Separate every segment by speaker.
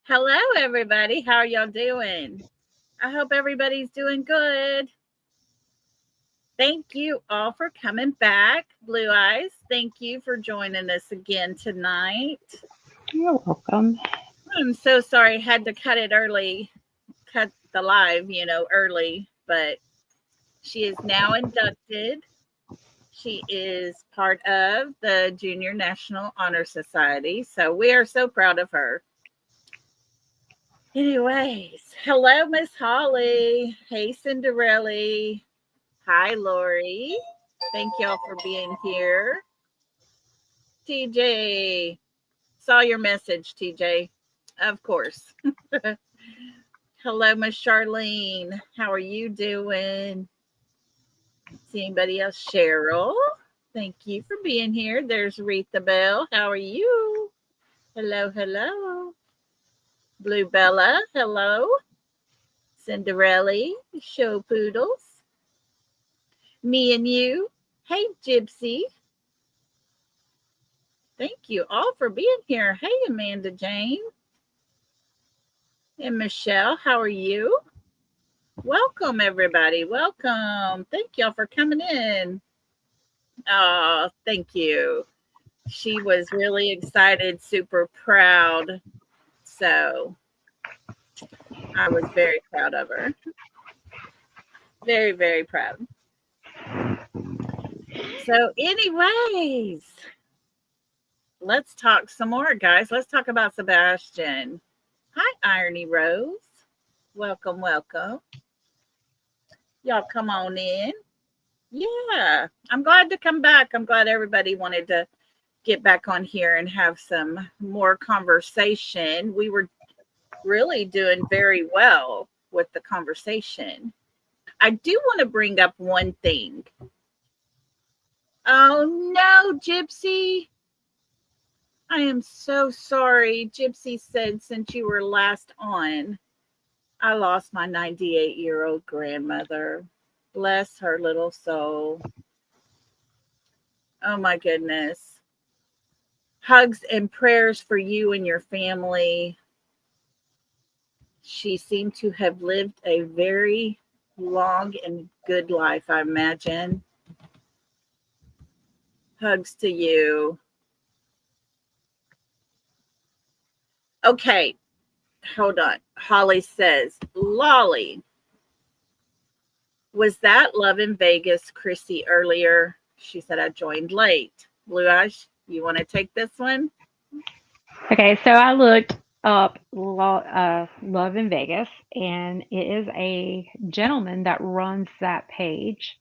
Speaker 1: Hello, everybody. How are y'all doing? I hope everybody's doing good. Thank you all for coming back. Blue Eyes, thank you for joining us again tonight.
Speaker 2: You're welcome.
Speaker 1: I'm so sorry I had to cut it early, cut the live, early, but she is now inducted. She is part of the Junior National Honor Society. So we are so proud of her. Anyways, hello, Miss Holly. Hey, Cinderella. Hi, Lori. Thank y'all for being here. TJ, saw your message, TJ. Of course. Hello, Miss Charlene. How are you doing? See anybody else? Cheryl, thank you for being here. There's Retha Bell. How are you? Hello, hello. Blue Bella, hello. Cinderella, show poodles. Me and you. Hey, Gypsy. Thank you all for being here. Hey, Amanda Jane. And Michelle, how are you? Welcome, everybody. Welcome. Thank y'all for coming in. Oh, thank you. She was really excited, super proud. So I was very proud of her. Very, very proud. So, anyways, let's talk some more, guys. Let's talk about Sebastian. Hi, Irony Rose. Welcome, welcome. Y'all come on in. Yeah, I'm glad to come back. I'm glad everybody wanted to get back on here and have some more conversation. We were really doing very well with the conversation. I do want to bring up one thing. Oh no, Gypsy. I am so sorry. Gypsy said since you were last on, I lost my 98-year-old grandmother. Bless her little soul. Oh my goodness. Hugs and prayers for you and your family. She seemed to have lived a very long and good life, I imagine. Hugs to you. Okay, hold on. Holly says, Lolly, was that Love in Vegas, Chrissy, earlier? She said, I joined late. Blue Eyes, you want to take this one?
Speaker 2: Okay, so I looked up Love in Vegas, and it is a gentleman that runs that page,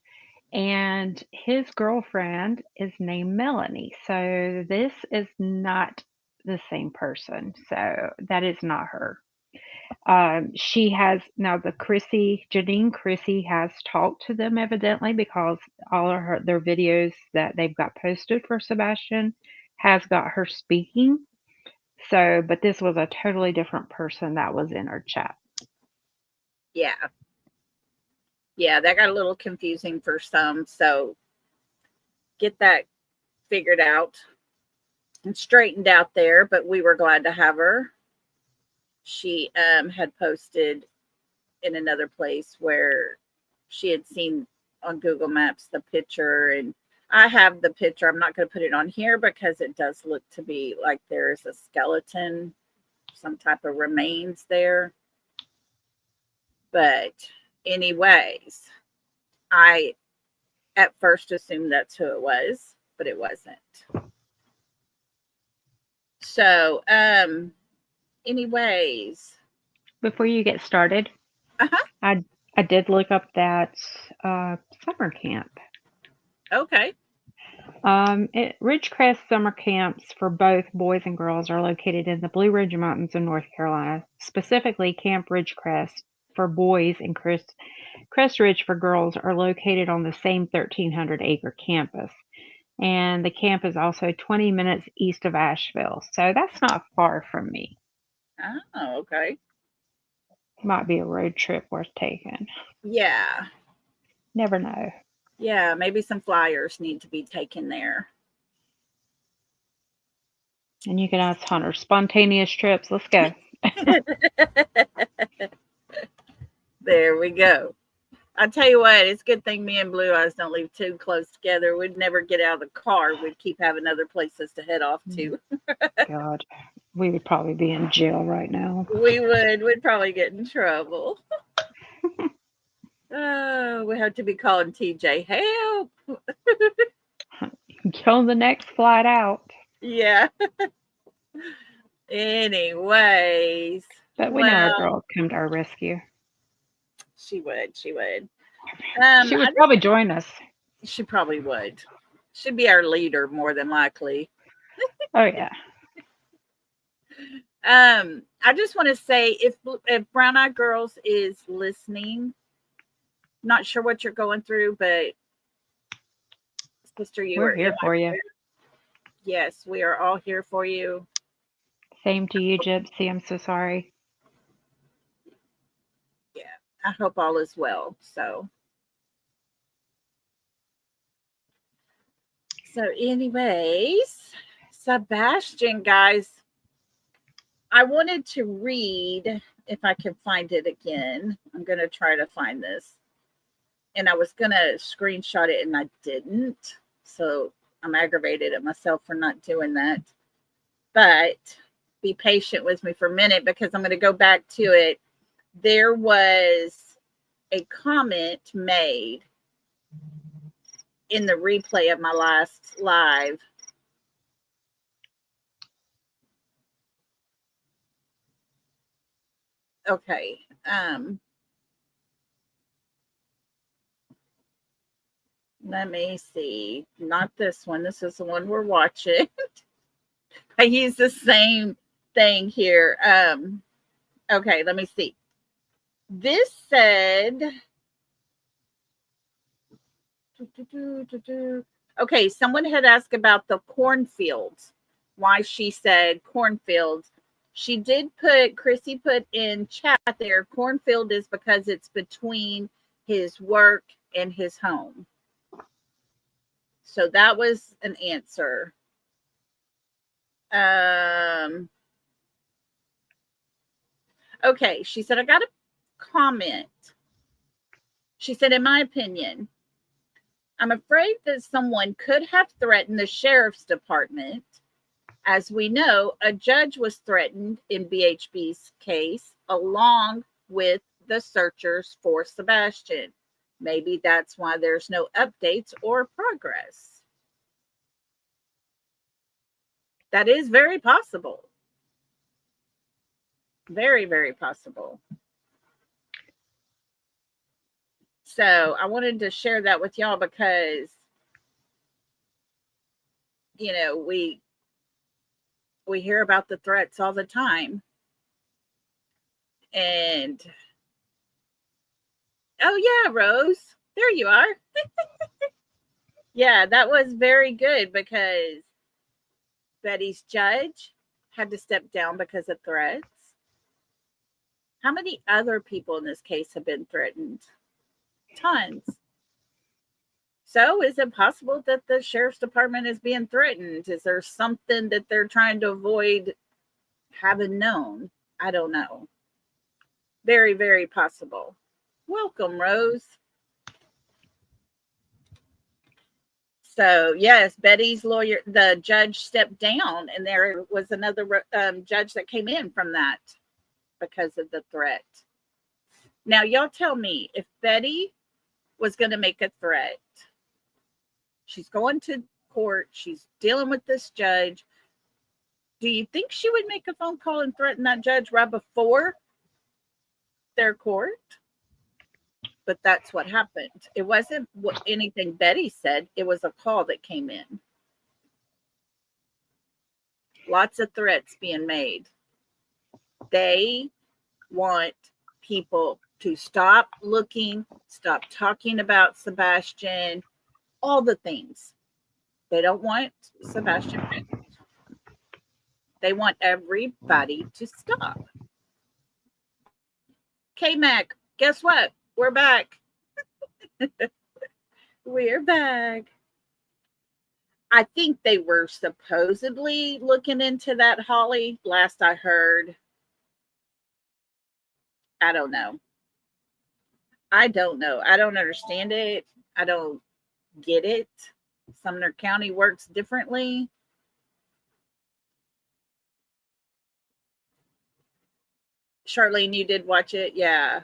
Speaker 2: and his girlfriend is named Melanie. So this is not the same person. So that is not her. She has now Janine Chrissy has talked to them evidently because all of their videos that they've got posted for Sebastian has got her speaking. So, but this was a totally different person that was in our chat.
Speaker 1: Yeah. Yeah, that got a little confusing for some. So get that figured out and straightened out there. But we were glad to have her. She had posted in another place where she had seen on Google Maps the picture, and I have the picture. I'm not going to put it on here because it does look to be like there's a skeleton, some type of remains there. But anyways, I at first assumed that's who it was, but it wasn't. So, anyways.
Speaker 2: Before you get started,
Speaker 1: Uh-huh.
Speaker 2: I did look up that summer camp.
Speaker 1: Okay.
Speaker 2: Ridgecrest summer camps for both boys and girls are located in the Blue Ridge Mountains in North Carolina. Specifically, Camp Ridgecrest for boys and Crest Ridge for girls are located on the same 1,300-acre campus. And the camp is also 20 minutes east of Asheville. So that's not far from me.
Speaker 1: Oh, okay.
Speaker 2: Might be a road trip worth taking.
Speaker 1: Yeah.
Speaker 2: Never know.
Speaker 1: Yeah, maybe some flyers need to be taken there.
Speaker 2: And you can ask Hunter. Spontaneous trips. Let's go.
Speaker 1: There we go. I tell you what, it's a good thing me and Blue Eyes don't live too close together. We'd never get out of the car. We'd keep having other places to head off to.
Speaker 2: God, we would probably be in jail right now.
Speaker 1: We would. We'd probably get in trouble. Oh, we have to be calling TJ. Help.
Speaker 2: Get on the next flight out.
Speaker 1: Yeah. Anyways.
Speaker 2: But we know our
Speaker 1: Well,
Speaker 2: girl would come to our rescue.
Speaker 1: she would. She would.
Speaker 2: She would probably join us.
Speaker 1: She probably would. She'd be our leader more than likely.
Speaker 2: Oh yeah.
Speaker 1: I just want to say if Brown Eyed Girls is listening, not sure what you're going through, but sister,
Speaker 2: We're here for you.
Speaker 1: Yes, we are all here for you.
Speaker 2: Same to you, Gypsy. I'm so sorry.
Speaker 1: Yeah, I hope all is well. So anyways, Sebastian, guys, I wanted to read, if I can find it again. I'm going to try to find this. And I was going to screenshot it and I didn't. So I'm aggravated at myself for not doing that. But be patient with me for a minute because I'm going to go back to it. There was a comment made in the replay of my last live. Okay. Let me see. Not this one. This is the one we're watching. I use the same thing here. Okay, let me see. This said, okay, someone had asked about the cornfields, why she said cornfields. She did Chrissy put in chat there, cornfield is because it's between his work and his home. So that was an answer. Okay, she said, I got a comment. She said, in my opinion, I'm afraid that someone could have threatened the sheriff's department. As we know, a judge was threatened in BHB's case, along with the searchers for Sebastian. Maybe that's why there's no updates or progress. That is very possible. Very, very possible. So I wanted to share that with y'all because, you know, we hear about the threats all the time. And, oh yeah, Rose, there you are. Yeah, that was very good because Betty's judge had to step down because of threats. How many other people in this case have been threatened? Tons. So is it possible that the sheriff's department is being threatened? Is there something that they're trying to avoid having known? I don't know. Very, very possible. Welcome, Rose. So yes, Betty's lawyer, the judge stepped down, and there was another judge that came in from that because of the threat. Now, y'all tell me, if Betty was going to make a threat, she's going to court, she's dealing with this judge, do you think she would make a phone call and threaten that judge right before their court? But that's what happened. It wasn't anything Betty said. It was a call that came in. Lots of threats being made. They want people to stop looking, stop talking about Sebastian, all the things. They don't want Sebastian. They want everybody to stop. K-Mac, guess what? We're back. We're back. I think they were supposedly looking into that, Holly, last I heard. I don't know. I don't know. I don't understand it. I don't get it. Sumner County works differently. Charlene, you did watch it? Yeah.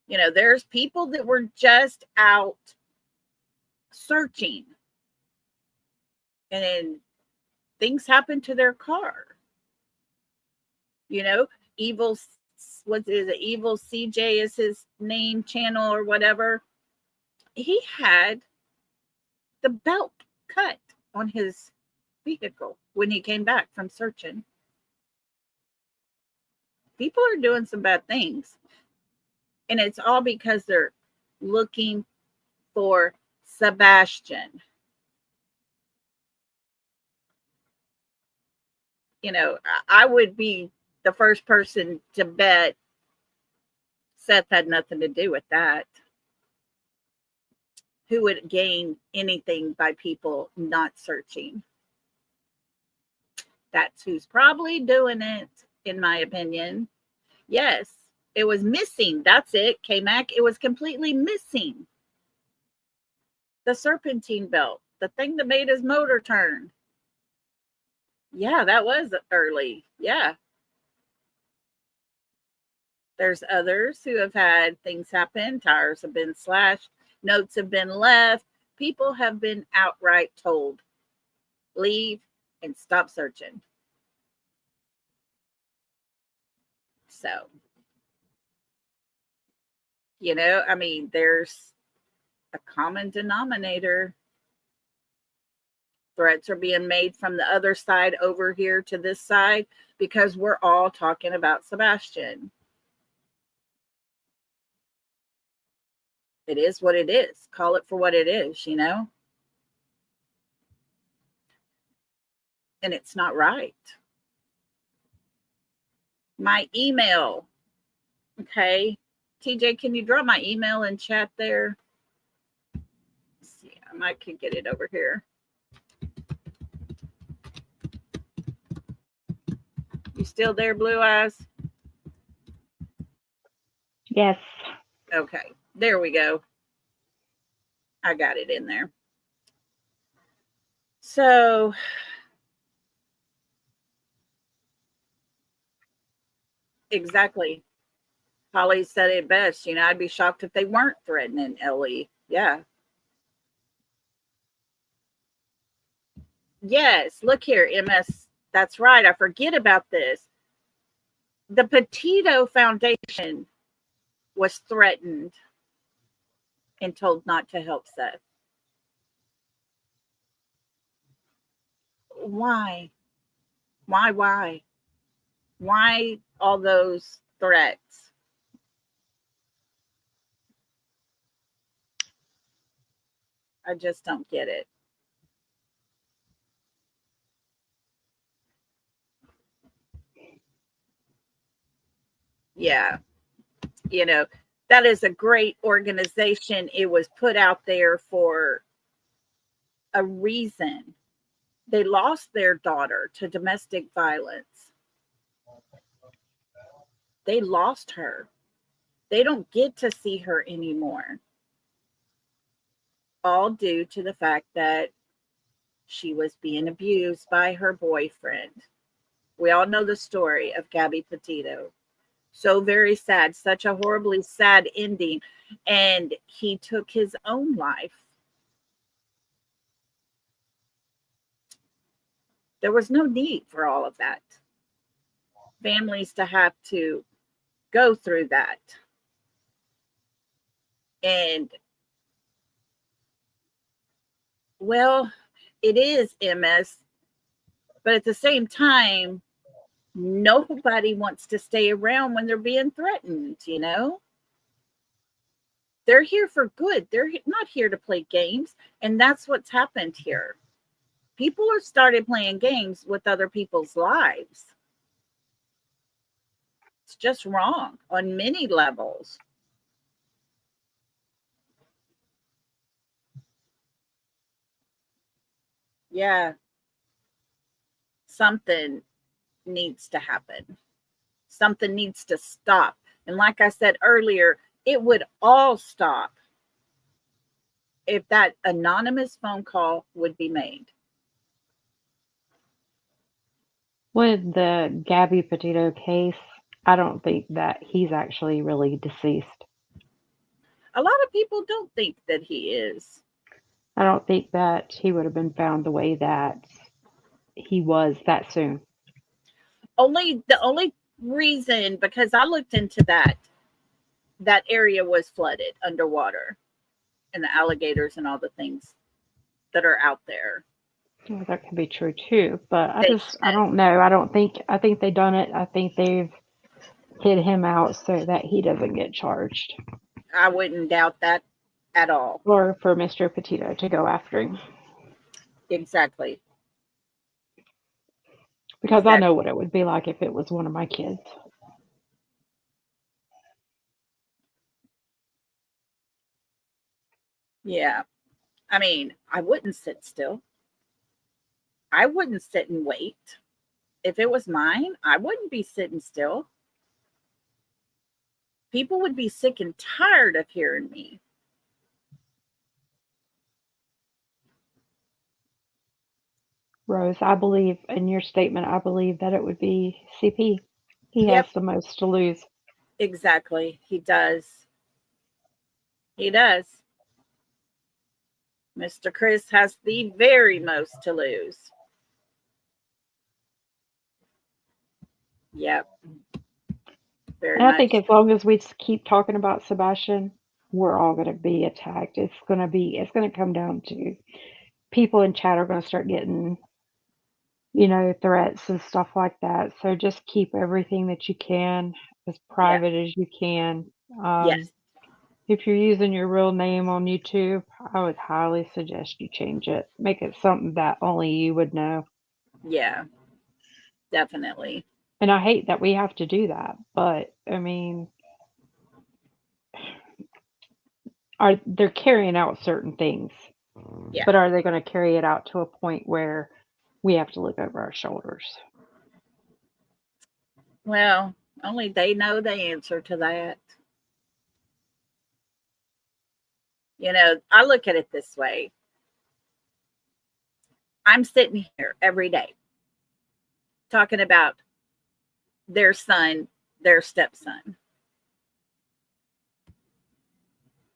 Speaker 1: You know, there's people that were just out searching and things happened to their car. You know, evil, what is it? Evil CJ is his name, channel, or whatever. He had the belt cut on his vehicle when he came back from searching. People are doing some bad things. And it's all because they're looking for Sebastian. You know, I would be the first person to bet Seth had nothing to do with that. Who would gain anything by people not searching? That's who's probably doing it, in my opinion. Yes, it was missing. That's it, K-Mac. It was completely missing. The serpentine belt, the thing that made his motor turn. Yeah, that was early. Yeah. There's others who have had things happen. Tires have been slashed, notes have been left. People have been outright told, leave and stop searching. So, you know, I mean, there's a common denominator. Threats are being made from the other side over here to this side because we're all talking about Sebastian. It is what it is. Call it for what it is, you know? And it's not right. My email. Okay. TJ, can you drop my email in chat there? Let's see, I might could get it over here. You still there, Blue Eyes?
Speaker 2: Yes.
Speaker 1: Okay. There we go. I got it in there. So exactly. Holly said it best. You know, I'd be shocked if they weren't threatening Ellie. Yeah. Yes. Look here, MS. That's right. I forget about this. The Patito Foundation was threatened and told not to help Seth. Why? Why? Why all those threats? I just don't get it. Yeah. You know, that is a great organization. It was put out there for a reason. They lost their daughter to domestic violence. They lost her. They don't get to see her anymore. All due to the fact that she was being abused by her boyfriend. We all know the story of Gabby Petito. So very sad, such a horribly sad ending. And he took his own life. There was no need for all of that. Families to have to go through that. And well, it is MS, but at the same time, nobody wants to stay around when they're being threatened, you know? They're here for good. They're not here to play games. And that's what's happened here. People have started playing games with other people's lives. It's just wrong on many levels. Yeah, something needs to happen. Something needs to stop. And like I said earlier, it would all stop if that anonymous phone call would be made.
Speaker 2: With the Gabby Petito case, I don't think that he's actually really deceased.
Speaker 1: A lot of people don't think that he is.
Speaker 2: I don't think that he would have been found the way that he was that soon.
Speaker 1: The only reason, because I looked into that area was flooded underwater, and the alligators and all the things that are out there.
Speaker 2: Well, that could be true too, but
Speaker 1: They,
Speaker 2: I don't know. I think they done it. I think they've hid him out so that he doesn't get charged.
Speaker 1: I wouldn't doubt that at all.
Speaker 2: Or for Mr. Petito to go after him.
Speaker 1: Exactly.
Speaker 2: Because I know what it would be like if it was one of my kids.
Speaker 1: Yeah. I mean, I wouldn't sit still. I wouldn't sit and wait. If it was mine, I wouldn't be sitting still. People would be sick and tired of hearing me.
Speaker 2: Rose, I believe in your statement, I believe that it would be CP. He has
Speaker 1: Yep,
Speaker 2: the most to lose.
Speaker 1: exactly. He does. He does. Mr. Chris has the very most to lose. Yep. Very
Speaker 2: And I
Speaker 1: much.
Speaker 2: think as long as we keep talking about Sebastian, we're all going to be attacked. It's going to come down to people in chat are going to start getting, threats and stuff like that. So just keep everything that you can as
Speaker 1: Yeah.
Speaker 2: private as you can.
Speaker 1: Yes.
Speaker 2: If you're using your real name on YouTube, I would highly suggest you change it. Make it something that only you would know.
Speaker 1: Yeah. Definitely.
Speaker 2: And I hate that we have to do that, but I mean, they're carrying out certain things,
Speaker 1: Yeah.
Speaker 2: but are they going to carry it out to a point where we have to look over our shoulders?
Speaker 1: Well, only they know the answer to that. I look at it this way. I'm sitting here every day talking about their son, their stepson.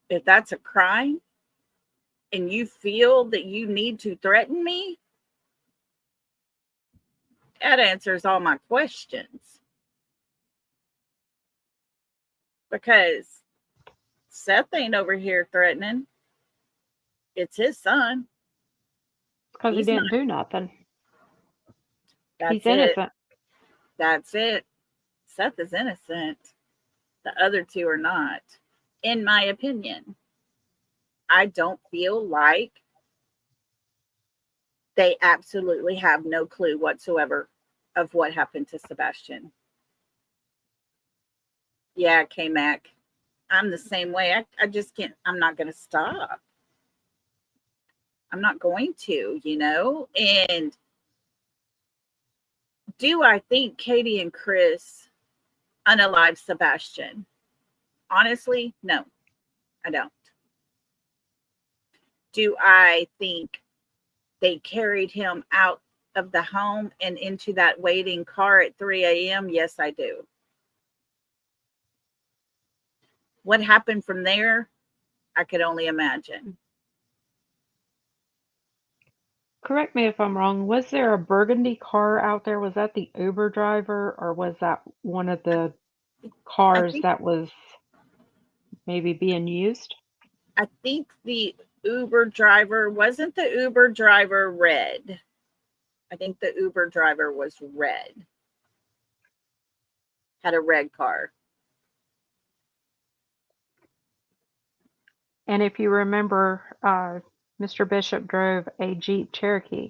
Speaker 1: If that's a crime and you feel that you need to threaten me, that answers all my questions. Because Seth ain't over here threatening. It's his son.
Speaker 2: Because he
Speaker 1: He's not.
Speaker 2: didn't do nothing. He's
Speaker 1: That's it.
Speaker 2: innocent.
Speaker 1: That's it. Seth is innocent. The other two are not, in my opinion. I don't feel like they absolutely have no clue whatsoever of what happened to Sebastian. Yeah, K-Mac. I'm the same way. I just can't, I'm not going to stop. I'm not going to. And do I think Katie and Chris unalive Sebastian? Honestly, no, I don't. Do I think they carried him out of the home and into that waiting car at 3 a.m.? Yes, I do. What happened from there? I could only imagine.
Speaker 2: Correct me if I'm wrong. Was there a burgundy car out there? Was that the Uber driver, or was that one of the
Speaker 1: I
Speaker 2: cars
Speaker 1: think
Speaker 2: that was maybe being used?
Speaker 1: I think the Uber driver wasn't the Uber driver red. I think the Uber driver was red. Had a red car.
Speaker 2: And if you remember, Mr. Bishop drove a Jeep Cherokee.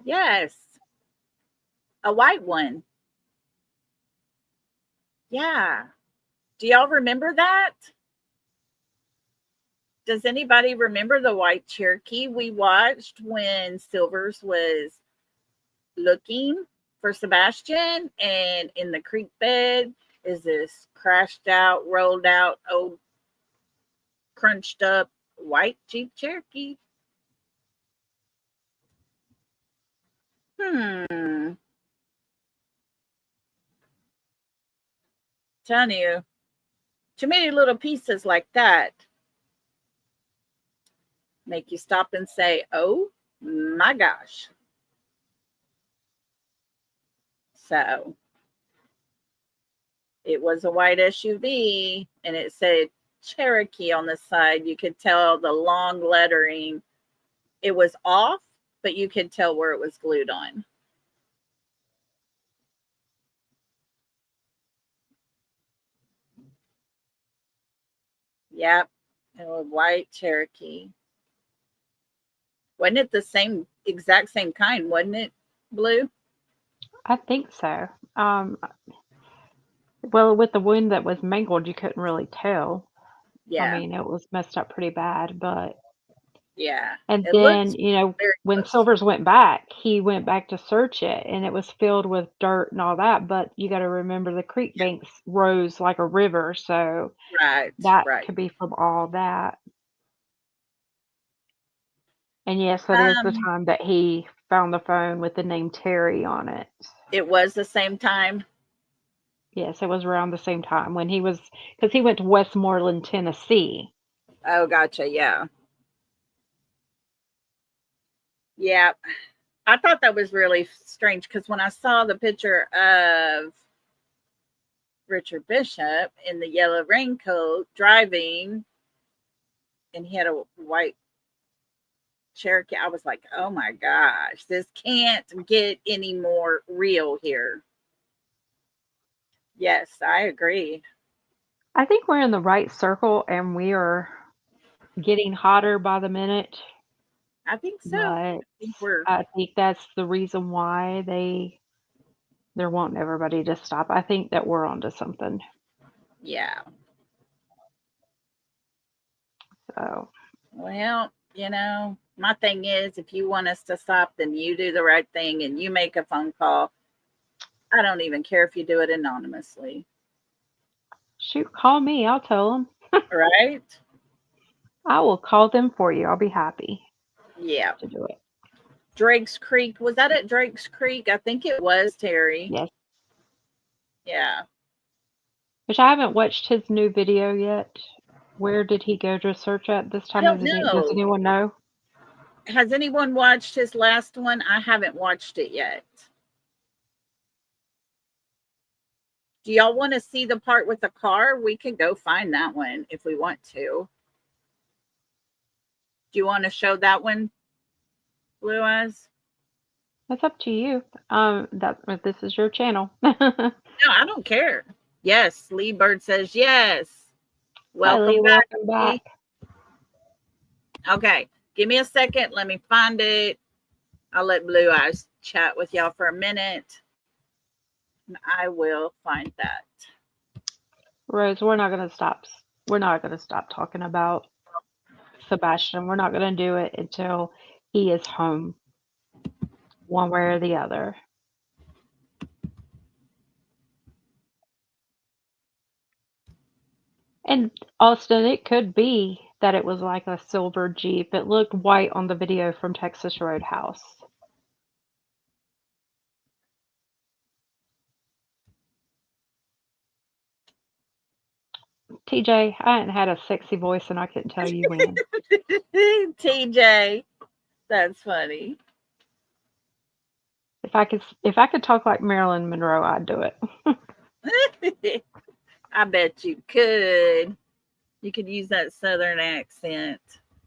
Speaker 1: Yes. A white one. Yeah. Do y'all remember that? Does anybody remember the white Cherokee we watched when Silvers was looking for Sebastian, and in the creek bed is this crashed out, rolled out, old, crunched up white Jeep Cherokee. Hmm. Telling you, too many little pieces like that make you stop and say, "Oh my gosh." So it was a white SUV and it said Cherokee on the side. You could tell the long lettering. It was off, but you could tell where it was glued on. Yep. It was white Cherokee. Wasn't it the same, exact same kind? Wasn't it blue?
Speaker 2: I think so. Well, with the wound that was mangled, you couldn't really tell. I
Speaker 1: Yeah.
Speaker 2: mean, it was messed up pretty bad, but
Speaker 1: Yeah.
Speaker 2: and
Speaker 1: It
Speaker 2: then,
Speaker 1: looks very
Speaker 2: when
Speaker 1: close.
Speaker 2: Silvers went back, he went back to search it and it was filled with dirt and all that, but you got to remember the creek banks rose like a river, so
Speaker 1: Right.
Speaker 2: that
Speaker 1: Right.
Speaker 2: could be from all that. And yes, that is the
Speaker 1: Um,
Speaker 2: time that he found the phone with the name Terry on it.
Speaker 1: it was the same time.
Speaker 2: Yes, it was around the same time when he was, because he went to Westmoreland, Tennessee.
Speaker 1: Oh, gotcha. Yeah. Yeah. I thought that was really strange because when I saw the picture of Richard Bishop in the yellow raincoat driving and he had a white Cherokee, I was like, oh my gosh, this can't get any more real here. Yes, I agree.
Speaker 2: I think we're in the right circle and we are getting hotter by the minute,
Speaker 1: I think so.
Speaker 2: but
Speaker 1: I think we're,
Speaker 2: I think that's the reason why they're wanting everybody to stop. I think that we're onto something.
Speaker 1: yeah.
Speaker 2: So
Speaker 1: Well, my thing is if you want us to stop, then you do the right thing and you make a phone call. I don't even care if you do it anonymously.
Speaker 2: shoot, call me. I'll tell them.
Speaker 1: Right?
Speaker 2: I will call them for you. I'll be happy
Speaker 1: Yeah.
Speaker 2: to do it.
Speaker 1: Drake's Creek. Was that at Drake's Creek? I think it was, Terry.
Speaker 2: Yes.
Speaker 1: Yeah.
Speaker 2: Which I haven't watched his new video yet. Where did he go to search at this
Speaker 1: I
Speaker 2: time?
Speaker 1: don't
Speaker 2: Does
Speaker 1: know.
Speaker 2: anyone know?
Speaker 1: Has anyone watched his last one? I haven't watched it yet. Do y'all want to see the part with the car? We can go find that one if we want to. Do you want to show that one, Blue Eyes?
Speaker 2: That's up to you. This is your channel.
Speaker 1: No, I don't care. Yes, Lee Bird says yes.
Speaker 2: Hi, Lee.
Speaker 1: Welcome back,
Speaker 2: Welcome back.
Speaker 1: Lee. Okay, give me a second. Let me find it. I'll let Blue Eyes chat with y'all for a minute. And I will find that.
Speaker 2: Rose, we're not gonna stop. We're not gonna stop talking about Sebastian. We're not gonna do it until he is home, one way or the other. And Austin, it could be that it was like a silver Jeep. It looked white on the video from Texas Roadhouse. TJ, I hadn't had a sexy voice and I couldn't tell you when.
Speaker 1: TJ, that's funny.
Speaker 2: If I could talk like Marilyn Monroe, I'd do it.
Speaker 1: I bet you could. You could use that southern accent.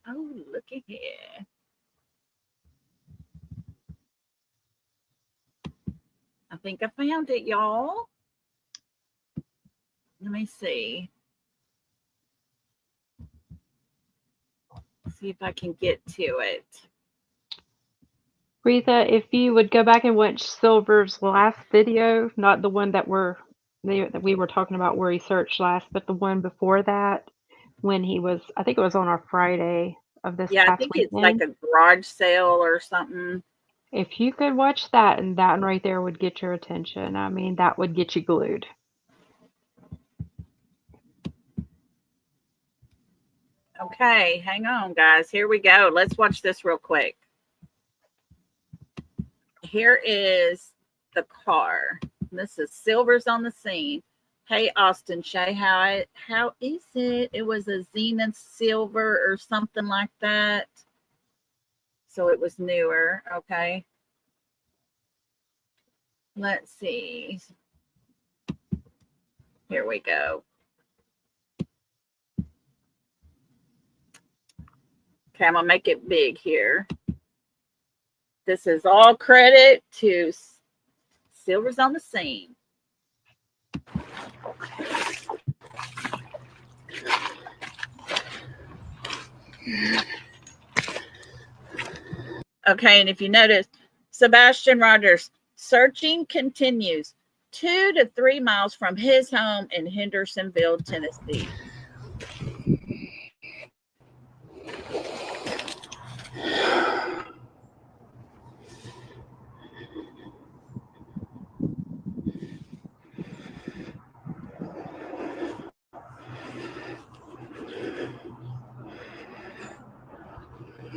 Speaker 1: Oh, look at here. I think I found it, y'all. Let me see. See if I can get to it.
Speaker 2: Retha, if you would go back and watch Silver's last video, not the one that we were talking about where he searched last, but the one before that, when he was, I think it was on our Friday of this
Speaker 1: Yeah, I
Speaker 2: past
Speaker 1: think it's like
Speaker 2: weekend.
Speaker 1: a garage sale or something.
Speaker 2: If you could watch that and that one right there would get your attention. I mean, that would get you glued.
Speaker 1: Okay, hang on, guys. Here we go. Let's watch this real quick. Here is the car. This is Silver's on the scene. Hey, Austin Shay, how is it? It was a Zenith Silver or something like that. So it was newer. Okay. Let's see. Here we go. Okay, I'm gonna make it big here. This is all credit to Silver's on the scene. Okay, and if you notice, Sebastian Rogers searching continues 2 to 3 miles from his home in Hendersonville, Tennessee.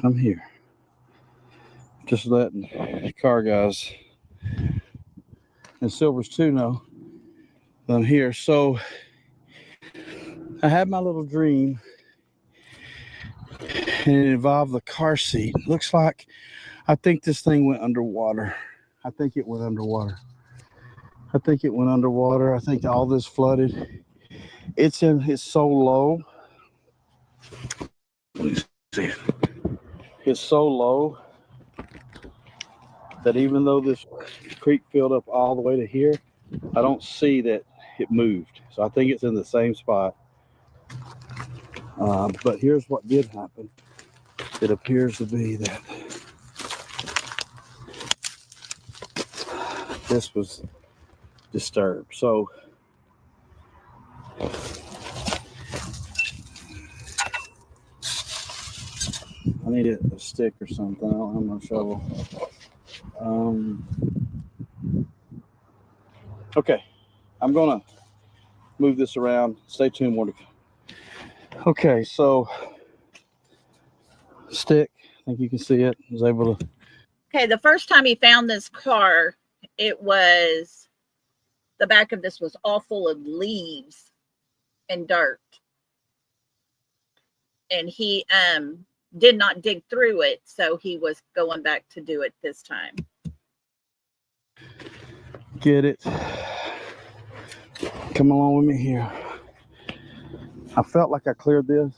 Speaker 3: I'm here. Just letting the car guys and Silvers too know that I'm here. So I had my little dream and it involved the car seat. Looks like I think this thing went underwater. I think it went underwater. I think all this flooded. It's so low. Let me see it. It's so low that even though this creek filled up all the way to here, I don't see that it moved. So I think it's in the same spot. But here's what did happen. It appears to be that this was disturbed. So I need a stick or something. I don't have no shovel. Okay, I'm gonna move this around. Stay tuned, more to come. Okay, so stick. I think you can see it. I was able to.
Speaker 1: Okay, the first time he found this car, it was the back of this was all full of leaves and dirt. And he did not dig through it, so he was going back to do it this time.
Speaker 3: Get it. Come along with me here. I felt like I cleared this.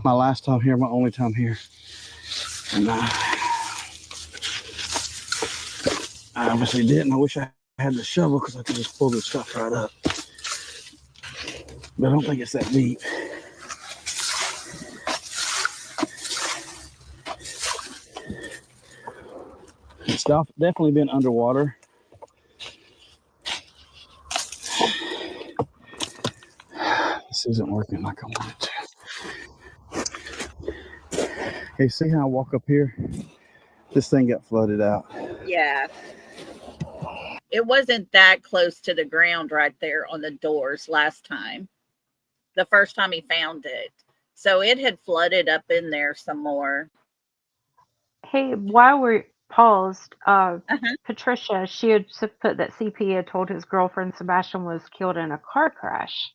Speaker 3: My last time here, my only time here. And I obviously didn't. I wish I had the shovel because I could just pull this stuff right up. But I don't think it's that deep. It's definitely been underwater. This isn't working like I want it to. Hey, see how I walk up here? This thing got flooded out.
Speaker 1: Yeah. It wasn't that close to the ground right there on the doors last time. The first time he found it. So it had flooded up in there some more.
Speaker 2: Hey, while we're paused,
Speaker 1: Uh-huh.
Speaker 2: Patricia, she had put that CP had told his girlfriend Sebastian was killed in a car crash.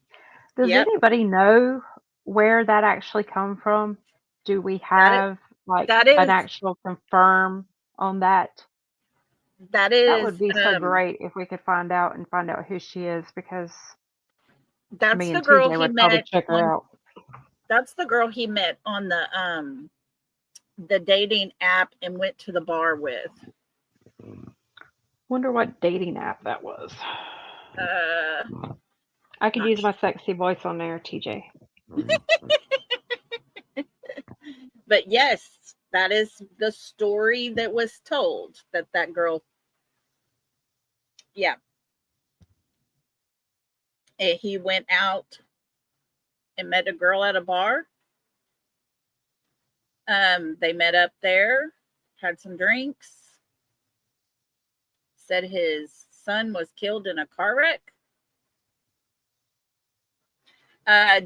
Speaker 2: Does
Speaker 1: Yep.
Speaker 2: anybody know where that actually come from? Do we
Speaker 1: That
Speaker 2: have like
Speaker 1: that
Speaker 2: an
Speaker 1: is
Speaker 2: actual confirm on that?
Speaker 1: that
Speaker 2: That
Speaker 1: is
Speaker 2: would be so great if we could find out who she is, because
Speaker 1: that's
Speaker 2: me
Speaker 1: the
Speaker 2: and
Speaker 1: girl
Speaker 2: TJ
Speaker 1: he
Speaker 2: would probably
Speaker 1: met
Speaker 2: check her
Speaker 1: on
Speaker 2: out.
Speaker 1: that's the girl he met on the dating app and went to the bar with.
Speaker 2: Wonder what dating app that was.
Speaker 1: Uh
Speaker 2: I could
Speaker 1: not
Speaker 2: use my sexy voice on there, TJ.
Speaker 1: But yes, that is the story that was told, that girl. Yeah. He went out and met a girl at a bar. They met up there. had some drinks, said his son was killed in a car wreck.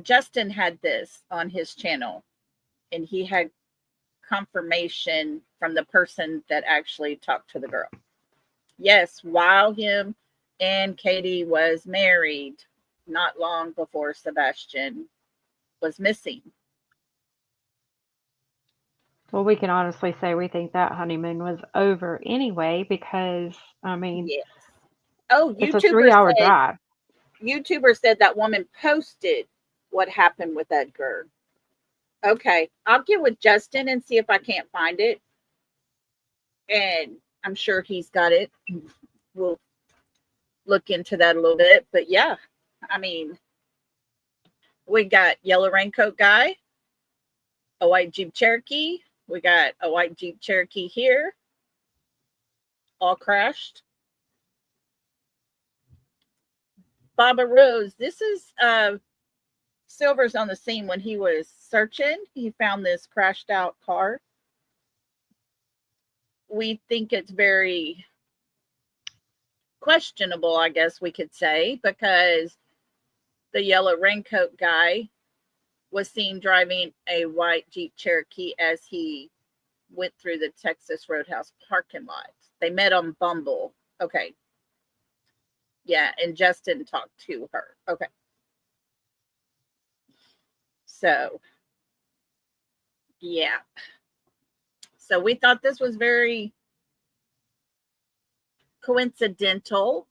Speaker 1: Justin had this on his channel, and he had confirmation from the person that actually talked to the girl. Yes, while him and Katie was married, not long before Sebastian was missing.
Speaker 2: Well, we can honestly say we think that honeymoon was over anyway because, I mean,
Speaker 1: Yes. Oh,
Speaker 2: it's a 3-hour drive.
Speaker 1: YouTuber said that woman posted what happened with Edgar. Okay, I'll get with Justin and see if I can't find it. And I'm sure he's got it. We'll look into that a little bit. But yeah, I mean, we got yellow raincoat guy, a white Jeep Cherokee. We got a white Jeep Cherokee here, all crashed. Baba Rose, this is Silver's on the scene when he was searching. He found this crashed out car. We think it's very questionable, I guess we could say, because the yellow raincoat guy was seen driving a white Jeep Cherokee as he went through the Texas Roadhouse parking lot. They met on Bumble. Okay. Yeah, and Justin talked to her. Okay. So, yeah. So we thought this was very coincidental,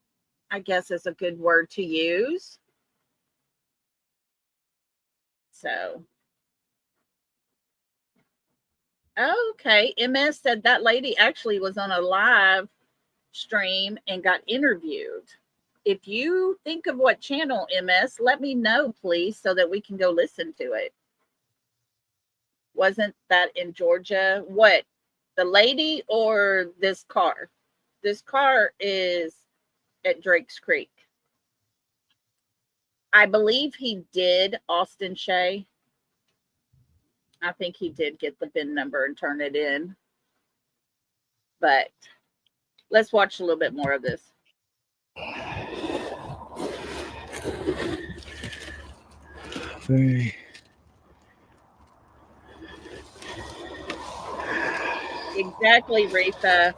Speaker 1: I guess is a good word to use. So, okay. MS said that lady actually was on a live stream and got interviewed. If you think of what channel, MS, let me know, please, so that we can go listen to it. Wasn't that in Georgia? What? The lady or this car? This car is at Drake's Creek. I believe he did Austin Shea. I think he did get the VIN number and turn it in. But let's watch a little bit more of this.
Speaker 3: Very.
Speaker 1: Exactly, Retha.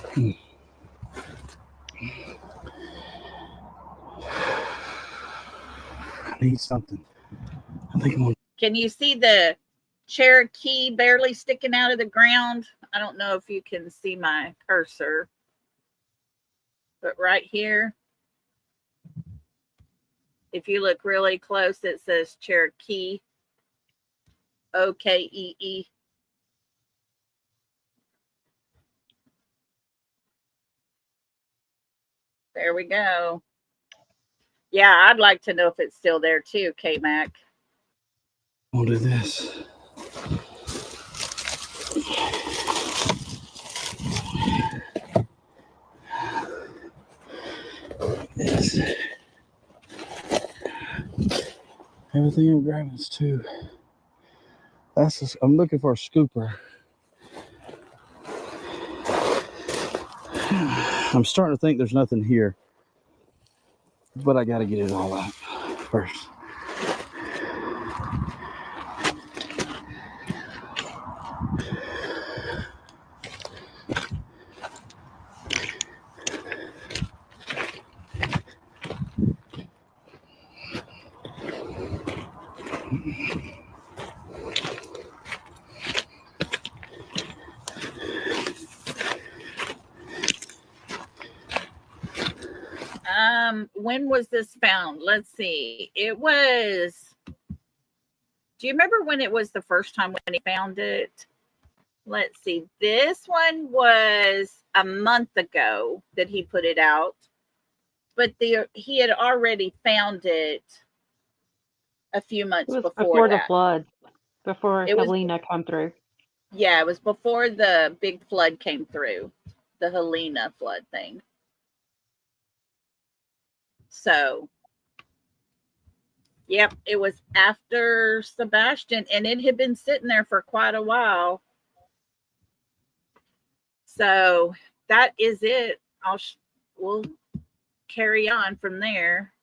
Speaker 3: I need something. I think I'm on.
Speaker 1: Can you see the Cherokee barely sticking out of the ground? I don't know if you can see my cursor, but right here, if you look really close, it says Cherokee, OKEE. There we go. Yeah, I'd like to know if it's still there too, K-Mac.
Speaker 3: I'll do this. Yes. Everything I'm grabbing is too. I'm looking for a scooper. I'm starting to think there's nothing here, but I got to get it all out first.
Speaker 1: When was this found? Let's see. It was, do you remember when it was the first time when he found it? Let's see. This one was a month ago that he put it out, but he had already found it a few months before
Speaker 2: the
Speaker 1: that.
Speaker 2: flood, before Helena come through.
Speaker 1: Yeah, it was before the big flood came through, the Helena flood thing. So, yep, it was after Sebastian, and it had been sitting there for quite a while. So that is it. We'll carry on from there.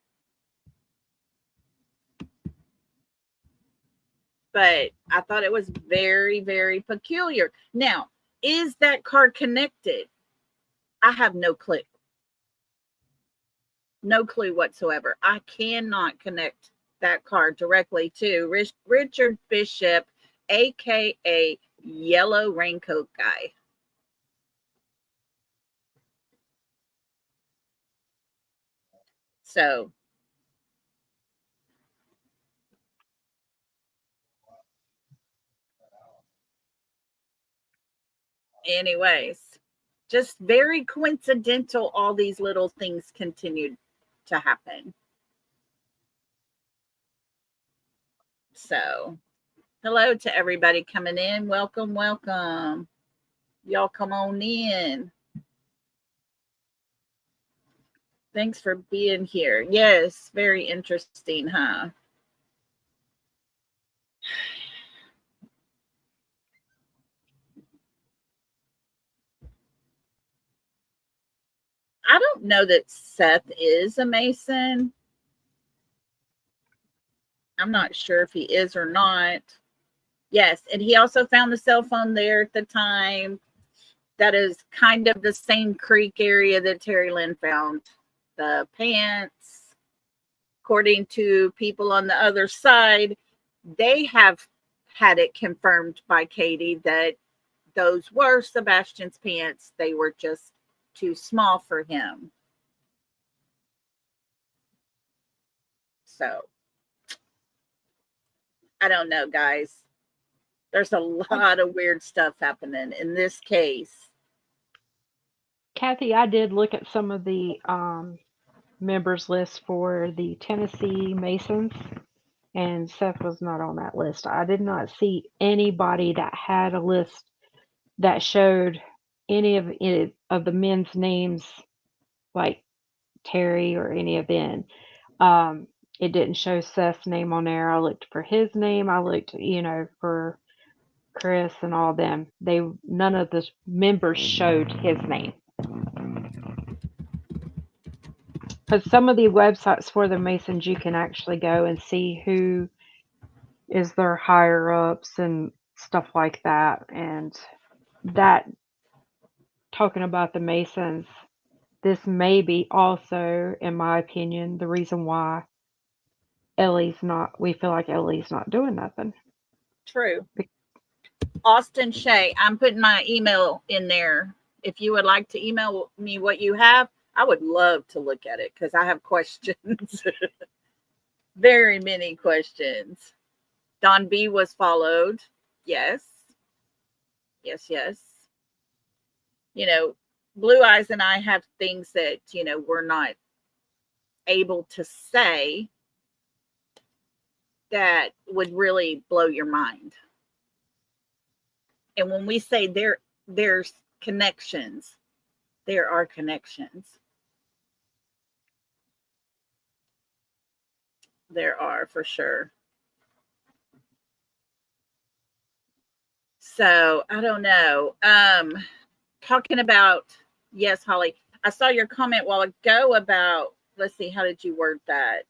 Speaker 1: But I thought it was very, very peculiar. Now, is that car connected? I have no clue. No clue whatsoever. I cannot connect that car directly to Richard Bishop, aka Yellow Raincoat Guy. So, anyways, just very coincidental, all these little things continued to happen. So, hello to everybody coming in. Welcome, welcome. Y'all come on in. Thanks for being here. Yes, very interesting, huh? I don't know that Seth is a Mason. I'm not sure if he is or not. Yes, and he also found the cell phone there at the time. That is kind of the same creek area that Terry Lynn found the pants. According to people on the other side, they have had it confirmed by Katie that those were Sebastian's pants. They were just too small for him. So, I don't know, guys. There's a lot of weird stuff happening in this case.
Speaker 2: Kathy, I did look at some of the members list for the Tennessee Masons, and Seth was not on that list. I did not see anybody that had a list that showed any of the men's names, like Terry or any of them. It didn't show Seth's name on there. I looked for his name. I looked, for Chris and all them. None of the members showed his name. Because some of the websites for the Masons, you can actually go and see who is their higher ups and stuff like that. And that, talking about the Masons, this may be also, in my opinion, the reason why we feel like Ellie's not doing nothing.
Speaker 1: True. Austin Shea, I'm putting my email in there. If you would like to email me what you have, I would love to look at it because I have questions. Very many questions. Don B was followed. Yes. Yes, yes. Blue Eyes and I have things that, we're not able to say that would really blow your mind. And when we say there's connections, there are connections. There are, for sure. So I don't know. Talking about, yes, Holly, I saw your comment a while ago about, let's see, how did you word that?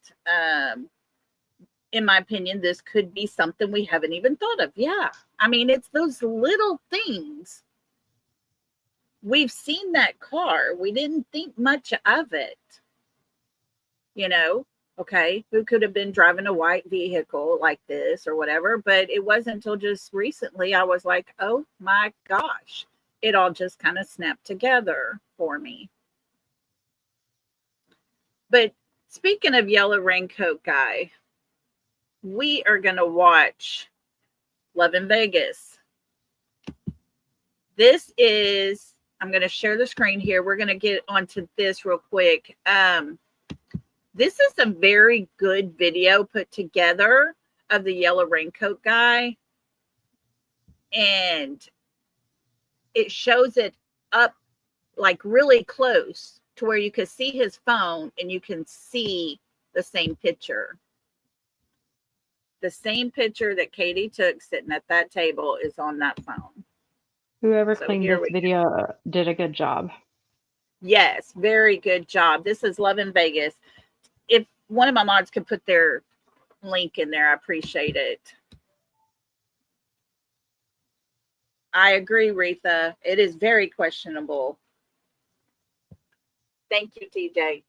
Speaker 1: In my opinion, this could be something we haven't even thought of. Yeah. I mean, it's those little things. We've seen that car. We didn't think much of it. Okay, who could have been driving a white vehicle like this or whatever? But it wasn't until just recently I was like, oh my gosh, it all just kind of snapped together for me. But speaking of Yellow Raincoat Guy, we are going to watch Love in Vegas. This is, I'm going to share the screen here. We're going to get onto this real quick. This is a very good video put together of the Yellow Raincoat Guy. And it shows it up like really close to where you can see his phone and you can see the same picture. The same picture that Katie took sitting at that table is on that phone.
Speaker 2: Whoever
Speaker 1: So
Speaker 2: cleaned
Speaker 1: here
Speaker 2: this
Speaker 1: we go.
Speaker 2: video did a good job.
Speaker 1: Yes, very good job. This is Love in Vegas. If one of my mods could put their link in there, I appreciate it. I agree, Retha. It is very questionable. Thank you, TJ.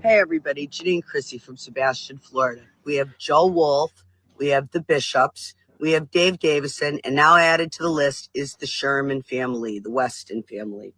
Speaker 4: Hey everybody, Janine Chrissy from Sebastian, Florida. We have Joe Wolf, we have the Bishops, we have Dave Davison, and now added to the list is the Sherman family, the Weston family.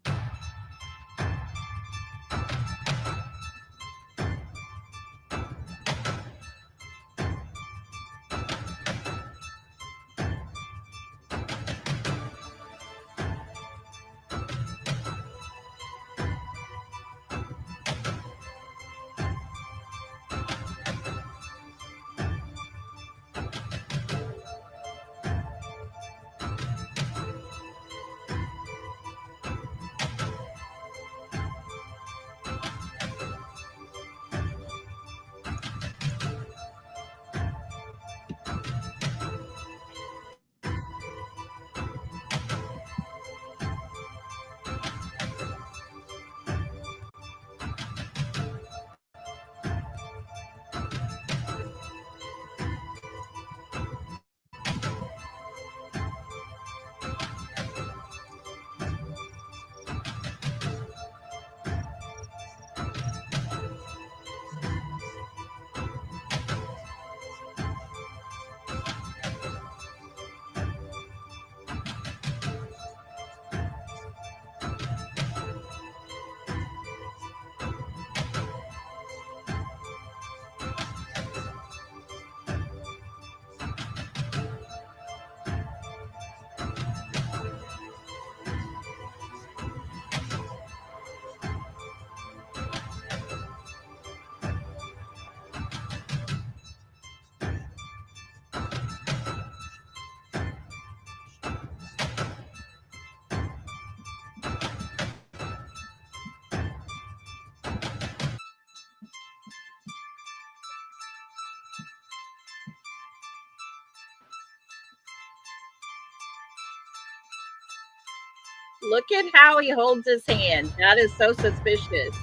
Speaker 1: Look at how he holds his hand. That is so suspicious.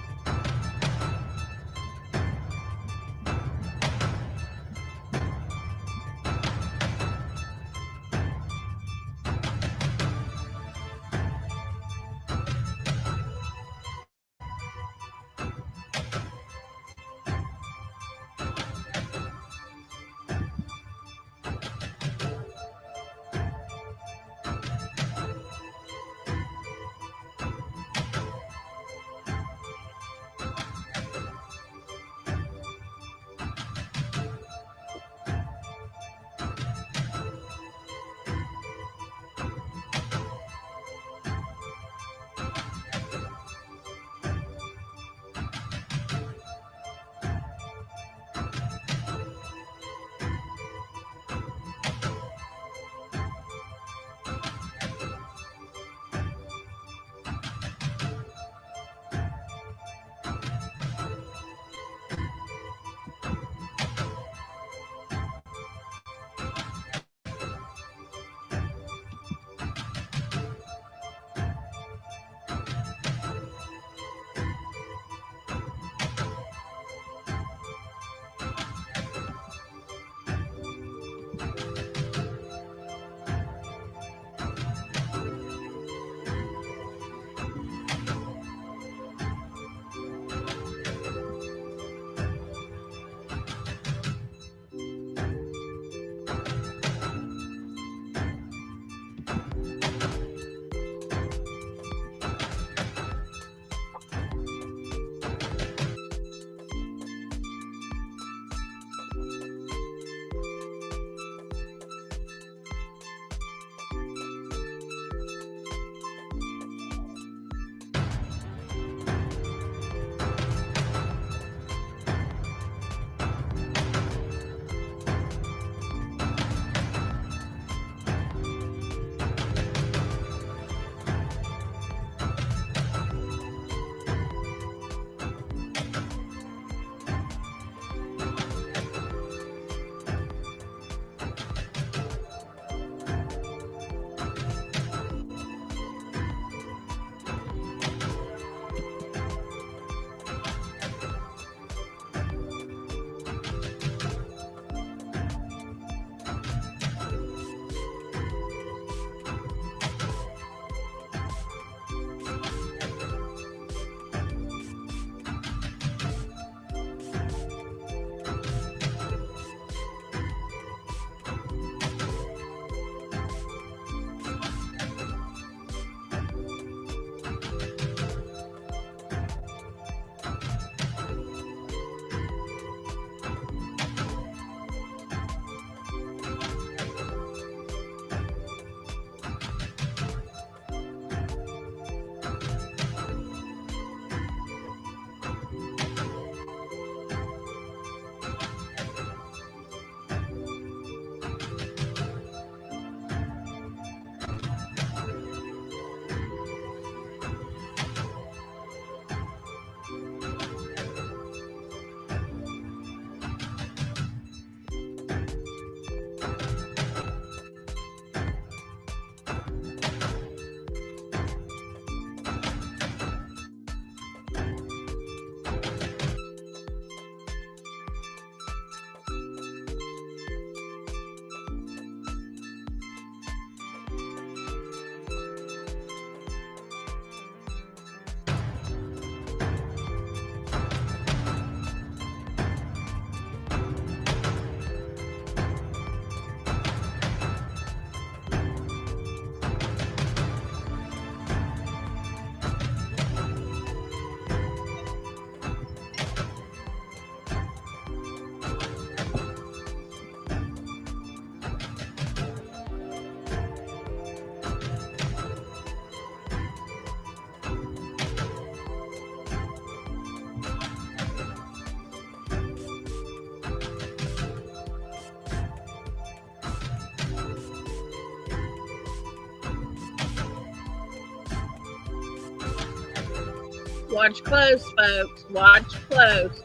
Speaker 1: Watch close, folks. Watch close.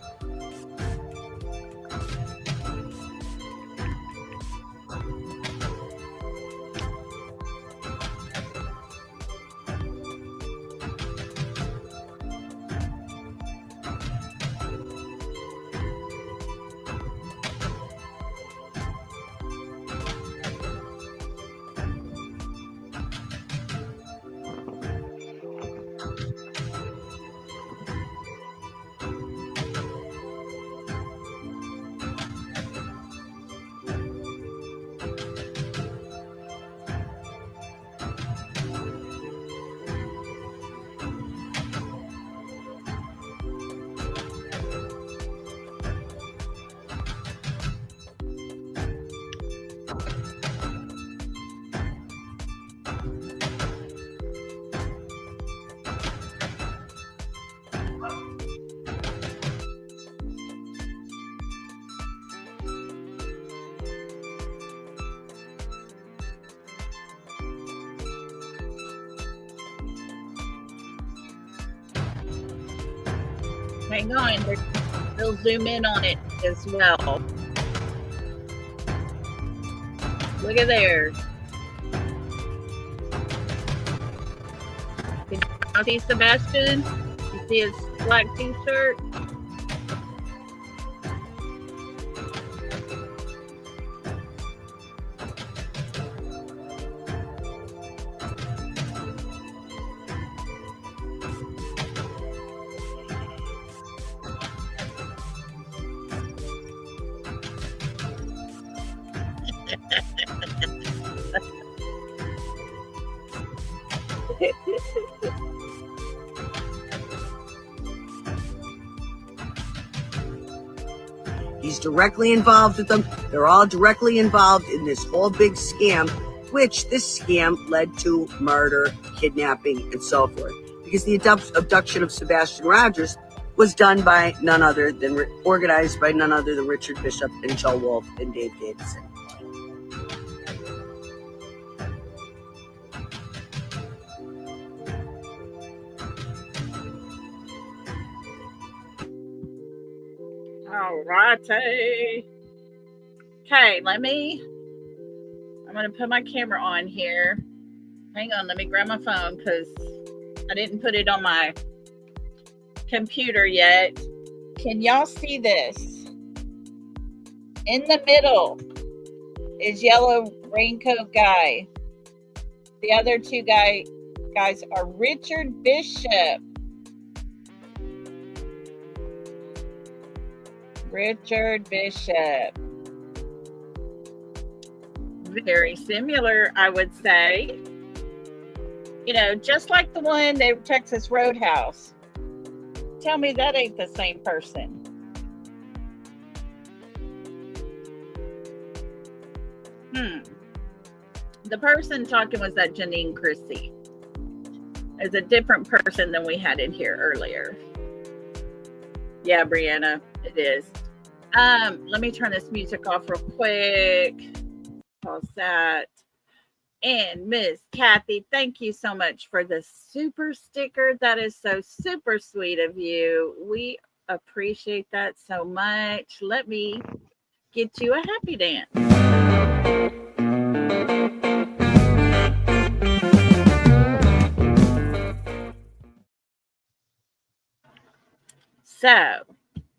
Speaker 1: Hang on, they'll zoom in on it as well. Look at there. Can you see Sebastian? You see his black t-shirt?
Speaker 4: He's directly involved with them. They're all directly involved in this whole big scam, which this scam led to murder, kidnapping, and so forth. Because the abduction of Sebastian Rogers was done by none other than, organized by none other than Richard Bishop and Joe Wolf and Dave Davison.
Speaker 1: All righty. Okay, I'm going to put my camera on here. Hang on, let me grab my phone because I didn't put it on my computer yet. Can y'all see this? In the middle is yellow raincoat guy. The other two guys are Richard Bishop. Richard Bishop. Very similar, I would say. You know, just like the one at Texas Roadhouse. Tell me that ain't the same person. The person talking was that Janine Christie. It's a different person than we had in here earlier. Yeah, Brianna, it is. Let me turn this music off real quick. Pause that. And Miss Kathy, thank you so much for the super sticker. That is so super sweet of you. We appreciate that so much. Let me get you a happy dance. So,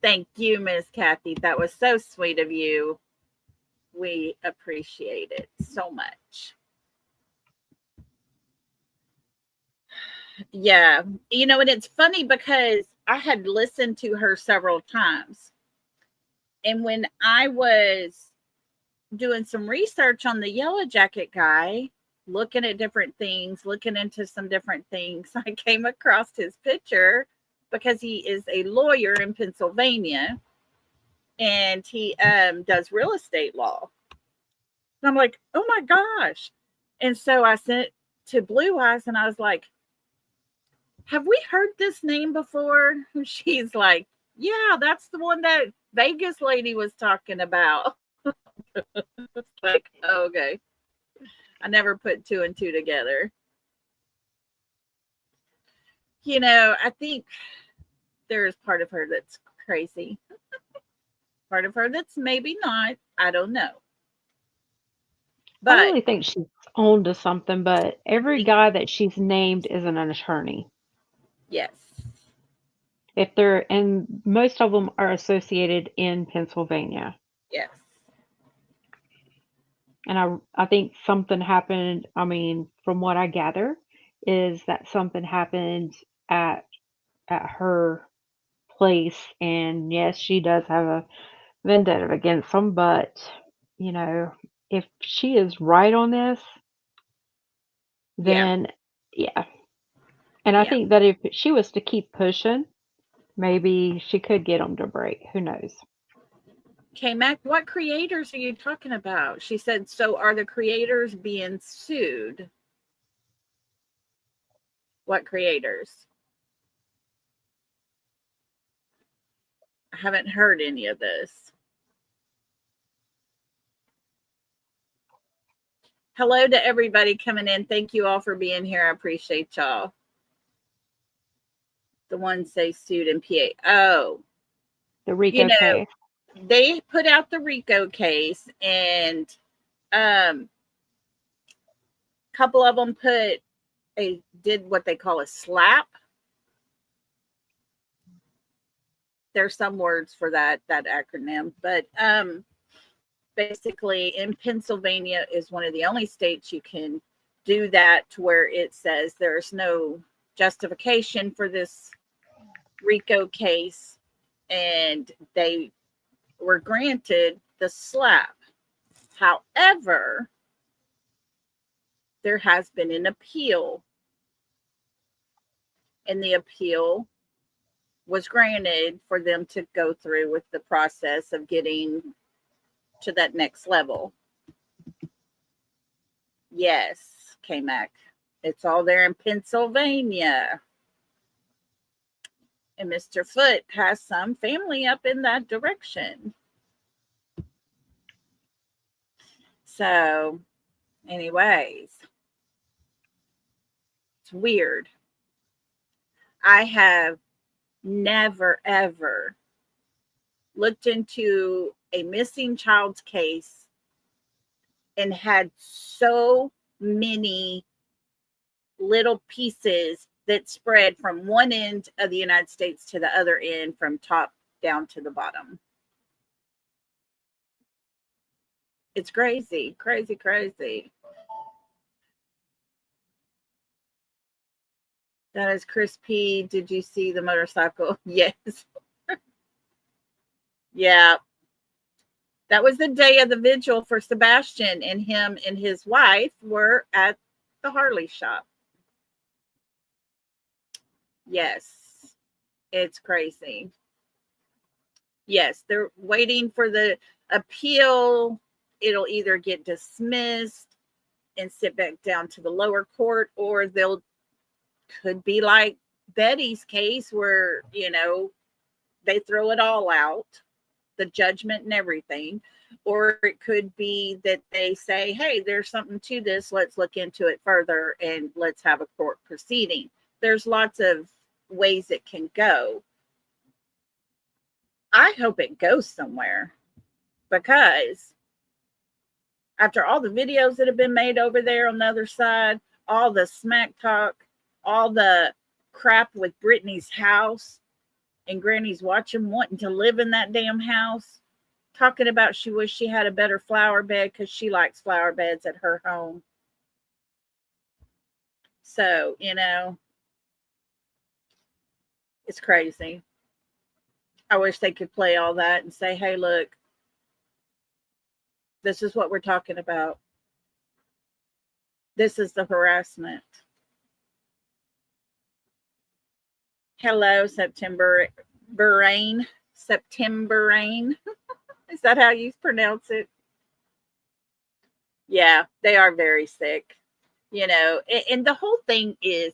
Speaker 1: thank you, Miss Kathy. That was so sweet of you. We appreciate it so much. Yeah. You know, and it's funny because I had listened to her several times. And when I was doing some research on the Yellow Jacket guy, looking at different things, looking into some different things, I came across his picture because he is a lawyer in Pennsylvania and he does real estate law. And I'm like, oh my gosh. And so I sent to Blue Eyes and I was like, have we heard this name before? She's like, yeah, that's the one that Vegas lady was talking about. It's like, oh, okay. I never put two and two together. I think there is part of her that's crazy. Part of her that's maybe not. I don't know.
Speaker 2: I
Speaker 1: But
Speaker 2: really think she's on to something, but every guy that she's named is an attorney.
Speaker 1: yes.
Speaker 2: And most of them are associated in Pennsylvania.
Speaker 1: Yes.
Speaker 2: And I think something happened. I mean, from what I gather, is that something happened at her place. And yes, she does have a vendetta against them, but you know, if she is right on this,
Speaker 1: Yeah.
Speaker 2: then yeah. And I
Speaker 1: Yeah.
Speaker 2: think that if she was to keep pushing, maybe she could get them to break. Who knows?
Speaker 1: Okay, Mac, what creators are you talking about? She said, so are the creators being sued? What creators? I haven't heard any of this. Hello to everybody coming in. Thank you all for being here. I appreciate y'all. The ones they sued in PA. Oh,
Speaker 2: The Rico case.
Speaker 1: they put out the Rico case, and a couple of them did what they call a slap. There's some words for that acronym, but basically in Pennsylvania is one of the only states you can do that, to where it says there's no justification for this Rico case, and they were granted the slap. However, there has been an appeal, and the appeal was granted for them to go through with the process of getting to that next level. Yes, K-Mac. It's all there in Pennsylvania. And Mr. Foote has some family up in that direction. So, anyways, it's weird. I have never, ever looked into a missing child's case and had so many little pieces that spread from one end of the United States to the other end, from top down to the bottom. It's crazy, crazy, crazy. That is Chris P. Did you see the motorcycle? Yes. Yeah. That was the day of the vigil for Sebastian, and him and his wife were at the Harley shop. Yes. It's crazy. Yes, they're waiting for the appeal. It'll either get dismissed and sit back down to the lower court, or they'll could be like Betty's case, where they throw it all out, the judgment and everything. Or it could be that they say, hey, there's something to this, let's look into it further and let's have a court proceeding. There's lots of ways it can go. I hope it goes somewhere, because after all the videos that have been made over there on the other side, all the smack talk, all the crap with Brittany's house, and Granny's watching, wanting to live in that damn house, talking about she wished she had a better flower bed because she likes flower beds at her home. So, it's crazy. I wish they could play all that and say, hey, look, this is what we're talking about. This is the harassment. Hello, September rain. September rain. Is that how you pronounce it? Yeah, they are very sick. And the whole thing is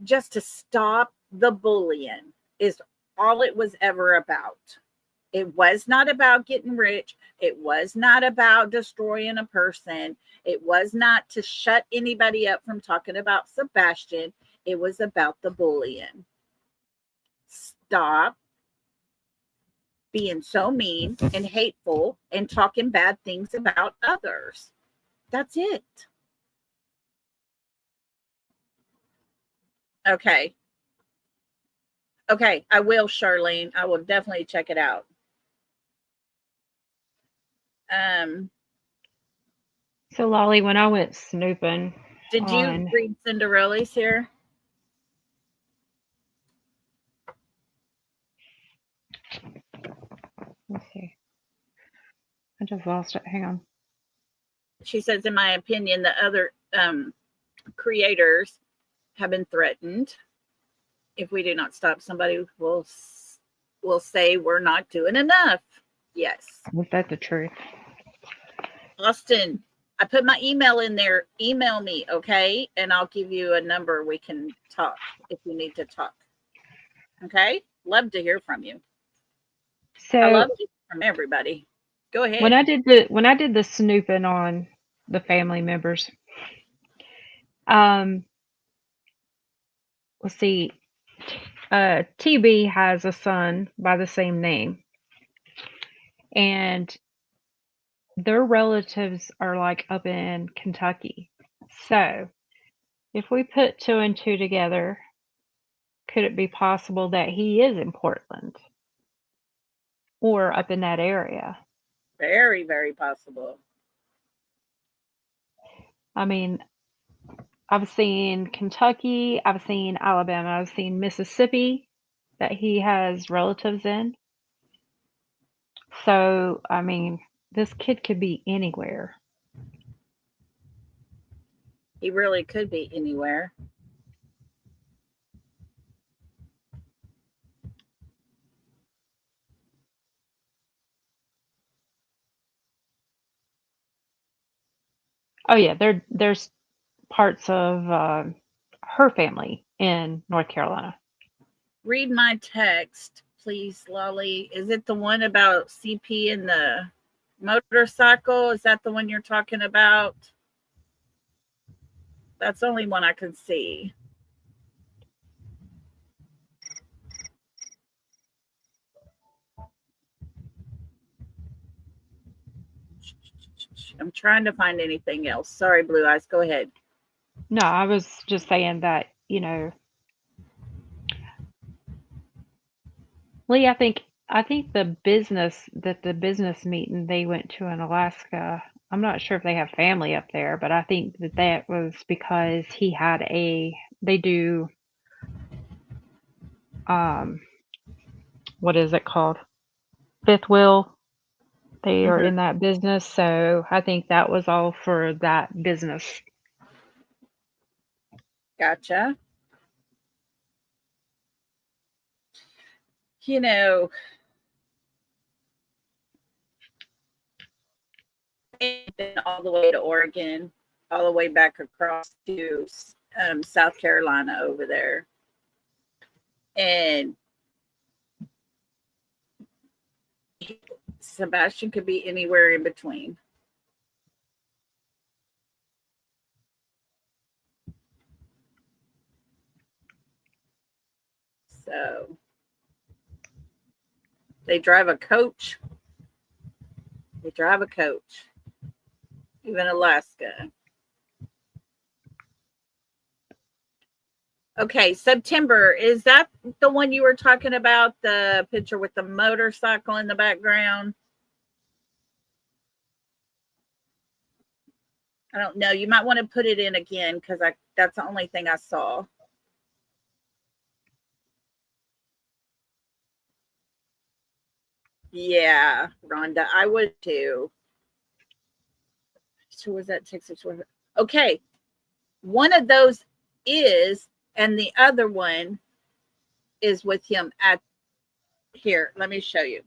Speaker 1: just to stop the bullying, is all it was ever about. It was not about getting rich. It was not about destroying a person. It was not to shut anybody up from talking about Sebastian. It was about the bullying. Stop being so mean and hateful and talking bad things about others. That's it. Okay. Okay, I will, Charlene. I will definitely check it out.
Speaker 2: So Lolly, when I went snooping,
Speaker 1: Did you read Cinderella's here?
Speaker 2: let's see. I just lost it. Hang on.
Speaker 1: She says, in my opinion, the other creators have been threatened. If we do not stop, somebody will say we're not doing enough. Yes.
Speaker 2: Was that the truth?
Speaker 1: Austin, I put my email in there. Email me, okay? And I'll give you a number we can talk if you need to talk. Okay? Love to hear from you.
Speaker 2: So
Speaker 1: I love to hear from everybody. Go ahead.
Speaker 2: when I did the snooping on the family members, let's see, TB has a son by the same name, and their relatives are like up in Kentucky. So if we put 2 and 2 together, could it be possible that he is in Portland or up in that area?
Speaker 1: Very, very possible.
Speaker 2: I mean, I've seen Kentucky, I've seen Alabama, I've seen Mississippi that he has relatives in. So, I mean, this kid could be anywhere.
Speaker 1: He really could be anywhere.
Speaker 2: Oh yeah, there's parts of her family in North Carolina.
Speaker 1: Read my text, please, Lolly. Is it the one about CP and the motorcycle? Is that the one you're talking about? That's the only one I can see. I'm trying to find anything else. Sorry, Blue Eyes. Go ahead.
Speaker 2: No, I was just saying that, you know, Lee, I think the business meeting they went to in Alaska, I'm not sure if they have family up there, but I think that was because he had they do what is it called? Fifth wheel. They are in that business, so I think that was all for that business.
Speaker 1: Gotcha. You know, I've been all the way to Oregon, all the way back across to South Carolina over there. And Sebastian could be anywhere in between. So they drive a coach. They drive a coach. Even Alaska. Okay, September. Is that the one you were talking about? The picture with the motorcycle in the background? I don't know. You might want to put it in again because that's the only thing I saw. Yeah, Rhonda, I would too. So was that Texas? Okay, one of those is, and the other one is with him at here. Let me show you.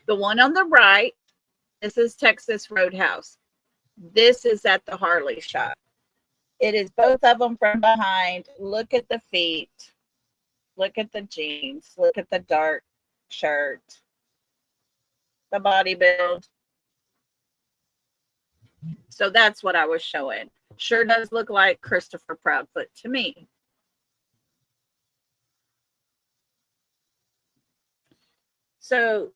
Speaker 1: The one on the right, this is Texas Roadhouse. This is at the Harley shop. It is both of them from behind. Look at the feet. Look at the jeans. Look at the dark shirt. The body build. So that's what I was showing. Sure does look like Christopher Proudfoot to me. So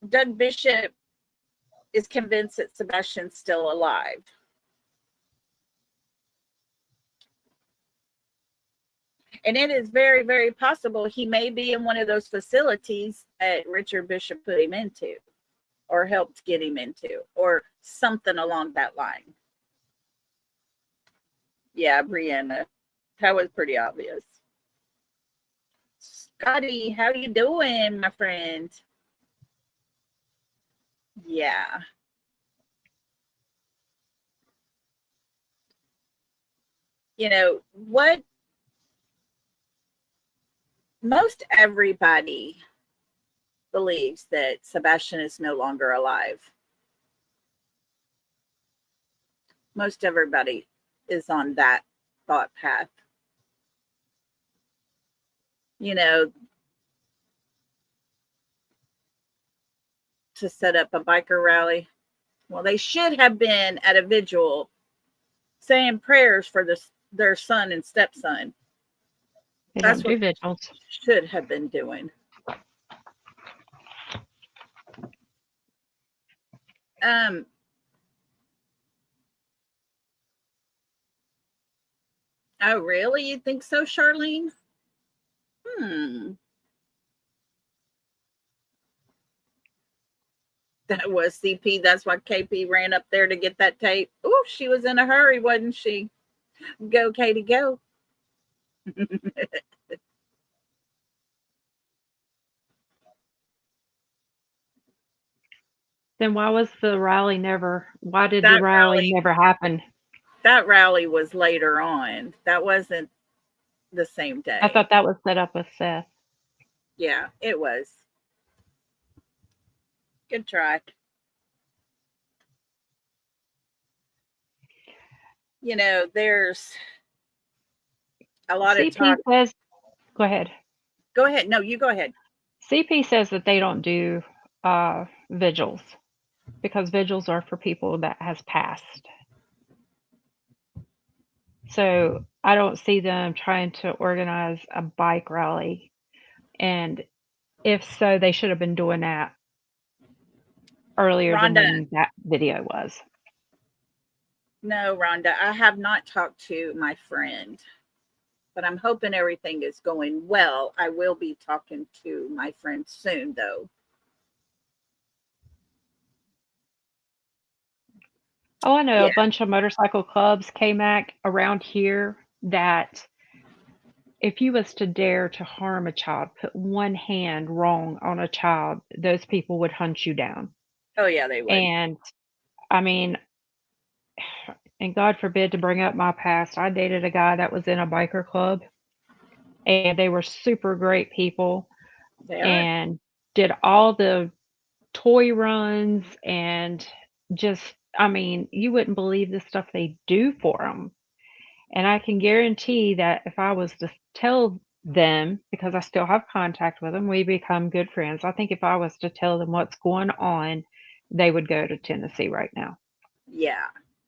Speaker 1: Doug Bishop is convinced that Sebastian's still alive. And it is very, very possible he may be in one of those facilities that Richard Bishop put him into or helped get him into or something along that line. Yeah, Brianna. That was pretty obvious. Scotty, how you doing, my friend? Yeah. You know, what most everybody believes that Sebastian is no longer alive. Most everybody is on that thought path. You know, to set up a biker rally. Well, they should have been at a vigil saying prayers for their son and stepson.
Speaker 2: They
Speaker 1: That's
Speaker 2: don't do
Speaker 1: what
Speaker 2: vigils.
Speaker 1: they should have been doing. Oh, really? You think so, Charlene? That was CP. That's why KP ran up there to get that tape. Oh, she was in a hurry, wasn't she? Go, Katie, go.
Speaker 2: Then why did the rally never
Speaker 1: Rally,
Speaker 2: never happen?
Speaker 1: that rally was later on. That wasn't the same day.
Speaker 2: I thought that was set up with Seth.
Speaker 1: Yeah, it was. Good try. You know, there's a lot of talk.
Speaker 2: Says, go ahead.
Speaker 1: Go ahead. No, you go ahead.
Speaker 2: CP says that they don't do vigils because vigils are for people that has passed. So I don't see them trying to organize a bike rally. And if so, they should have been doing that earlier than when that video was.
Speaker 1: No, Rhonda, I have not talked to my friend, but I'm hoping everything is going well. I will be talking to my friend soon, though.
Speaker 2: Oh, I know a bunch of motorcycle clubs came back around here that if you was to dare to harm a child, put one hand wrong on a child, those people would hunt you down.
Speaker 1: Oh, yeah, they would.
Speaker 2: And I mean, and God forbid to bring up my past, I dated a guy that was in a biker club and they were super great people and did all the toy runs and just, I mean, you wouldn't believe the stuff they do for them. And I can guarantee that if I was to tell them, because I still have contact with them, we become good friends. I think if I was to tell them what's going on, they would go to Tennessee right now.
Speaker 1: Yeah,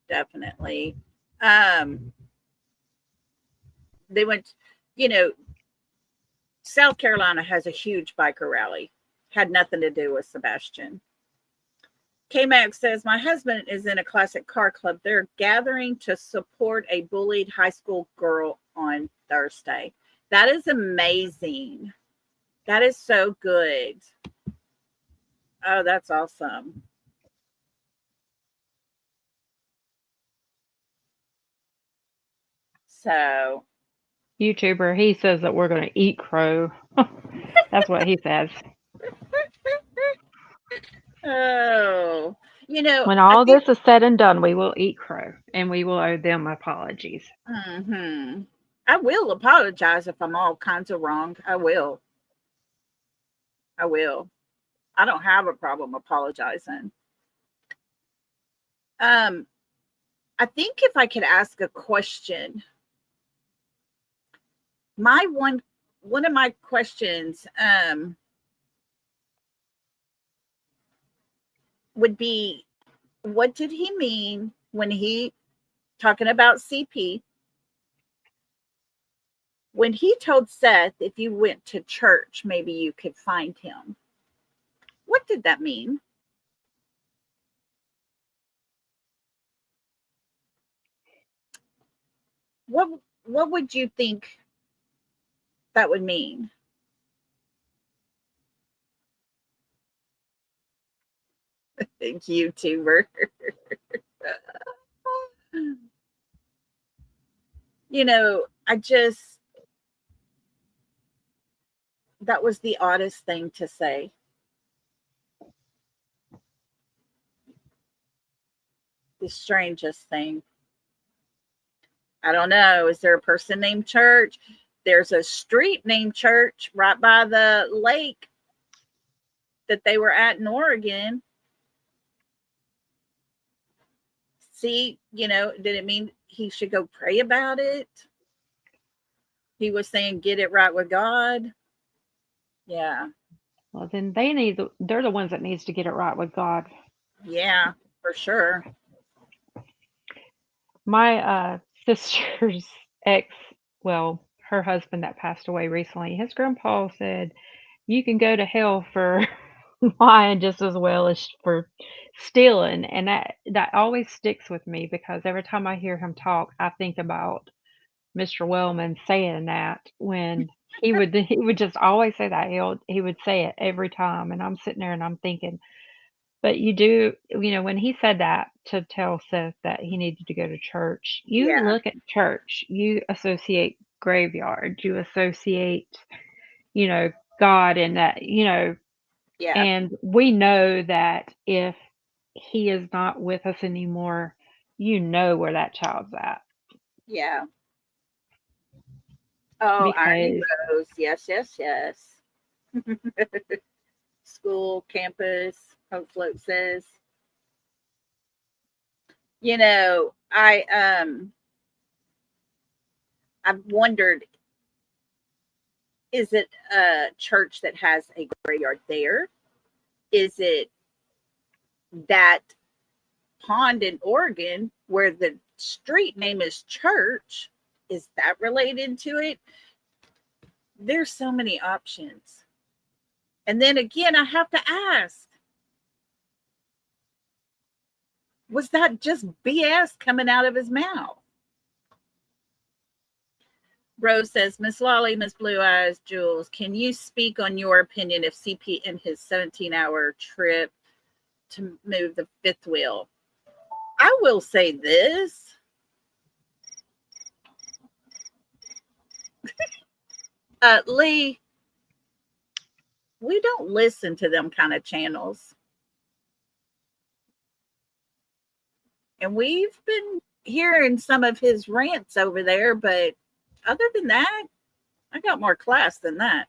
Speaker 1: definitely. They went, you know, South Carolina has a huge biker rally. Had nothing to do with Sebastian. K-Max says, my husband is in a classic car club. They're gathering to support a bullied high school girl on Thursday. That is amazing. That is so good. Oh, that's awesome. So,
Speaker 2: YouTuber, he says that we're going to eat crow. That's what he says.
Speaker 1: Oh, you know,
Speaker 2: when all this is said and done, we will eat crow and we will owe them apologies.
Speaker 1: I will apologize if I'm all kinds of wrong. I will. I don't have a problem apologizing. I think if I could ask a question, one of my questions would be, what did he mean when he, talking about CP, when he told Seth, if you went to church, maybe you could find him. What did that mean? What would you think that would mean? Thank you, YouTuber. You know, that was the oddest thing to say. The strangest thing. I don't know. Is there a person named Church? There's a street named Church right by the lake that they were at in Oregon. See, did it mean he should go pray about it? He was saying, get it right with God. Yeah.
Speaker 2: Well, then they're the ones that needs to get it right with God.
Speaker 1: Yeah, for sure.
Speaker 2: My sister's ex, well, her husband that passed away recently, his grandpa said, you can go to hell for lying just as well as for stealing. And that always sticks with me because every time I hear him talk, I think about Mr. Wellman saying that when he would just always say that. He would say it every time. And I'm sitting there and I'm thinking, but you do, when he said that to tell Seth that he needed to go to church, you
Speaker 1: Yeah.
Speaker 2: look at church, you associate graveyard, you associate, God in that,
Speaker 1: Yeah.
Speaker 2: and we know that if he is not with us anymore, where that child's at.
Speaker 1: Yeah. Oh, Irony
Speaker 2: Because
Speaker 1: Rose. Yes, yes, yes. School, campus, Hope Float says. I've wondered, is it a church that has a graveyard there? Is it that pond in Oregon where the street name is Church? Is that related to it? There's so many options. And then again, I have to ask, was that just BS coming out of his mouth? Rose says, Miss Lolly, Miss Blue Eyes, Jules, can you speak on your opinion of CP in his 17-hour trip to move the fifth wheel? I will say this. Lee, we don't listen to them kind of channels. And we've been hearing some of his rants over there, but other than that, I got more class than that.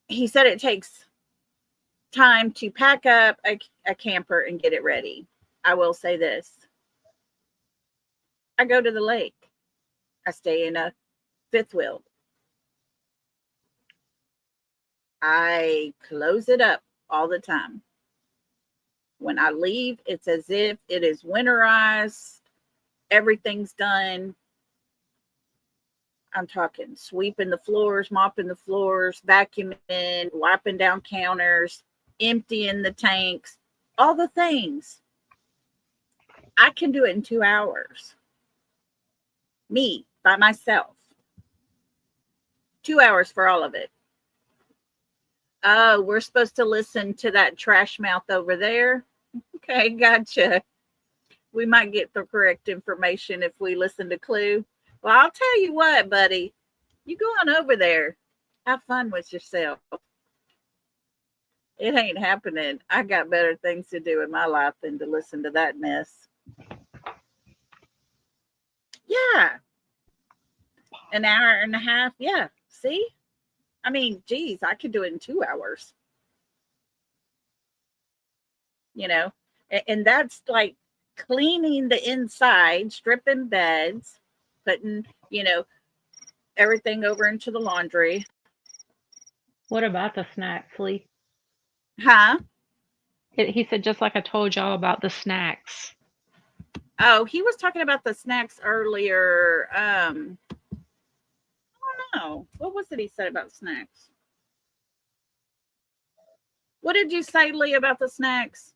Speaker 1: He said it takes time to pack up a camper and get it ready. I will say this. I go to the lake. I stay in a fifth wheel. I close it up all the time. When I leave, it's as if it is winterized. Everything's done. I'm talking sweeping the floors, mopping the floors, vacuuming, wiping down counters, emptying the tanks, all the things. I can do it in 2 hours. Me, by myself. 2 hours for all of it. Oh, we're supposed to listen to that trash mouth over there. Okay, gotcha. We might get the correct information if we listen to Clue. Well, I'll tell you what, buddy. You go on over there. Have fun with yourself. It ain't happening. I got better things to do in my life than to listen to that mess. Yeah. An hour and a half. Yeah. See? I mean, geez, I could do it in 2 hours. And that's like cleaning the inside, stripping beds, putting, everything over into the laundry.
Speaker 2: what about the snacks, Lee?
Speaker 1: Huh?
Speaker 2: He said, just like I told y'all about the snacks.
Speaker 1: Oh, he was talking about the snacks earlier. I don't know. What was it he said about snacks? What did you say, Lee, about the snacks?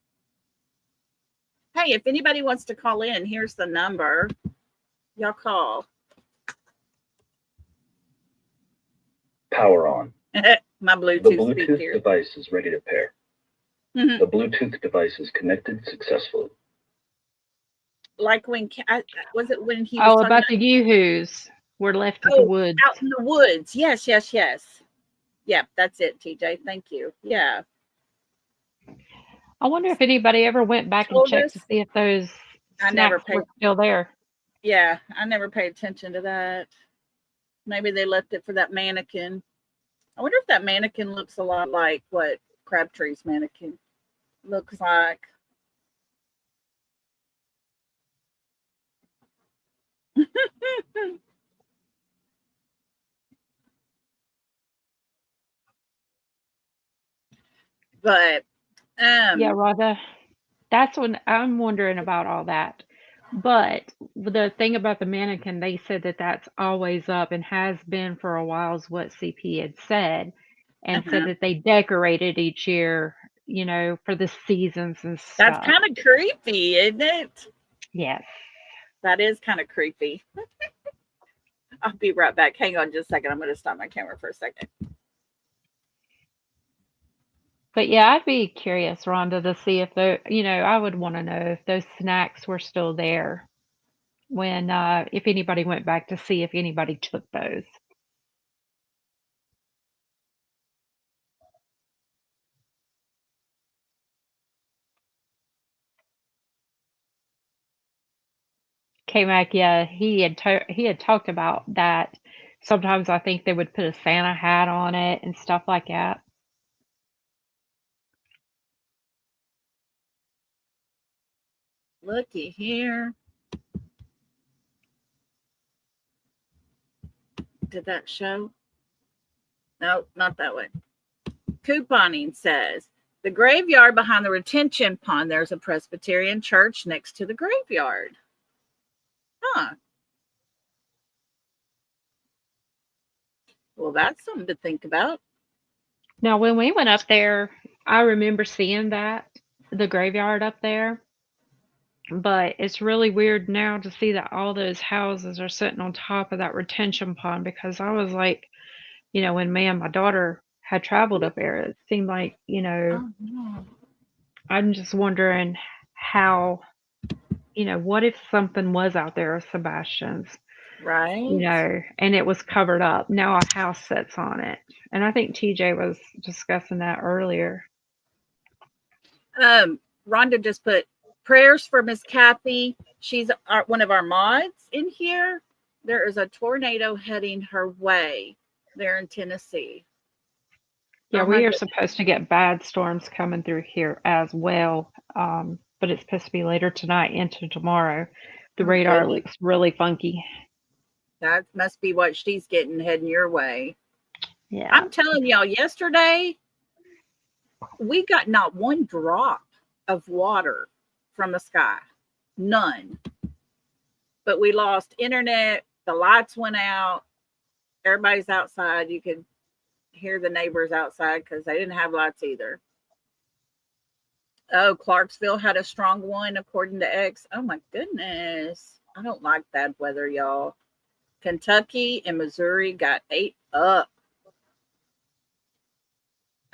Speaker 1: Hey, if anybody wants to call in, here's the number. Y'all call.
Speaker 5: Power on.
Speaker 1: My
Speaker 5: The
Speaker 1: Bluetooth
Speaker 5: Bluetooth
Speaker 1: speaker.
Speaker 5: device is ready to pair.
Speaker 1: Mhm.
Speaker 5: The Bluetooth device is connected successfully.
Speaker 1: Like when was it when he was
Speaker 2: Oh,
Speaker 1: talking
Speaker 2: about the yoo-hoos were left at the
Speaker 1: oh,
Speaker 2: woods.
Speaker 1: out in the woods. Yes, yes, yes. Yep, that's it, TJ. Thank you. Yeah.
Speaker 2: I wonder if anybody ever went back and
Speaker 1: Told
Speaker 2: checked to
Speaker 1: us.
Speaker 2: see if those
Speaker 1: I never
Speaker 2: snacks were
Speaker 1: paid.
Speaker 2: still there.
Speaker 1: Yeah, I never paid attention to that. Maybe they left it for that mannequin. I wonder if that mannequin looks a lot like what Crabtree's mannequin looks like. But
Speaker 2: Yeah, Rhonda, that's when I'm wondering about all that. But the thing about the mannequin, they said that that's always up and has been for a while, is what CP had said, and said that they decorated each year, you know, for the seasons and
Speaker 1: that's
Speaker 2: stuff.
Speaker 1: kind of creepy, isn't it?
Speaker 2: Yes.
Speaker 1: That is kind of creepy. I'll be right back. Hang on just a second. I'm going to stop my camera for a second.
Speaker 2: But yeah, I'd be curious, Rhonda, to see if the, you know, I would want to know if those snacks were still there when, if anybody went back to see if anybody took those. K-Mac, yeah, he had talked about that. Sometimes I think they would put a Santa hat on it and stuff like that.
Speaker 1: Looky here. Did that show? No, not that way. Couponing says the graveyard behind the retention pond, there's a Presbyterian church next to the graveyard. Huh. Well, that's something to think about.
Speaker 2: Now, when we went up there, I remember seeing that, the graveyard up there. But it's really weird now to see that all those houses are sitting on top of that retention pond, because I was like, you know, when me and my daughter had traveled up there, it seemed like, you know,
Speaker 1: Oh, no.
Speaker 2: I'm just wondering how, you know, what if something was out there of Sebastian's,
Speaker 1: Right.
Speaker 2: you know, and it was covered up. Now a house sits on it. And I think TJ was discussing that earlier.
Speaker 1: Rhonda just put prayers for Miss Kathy. She's one of our mods in here. There is a tornado heading her way there in Tennessee.
Speaker 2: Yeah,
Speaker 1: Oh my
Speaker 2: we are
Speaker 1: goodness.
Speaker 2: supposed to get bad storms coming through here as well, but it's supposed to be later tonight into tomorrow. The
Speaker 1: Oh,
Speaker 2: radar
Speaker 1: goodness.
Speaker 2: looks really funky.
Speaker 1: That must be what she's getting heading your way.
Speaker 2: Yeah.
Speaker 1: I'm telling y'all, yesterday we got not one drop of water from the sky. None. But we lost internet. The lights went out. Everybody's outside. You could hear the neighbors outside because they didn't have lights either. Oh, Clarksville had a strong one, according to X. Oh, my goodness. I don't like bad weather, y'all. Kentucky and Missouri got 8 up.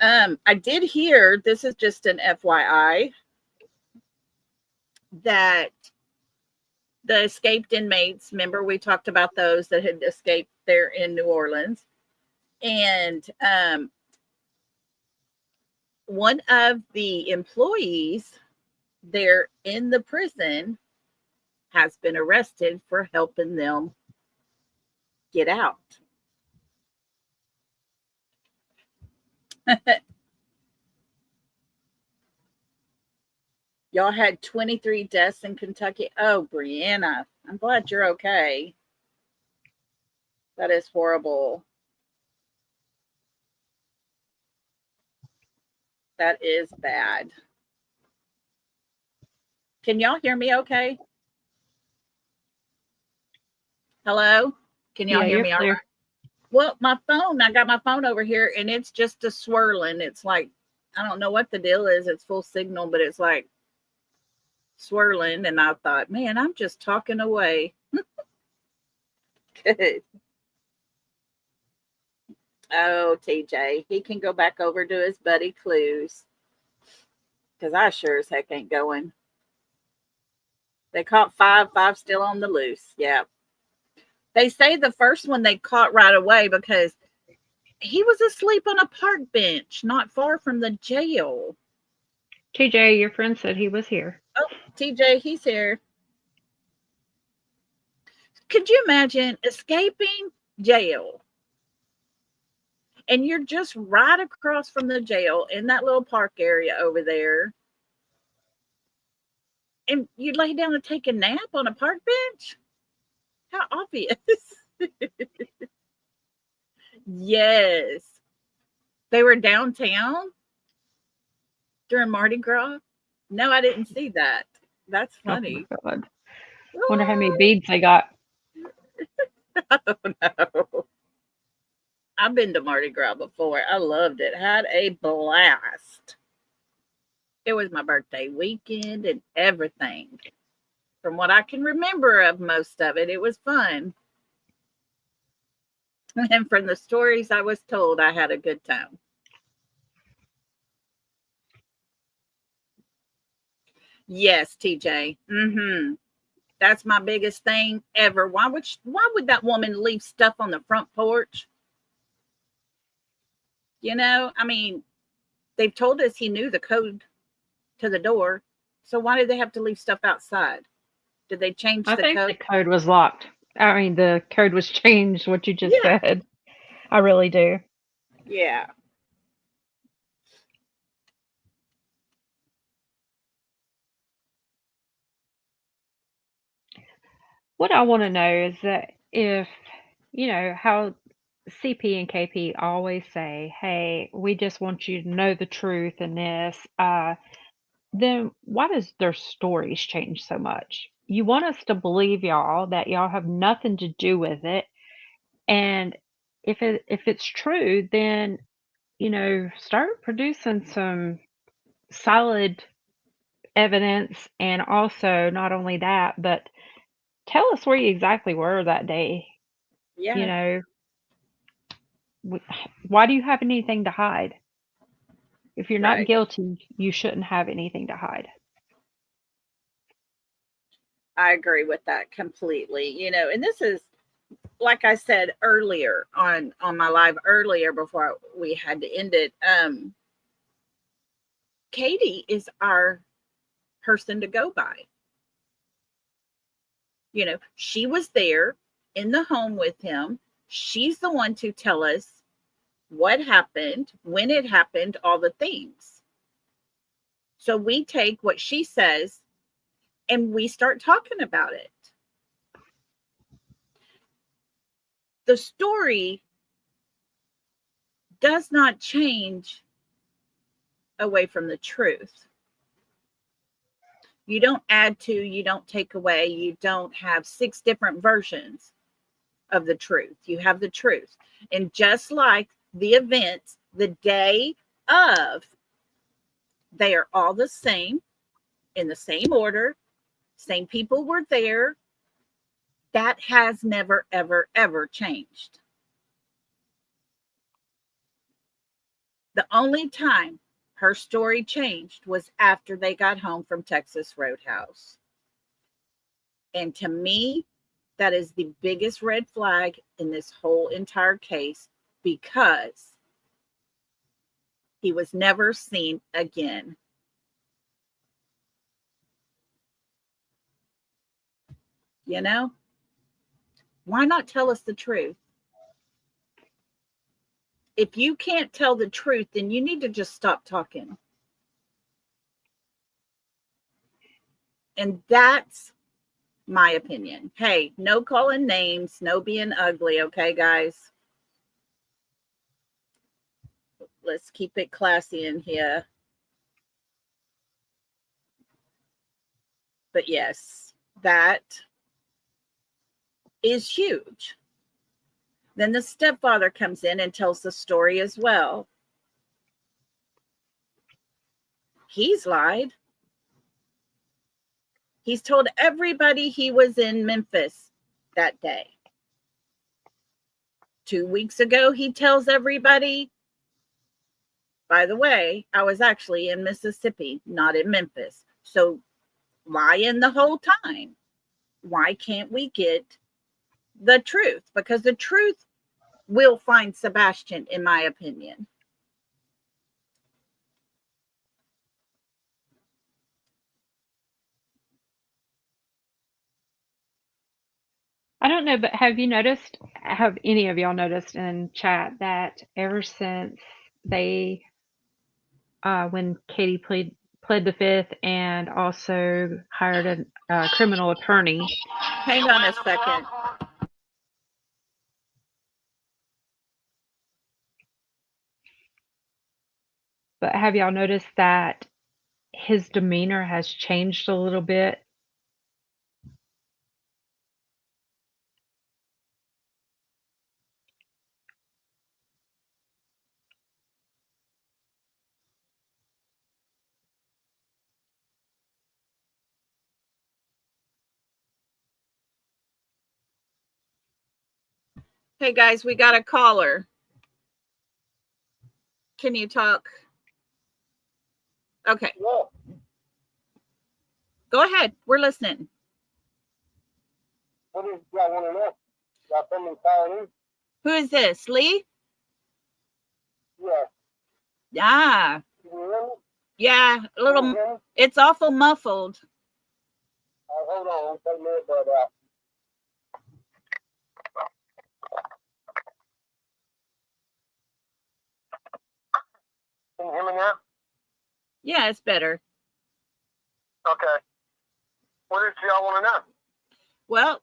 Speaker 1: I did hear, this is just an FYI, that the escaped inmates, remember we talked about those that had escaped there in New Orleans, and one of the employees there in the prison has been arrested for helping them get out. Y'all had 23 deaths in Kentucky. Oh, Brianna, I'm glad you're okay. That is horrible. That is bad. Can y'all hear me okay? Hello? Can y'all
Speaker 2: Yeah,
Speaker 1: hear
Speaker 2: you're
Speaker 1: me all
Speaker 2: clear.
Speaker 1: right? Well, I got my phone over here and it's just a swirling. It's like, I don't know what the deal is. It's full signal, but it's like swirling. And I thought, man, I'm just talking away. Good. Oh, TJ, he can go back over to his buddy Clues because I sure as heck ain't going. They caught five still on the loose. Yeah. They say the first one they caught right away because he was asleep on a park bench not far from the jail.
Speaker 2: TJ, your friend said he was here.
Speaker 1: Oh, TJ, he's here. Could you imagine escaping jail and you're just right across from the jail in that little park area over there and you lay down and take a nap on a park bench? How obvious. Yes. They were downtown during Mardi Gras. No, I didn't see that. That's
Speaker 2: Oh my
Speaker 1: funny.
Speaker 2: God. Wonder how many beads they got.
Speaker 1: I don't know. I've been to Mardi Gras before. I loved it. Had a blast. It was my birthday weekend and everything. From what I can remember of most of it, it was fun. And from the stories I was told, I had a good time. Yes, TJ. Mm-hmm. That's my biggest thing ever. Why would that woman leave stuff on the front porch? I mean, they've told us he knew the code to the door. So why did they have to leave stuff outside? Did they change
Speaker 2: I
Speaker 1: the
Speaker 2: think
Speaker 1: code?
Speaker 2: the code was locked. I mean, the code was changed, what you just
Speaker 1: Yeah.
Speaker 2: said. I really do.
Speaker 1: Yeah.
Speaker 2: What I want to know is that if, how CP and KP always say, hey, we just want you to know the truth in this, then why does their stories change so much? You want us to believe y'all that y'all have nothing to do with it. And if it's true, then, start producing some solid evidence. And also, not only that, but tell us where you exactly were that day. You
Speaker 1: Yeah.
Speaker 2: know, why do you have anything to hide? If you're not
Speaker 1: Right.
Speaker 2: guilty, you shouldn't have anything to hide.
Speaker 1: I agree with that completely. And this is like I said earlier on my live earlier before we had to end it. Katie is our person to go by. She was there in the home with him. She's the one to tell us what happened, when it happened, all the things. So we take what she says and we start talking about it. The story does not change away from the truth. You don't add to, you don't take away, you don't have 6 different versions of the truth. You have the truth. And just like the events the day of, they are all the same, in the same order, same people were there. That has never, ever, ever changed. The only time her story changed was after they got home from Texas Roadhouse. And to me, that is the biggest red flag in this whole entire case because he was never seen again. Why not tell us the truth? If you can't tell the truth, then you need to just stop talking. And that's my opinion. Hey, no calling names, no being ugly, okay, guys? Let's keep it classy in here. But yes, that is huge. Then the stepfather comes in and tells the story as well. He's lied. He's told everybody he was in Memphis that day. 2 weeks ago, he tells everybody, by the way, I was actually in Mississippi, not in Memphis. So lying the whole time. Why can't we get the truth? Because the truth will find Sebastian, in my opinion.
Speaker 2: I don't know, but have any of y'all noticed in chat that ever since they, when Katie pled the fifth and also hired a criminal attorney.
Speaker 1: Hang on a second.
Speaker 2: But have y'all noticed that his demeanor has changed a little bit?
Speaker 1: Hey guys, we got a caller. Can you talk? Okay. Go ahead. We're listening.
Speaker 6: What is y'all want to know? Y'all coming calling in?
Speaker 1: Who is this? Lee?
Speaker 6: Yeah.
Speaker 1: Yeah.
Speaker 6: Can you hear me?
Speaker 1: Yeah. A little.
Speaker 6: Can you hear me?
Speaker 1: It's awful muffled.
Speaker 6: Hold on. Take my earbud out. Can you hear me now?
Speaker 1: Yeah, it's better.
Speaker 6: Okay. What did y'all want to know?
Speaker 1: Well,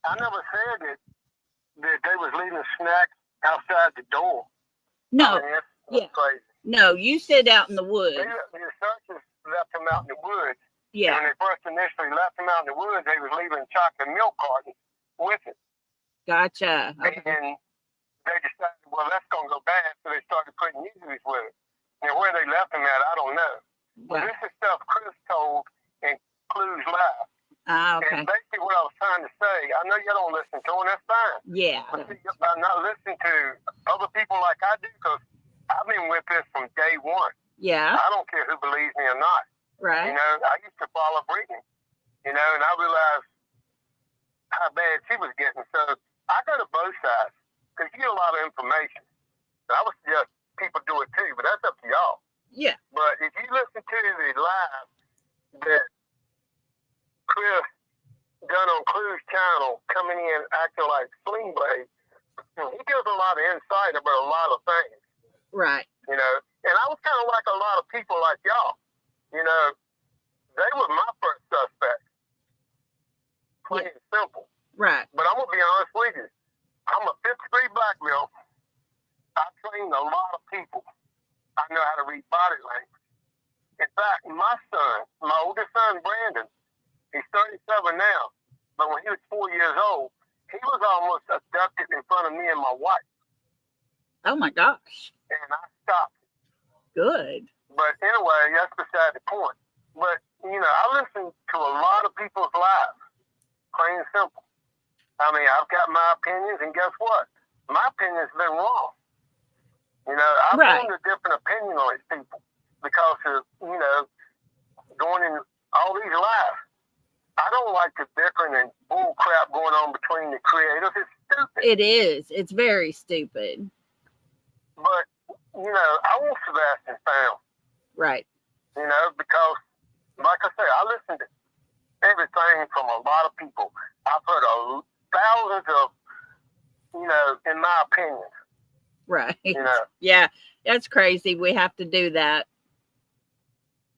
Speaker 6: I never said that they was leaving snacks outside the door.
Speaker 1: no.
Speaker 6: I mean, that's crazy.
Speaker 1: No, you sit out in the woods.
Speaker 6: The searchers left them out in the woods. And
Speaker 1: Yeah.
Speaker 6: when they first initially left them out in the woods, they was leaving chocolate milk cartons with it.
Speaker 1: Gotcha. Okay.
Speaker 6: And they decided, well, that's going to go bad, so they started putting uses with it. Now, where they left them at, I don't know. But this is stuff Chris told in Clues Live.
Speaker 1: Ah, okay.
Speaker 6: And basically what I was trying to say, I know you don't listen to them, that's fine.
Speaker 1: Yeah.
Speaker 6: But see, by not listening to other people like I do, because I've been with this from day one.
Speaker 1: Yeah.
Speaker 6: I don't care who believes me or not.
Speaker 1: Right.
Speaker 6: You know, I used to follow Brittany, you know, and I realized how bad she was getting. So I go to both sides because you get a lot of information. And I would suggest people do it too, but that's up to y'all.
Speaker 1: Yeah.
Speaker 6: But if you listen to the live that Chris done on Clues channel, coming in acting like Sling Blade, he gives a lot of insight about a lot of things.
Speaker 1: Right.
Speaker 6: You know, and I was kind of like a lot of people like y'all. You know, they were my first suspect. Plain and simple.
Speaker 1: Right.
Speaker 6: But I'm going to be honest with you. I'm a 53 black belt. I trained a lot of people. I know how to read body language. In fact, my son, my oldest son, Brandon, he's 37 now. But when he was 4 years old, he was almost abducted in front of me and my wife.
Speaker 1: Oh my gosh.
Speaker 6: And I stopped.
Speaker 1: Good.
Speaker 6: But anyway, that's beside the point. But, you know, I listen to a lot of people's lives. Plain and simple. I mean, I've got my opinions, and guess what? My opinion's been wrong. You know, I've formed a different opinion on these people because of, you know, going in all these lives. I don't like the bickering and bull crap going on between the creators. It's stupid.
Speaker 1: It is. It's very stupid.
Speaker 6: But, you know, I want Sebastian found.
Speaker 1: Right.
Speaker 6: You know, because, like I say, I listen to everything from a lot of people. I've heard thousands of, you know, in my opinion.
Speaker 1: Right.
Speaker 6: You know.
Speaker 1: Yeah, that's crazy. We have to do that.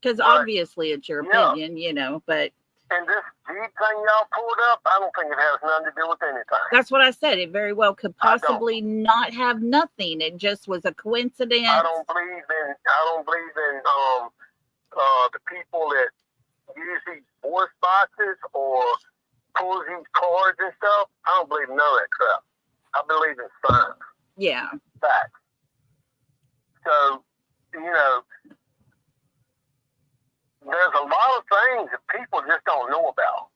Speaker 1: Because obviously it's your opinion, you know, but.
Speaker 6: And this deed thing y'all pulled up, I don't think it has nothing to do with anything.
Speaker 1: That's what I said. It very well could possibly not have nothing. It just was a coincidence.
Speaker 6: I don't believe in the people that use these voice boxes or pulls these cards and stuff, I don't believe none of that crap. I believe in science,
Speaker 1: Yeah.
Speaker 6: facts. So, you know, there's a lot of things that people just don't know about.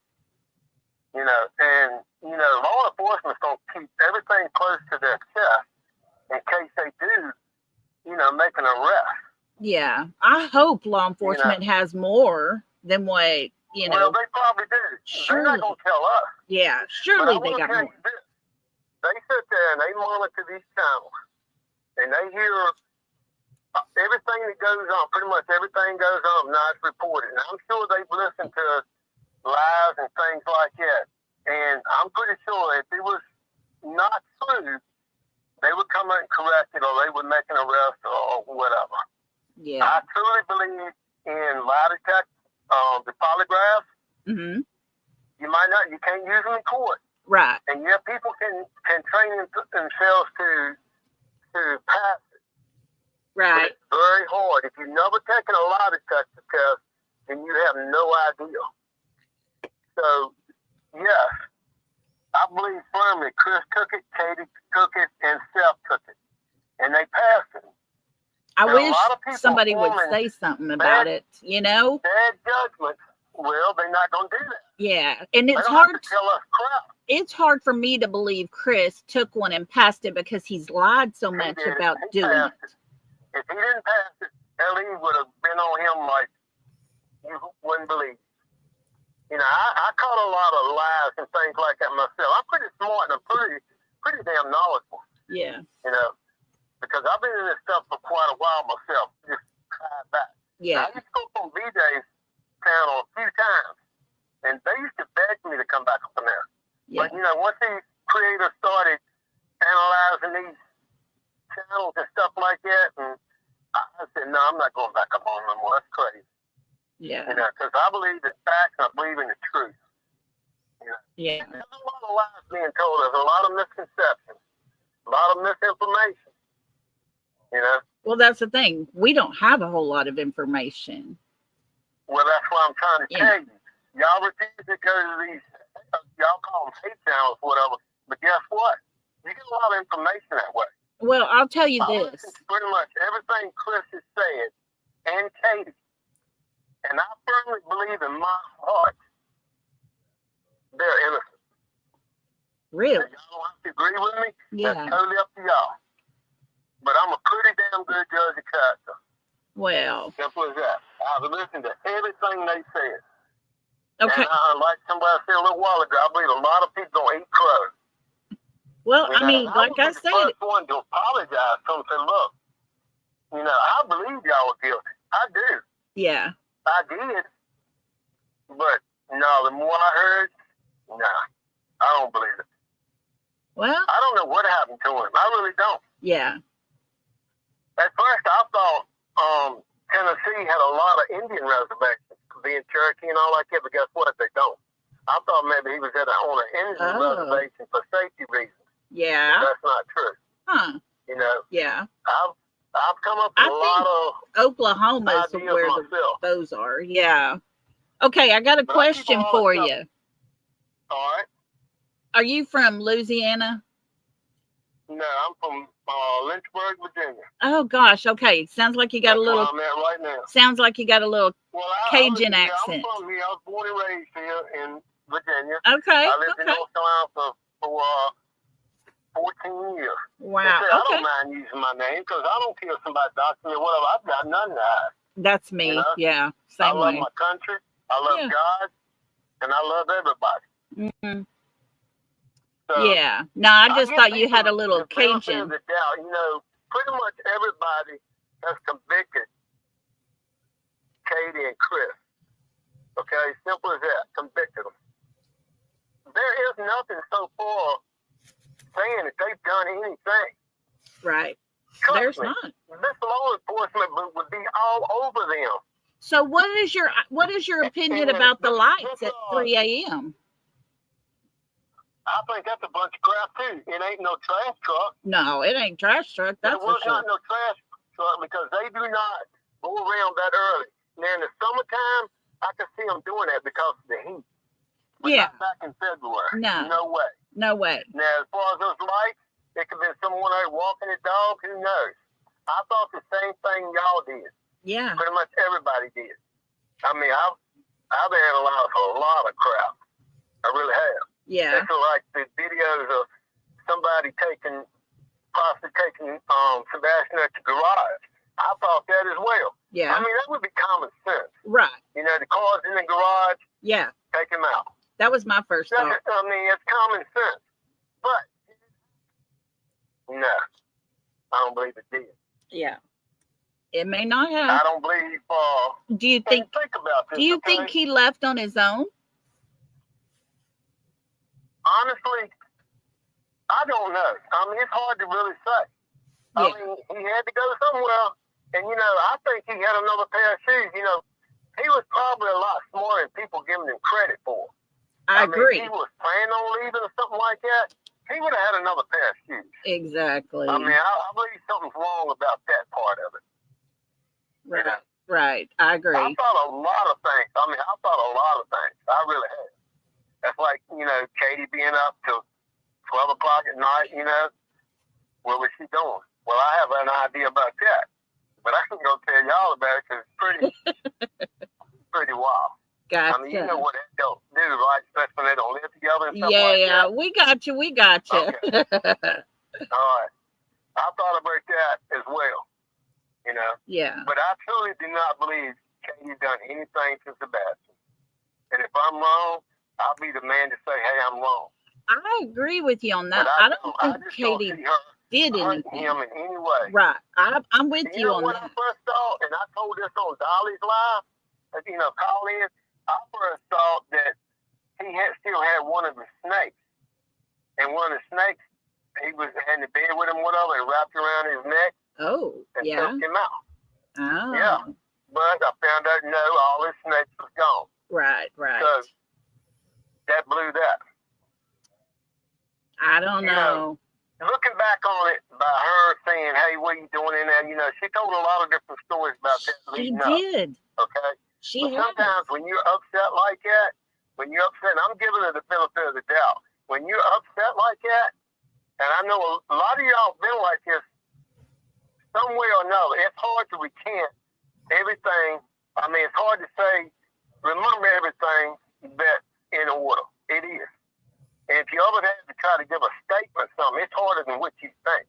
Speaker 6: You know, and, you know, law enforcement's going to keep everything close to their chest in case they do, you know, make an arrest.
Speaker 1: Yeah. I hope law enforcement has more than what, you know.
Speaker 6: Well, they probably do. They're not
Speaker 1: Surely.
Speaker 6: going to tell us.
Speaker 1: Yeah.
Speaker 6: But
Speaker 1: Surely
Speaker 6: I
Speaker 1: they
Speaker 6: want to
Speaker 1: got
Speaker 6: tell
Speaker 1: more.
Speaker 6: you this. They sit there and they monitor these channels, and they hear everything that goes on. Pretty much everything goes on. Now it's reported. And I'm sure they've listened to lies and things like that. And I'm pretty sure if it was not true, they would come out and correct it, or they would make an arrest or whatever.
Speaker 1: Yeah.
Speaker 6: I truly believe in lie detector, the polygraphs.
Speaker 1: Mm-hmm.
Speaker 6: You might not, you can't use them in court.
Speaker 1: Right.
Speaker 6: And yeah, people can train themselves to pass it. But
Speaker 1: Right.
Speaker 6: it's very hard. If you've never taken a lie detector test, then you have no idea. So, yes, I believe firmly Chris took it, Katie took it, and Seth took it. And they passed it.
Speaker 1: I
Speaker 6: Now, a
Speaker 1: wish
Speaker 6: lot of people
Speaker 1: somebody would
Speaker 6: forming
Speaker 1: say something about it, you know?
Speaker 6: bad judgments. Well, they're not going to do that.
Speaker 1: Yeah. And
Speaker 6: They
Speaker 1: it's
Speaker 6: don't
Speaker 1: hard.
Speaker 6: have to tell us crap.
Speaker 1: It's hard for me to believe Chris took one and passed it because he's lied so
Speaker 6: He
Speaker 1: much
Speaker 6: did.
Speaker 1: about
Speaker 6: He
Speaker 1: doing
Speaker 6: passed
Speaker 1: it.
Speaker 6: If he didn't pass it, LE would have been on him like you wouldn't believe. You know, I caught a lot of lies and things like that myself. I'm pretty smart and I'm pretty damn knowledgeable,
Speaker 1: Yeah.
Speaker 6: you know, because I've been in this stuff for quite a while myself. Just tried back.
Speaker 1: Yeah.
Speaker 6: I used to go on VJ's channel a few times, and they used to beg me to come back up in there.
Speaker 1: Yeah.
Speaker 6: But, you know, once these creators started analyzing these channels and stuff like that, and I said, no, I'm not going back up on them anymore. That's crazy.
Speaker 1: Yeah.
Speaker 6: You know, because I believe in facts and I believe in the truth. You know,
Speaker 1: Yeah.
Speaker 6: there's a lot of lies being told. There's a lot of misconceptions, a lot of misinformation. You know?
Speaker 1: Well, that's the thing. We don't have a whole lot of information.
Speaker 6: Well, that's what I'm trying to
Speaker 1: Yeah.
Speaker 6: tell you. Y'all refuse to go to these, y'all call them hate channels, whatever. But guess what? You get a lot of information that way.
Speaker 1: Well, I'll tell you
Speaker 6: I
Speaker 1: this.
Speaker 6: listen to pretty much everything Chris has said, and Katie. And I firmly believe in my heart they're innocent.
Speaker 1: Really?
Speaker 6: Y'all don't have to agree with me.
Speaker 1: Yeah.
Speaker 6: That's totally up to y'all. But I'm a pretty damn good judge of character.
Speaker 1: Well,
Speaker 6: Simple as that. I've listened to everything they said.
Speaker 1: okay.
Speaker 6: And like somebody said a little while ago, I believe a lot of people don't eat crow.
Speaker 1: Well,
Speaker 6: You
Speaker 1: I
Speaker 6: know,
Speaker 1: mean,
Speaker 6: and
Speaker 1: like I
Speaker 6: was the
Speaker 1: said,
Speaker 6: first one to apologize to them and say, look, you know, I believe y'all were guilty. I do.
Speaker 1: yeah.
Speaker 6: I did. But no, the more I heard, nah, I don't believe it.
Speaker 1: Well,
Speaker 6: I don't know what happened to him. I really don't.
Speaker 1: yeah.
Speaker 6: At first, I thought Tennessee had a lot of Indian reservations, being Cherokee and all like that, but guess what? They don't. I thought maybe he was on an Indian reservation for safety reasons.
Speaker 1: Yeah.
Speaker 6: That's not true.
Speaker 1: Huh.
Speaker 6: You know,
Speaker 1: Yeah.
Speaker 6: I've come up with a lot of
Speaker 1: Oklahoma is
Speaker 6: ideas
Speaker 1: where
Speaker 6: myself.
Speaker 1: those are. Yeah. Okay, I got a
Speaker 6: But I keep
Speaker 1: question
Speaker 6: all
Speaker 1: for
Speaker 6: this
Speaker 1: you.
Speaker 6: All right.
Speaker 1: Are you from Louisiana?
Speaker 6: No, I'm from Lynchburg, Virginia.
Speaker 1: Oh gosh. Okay. Sounds like you got
Speaker 6: That's
Speaker 1: a little.
Speaker 6: where I'm at right now.
Speaker 1: Sounds like you got a little
Speaker 6: Well,
Speaker 1: Cajun
Speaker 6: I'm
Speaker 1: accent.
Speaker 6: from here. I was born and raised here in Virginia.
Speaker 1: Okay.
Speaker 6: I lived in
Speaker 1: Okay.
Speaker 6: North Carolina for 14 years.
Speaker 1: Wow.
Speaker 6: They say, I
Speaker 1: Okay.
Speaker 6: don't mind using my name because I don't care if somebody doctors me or whatever. I've got none to hide.
Speaker 1: That's me.
Speaker 6: You know?
Speaker 1: Yeah.
Speaker 6: I
Speaker 1: Same
Speaker 6: love
Speaker 1: way.
Speaker 6: my country. I love
Speaker 1: Yeah.
Speaker 6: God. And I love everybody.
Speaker 1: Hmm.
Speaker 6: So,
Speaker 1: Yeah. No, I just
Speaker 6: give
Speaker 1: thought you had a
Speaker 6: people
Speaker 1: little
Speaker 6: the benefit
Speaker 1: Cajun.
Speaker 6: of the doubt. You know, pretty much everybody has convicted Katie and Chris. Okay, simple as that. Convicted them. There is nothing so far saying that they've done anything.
Speaker 1: Right.
Speaker 6: Trust
Speaker 1: There's
Speaker 6: me,
Speaker 1: not.
Speaker 6: this law enforcement would be all over them.
Speaker 1: So what is your opinion
Speaker 6: And
Speaker 1: about the
Speaker 6: this-
Speaker 1: lights
Speaker 6: this,
Speaker 1: at 3 a.m.?
Speaker 6: I think that's a bunch of crap too. It ain't no trash truck.
Speaker 1: No, it ain't trash truck. That's
Speaker 6: It
Speaker 1: for
Speaker 6: was
Speaker 1: sure.
Speaker 6: not no trash truck because they do not go around that early. Now in the summertime, I could see them doing that because of the heat. But
Speaker 1: Yeah.
Speaker 6: not back in February.
Speaker 1: No.
Speaker 6: No way.
Speaker 1: No way.
Speaker 6: Now, as far as those lights, it could have been someone out walking a dog. Who knows? I thought the same thing y'all did.
Speaker 1: Yeah.
Speaker 6: Pretty much everybody did. I mean, I've analyzed a lot of crap. I really have.
Speaker 1: Yeah.
Speaker 6: It's like the videos of somebody possibly taking Sebastian at the garage. I thought that as well.
Speaker 1: Yeah.
Speaker 6: I mean, that would be common sense.
Speaker 1: Right.
Speaker 6: You know, the car's in the garage,
Speaker 1: Yeah.
Speaker 6: take him out.
Speaker 1: That was my first thought.
Speaker 6: I mean, it's common sense. But, no, I don't believe it did.
Speaker 1: Yeah. It may not
Speaker 6: I
Speaker 1: have.
Speaker 6: don't believe,
Speaker 1: Do you think
Speaker 6: about this.
Speaker 1: do you
Speaker 6: okay?
Speaker 1: think he left on his own?
Speaker 6: Honestly, I don't know. I mean, it's hard to really say. I
Speaker 1: Yeah.
Speaker 6: mean, he had to go somewhere. And, you know, I think he had another pair of shoes. You know, he was probably a lot smarter than people giving him credit for.
Speaker 1: I agree.
Speaker 6: Mean, if he was planning on leaving or something like that, he would have had another pair of shoes.
Speaker 1: Exactly.
Speaker 6: I mean, I believe something's wrong about that part of it.
Speaker 1: Right.
Speaker 6: You know?
Speaker 1: Right. I agree.
Speaker 6: I thought a lot of things. I mean, I thought a lot of things. I really have. That's like, you know, Katie being up till 12 o'clock at night, you know. What was she doing? Well, I have an idea about that. But I can go tell y'all about it because it's pretty wild.
Speaker 1: Gotcha.
Speaker 6: I mean, you know what they don't do, right? Especially when they don't live together and stuff
Speaker 1: Yeah,
Speaker 6: like
Speaker 1: yeah.
Speaker 6: that.
Speaker 1: We got you. We got you.
Speaker 6: Okay. All right. I thought about that as well, you know.
Speaker 1: Yeah.
Speaker 6: But I truly do not believe Katie's done anything to Sebastian. And if I'm wrong, I'll be the man to say, hey, I'm wrong.
Speaker 1: I agree with you on that.
Speaker 6: But
Speaker 1: I don't think
Speaker 6: just don't
Speaker 1: Katie
Speaker 6: see her
Speaker 1: did
Speaker 6: hurting
Speaker 1: anything.
Speaker 6: him in any way.
Speaker 1: Right. I'm with
Speaker 6: You
Speaker 1: you
Speaker 6: know
Speaker 1: on
Speaker 6: what
Speaker 1: that.
Speaker 6: I first thought, and I told this on Dolly's Live, you know, call in, I first thought that he still had one of the snakes. And one of the snakes, he was in the bed with him, whatever, and wrapped around his neck
Speaker 1: Oh,
Speaker 6: and
Speaker 1: yeah.
Speaker 6: choked him out.
Speaker 1: Oh.
Speaker 6: Yeah. But I found out, no, all his snakes was gone.
Speaker 1: Right, right.
Speaker 6: So that blew that.
Speaker 1: I don't
Speaker 6: You
Speaker 1: know.
Speaker 6: Looking back on it by her saying, hey, what are you doing in there? You know, she told a lot of different stories about that
Speaker 1: She
Speaker 6: leading up.
Speaker 1: did.
Speaker 6: Okay?
Speaker 1: She
Speaker 6: But
Speaker 1: has.
Speaker 6: sometimes when you're upset like that, and I'm giving her the benefit of the doubt. When you're upset like that, and I know a lot of y'all been like this some way or another, it's hard to recant everything. I mean, it's hard to say, remember everything that's in order. It is. And if you ever have to try to give a statement or something, it's harder than what you think.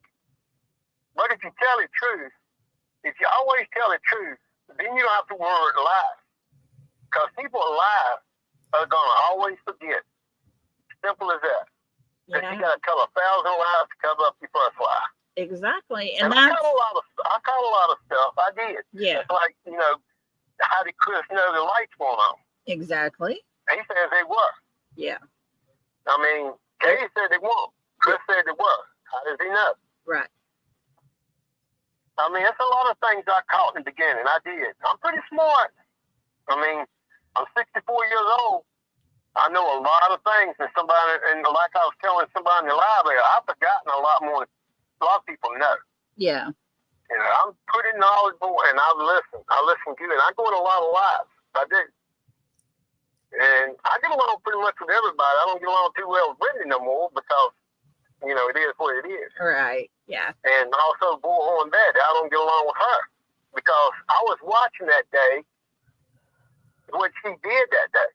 Speaker 6: But if you tell the truth, if you always tell the truth, then you don't have to worry lies. Because people alive are going to always forget. Simple as that. Because you got to tell 1,000 lies to cover up your first lie.
Speaker 1: Exactly.
Speaker 6: And I caught a lot of stuff. I did.
Speaker 1: Yeah.
Speaker 6: It's like, you know, how did Chris know the lights weren't on?
Speaker 1: Exactly.
Speaker 6: He says they were.
Speaker 1: Yeah.
Speaker 6: I mean, Katie said they weren't. Chris said they were. How does he know?
Speaker 1: Right.
Speaker 6: I mean, it's a lot of things I caught in the beginning. I did. I'm pretty smart. I mean, I'm 64 years old. I know a lot of things. And like I was telling somebody in the library, I've forgotten a lot more than a lot of people know.
Speaker 1: Yeah.
Speaker 6: You know, I'm pretty knowledgeable, and I listen good. And I go in a lot of lives. I do. And I get along pretty much with everybody. I don't get along too well with Brittany no more because, you know, it is what it is.
Speaker 1: Right. Yeah.
Speaker 6: And also, Bullhorn Betty, I don't get along with her because I was watching that day what she did that day.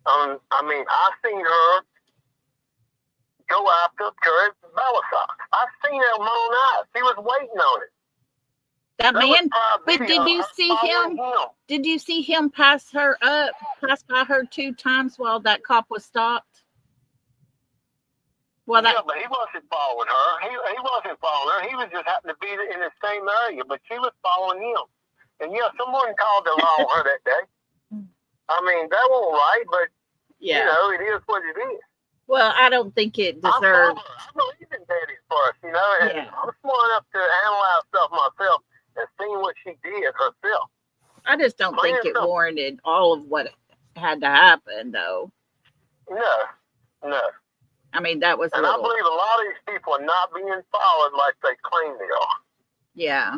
Speaker 6: I mean, I seen her go after Curry Belisar. I seen it with my own eyes. He was waiting on it.
Speaker 1: That man.
Speaker 6: But
Speaker 1: Did you see him? Did you see him pass by her 2 times while that cop was stopped? Well,
Speaker 6: yeah, but he wasn't following her. He wasn't following her. He was just happened to be in the same area, but she was following him. And yeah, someone called the law on her that day. I mean, that wasn't right, but
Speaker 1: yeah,
Speaker 6: you know, it is what it is.
Speaker 1: Well, I don't think it deserves.
Speaker 6: I believe in Betty first, you know, and
Speaker 1: Yeah.
Speaker 6: I'm smart enough to analyze stuff myself and seeing what she did herself.
Speaker 1: I just don't think it warranted all of what had to happen, though.
Speaker 6: No.
Speaker 1: I mean, that was.
Speaker 6: And I believe a lot of these people are not being followed like they claim they are.
Speaker 1: Yeah.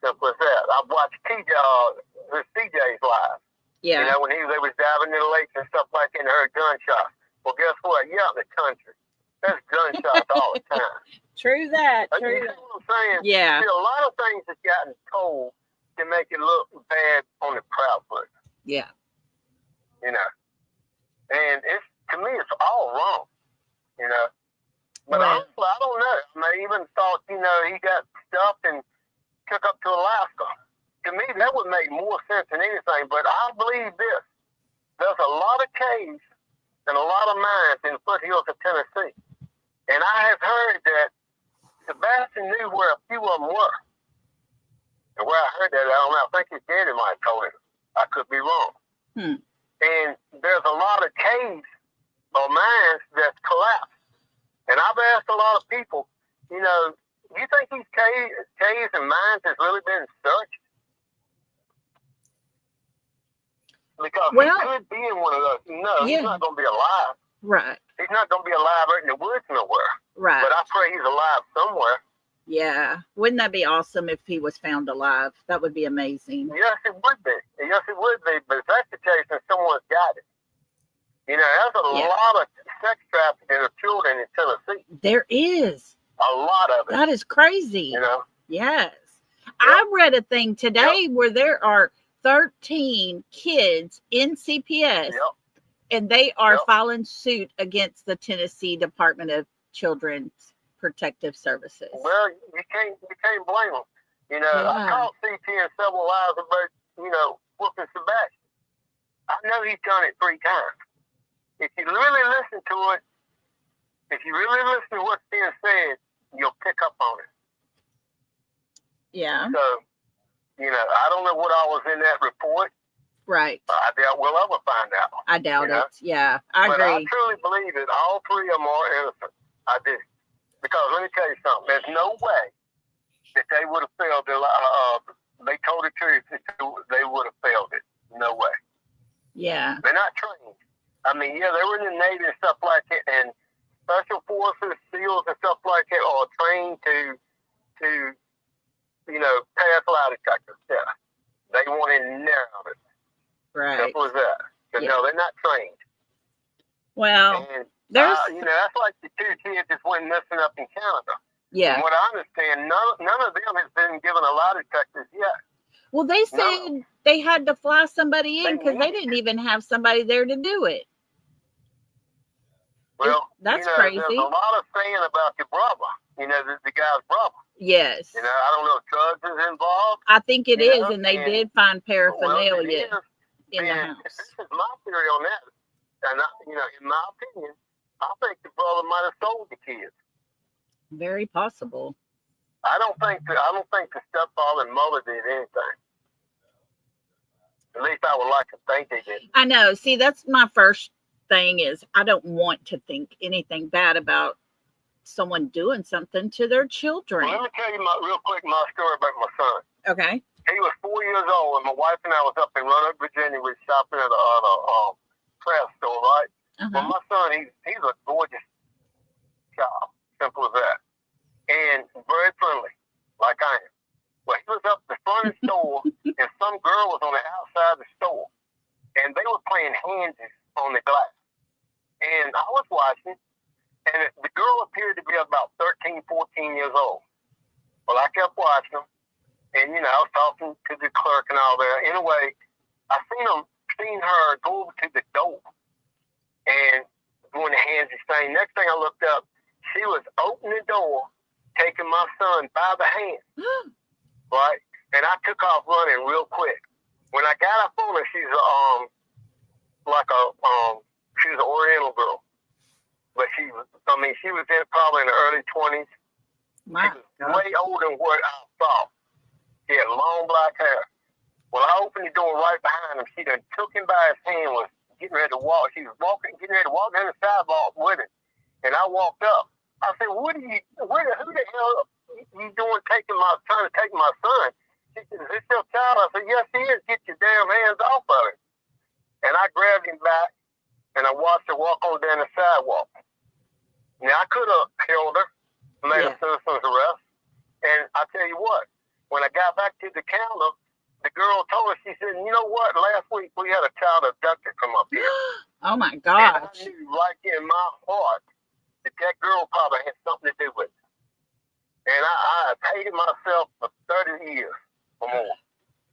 Speaker 6: Simple as that. I've watched CJ's live.
Speaker 1: Yeah.
Speaker 6: You know, when they was diving in the lakes and stuff like that and heard gunshots. Well, guess what? You're out in the country. There's gunshots all the time.
Speaker 1: True that.
Speaker 6: You
Speaker 1: True.
Speaker 6: know what I'm saying?
Speaker 1: Yeah.
Speaker 6: See, a lot of things have gotten told to make it look bad on the Proudfoot.
Speaker 1: Yeah.
Speaker 6: You know, and to me, it's all wrong. You know, but
Speaker 1: Well,
Speaker 6: honestly, I don't know. I even thought, you know, he got stuffed and took up to Alaska. To me, that would make more sense than anything. But I believe this: there's a lot of caves and a lot of mines in the foothills of Tennessee, and I have heard that Sebastian knew where a few of them were. And where I heard that, I don't know. I think his daddy might have told him. I could be wrong. And there's a lot of caves or mines that's collapsed. And I've asked a lot of people, you know, do you think these caves and mines has really been searched? Because he could be in one of those. No, he's not going to be alive.
Speaker 1: Right.
Speaker 6: He's not going to be alive out in the woods nowhere.
Speaker 1: Right.
Speaker 6: But I pray he's alive somewhere.
Speaker 1: Yeah. Wouldn't that be awesome if he was found alive? That would be amazing.
Speaker 6: Yes, it would be. Yes, it would be. But if that's the case, then someone's got it. You know, there's a lot of sex trafficking of children in Tennessee.
Speaker 1: There is.
Speaker 6: A lot of it.
Speaker 1: That is crazy.
Speaker 6: You know?
Speaker 1: Yes. Yep. I read a thing today where there are 13 kids in CPS and they are filing suit against the Tennessee Department of Children's Protective Services.
Speaker 6: Well, you can't blame them. You know, I called CPS several hours about, you know, whooping Sebastian. I know he's done it 3 times. If you really listen to it, if you really listen to what's being said, you'll pick up on it.
Speaker 1: Yeah.
Speaker 6: So, you know, I don't know what all was in that report.
Speaker 1: Right.
Speaker 6: I doubt we'll ever find out.
Speaker 1: I doubt it. Yeah, I agree.
Speaker 6: But I truly believe that all 3 of them are innocent. I do. Because let me tell you something. There's no way that they would have failed. They told the truth. They would have failed it. No way.
Speaker 1: Yeah.
Speaker 6: They're not trained. I mean, yeah, they were in the Navy and stuff like that, and Special Forces, SEALs and stuff like that are trained to you know, pass lie detectors. Yeah. They want in there of it.
Speaker 1: Right.
Speaker 6: Simple as that. But no, they're not trained.
Speaker 1: Well,
Speaker 6: and,
Speaker 1: there's...
Speaker 6: you know, that's like the 2 kids that went missing up in Canada.
Speaker 1: Yeah.
Speaker 6: From what I understand, none of them has been given a lie detectors yet.
Speaker 1: Well, they said they had to fly somebody in because they didn't even have somebody there to do it.
Speaker 6: Well,
Speaker 1: that's
Speaker 6: you know,
Speaker 1: crazy.
Speaker 6: There's a lot of saying about the brother. You know, the guy's brother.
Speaker 1: Yes.
Speaker 6: You know, I don't know if drugs is involved.
Speaker 1: I think it is, and they did find paraphernalia in the house.
Speaker 6: This is my theory on that. And, you know, in my opinion, I think the brother might have sold the kids.
Speaker 1: Very possible.
Speaker 6: I don't think the stepfather and mother did anything. At least I would like to think they did.
Speaker 1: I know. See, that's my first thing is I don't want to think anything bad about someone doing something to their children.
Speaker 6: Well, let me tell you real quick my story about my son.
Speaker 1: Okay.
Speaker 6: He was 4 years old, and my wife and I was up in Roanoke, Virginia. We were shopping at a craft store, right? Well, my son, he's a gorgeous child. Simple as that. And very friendly, like I am. Well, he was up the front of the store, and some girl was on the outside of the store, and they were playing handses on the glass. And I was watching, and the girl appeared to be about 13, 14 years old. Well, I kept watching them, and, you know, I was talking to the clerk and all that. Anyway, I seen her go over to the door and doing the handses thing. Next thing I looked up, she was opening the door, taking my son by the hand, right? And I took off running real quick. When I got up on her, she's she was an Oriental girl, but she was probably in the early 20s.
Speaker 1: My
Speaker 6: she was way older than what I thought. She had long black hair. Well, I opened the door right behind him. She done took him by his hand, was getting ready to walk. She was getting ready to walk down the sidewalk with him. And I walked up. I said, who the hell you doing trying to take my son? She said, is this your child? I said, yes, he is. Get your damn hands off of him. And I grabbed him back, and I watched her walk on down the sidewalk. Now, I could have held her, made a citizen's arrest. And I tell you what, when I got back to the counter, the girl told us, she said, you know what? Last week we had a child abducted from up here.
Speaker 1: Oh my
Speaker 6: And
Speaker 1: gosh.
Speaker 6: I knew right in my heart that girl probably had something to do with it. And I hated myself for 30 years or more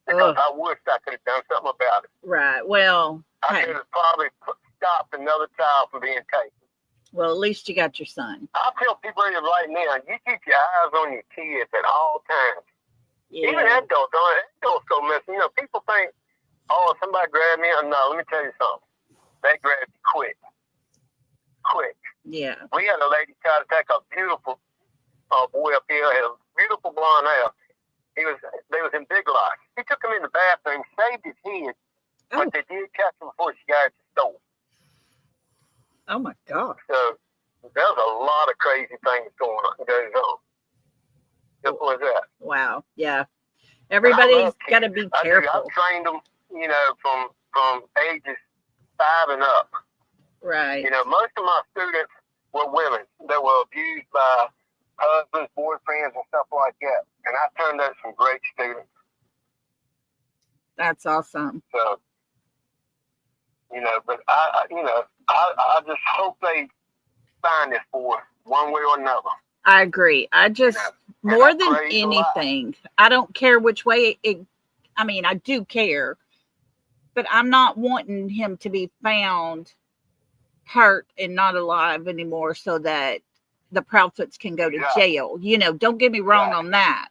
Speaker 6: because I wished I could have done something about it.
Speaker 1: Right. Well,
Speaker 6: I could have probably stopped another child from being taken.
Speaker 1: well, at least you got your son.
Speaker 6: I tell people right now, you keep your eyes on your kids at all times.
Speaker 1: Yeah.
Speaker 6: Even adults go missing. You know, people think, oh, somebody grabbed me. No, let me tell you something. They grabbed you quick. Quick.
Speaker 1: Yeah.
Speaker 6: We had a lady try to take a beautiful boy up here, had a beautiful blonde hair. They was in Big Lots. He took him in the bathroom, shaved his head, but they did catch him before she got to the store.
Speaker 1: Oh my God.
Speaker 6: So there's a lot of crazy things goes on. Just was that.
Speaker 1: Wow. Yeah. Everybody's got to be careful.
Speaker 6: I've trained them, you know, from ages 5 and up.
Speaker 1: Right.
Speaker 6: You know, most of my students were women that were abused by husbands, boyfriends, and stuff like that. And I turned out some great students.
Speaker 1: That's awesome.
Speaker 6: So, you know, but I just hope they find this boy one way or another.
Speaker 1: I agree. I just, more than anything, I don't care which way I mean, I do care, but I'm not wanting him to be found hurt and not alive anymore so that the Proudfoots can go to jail. You know, don't get me wrong on that.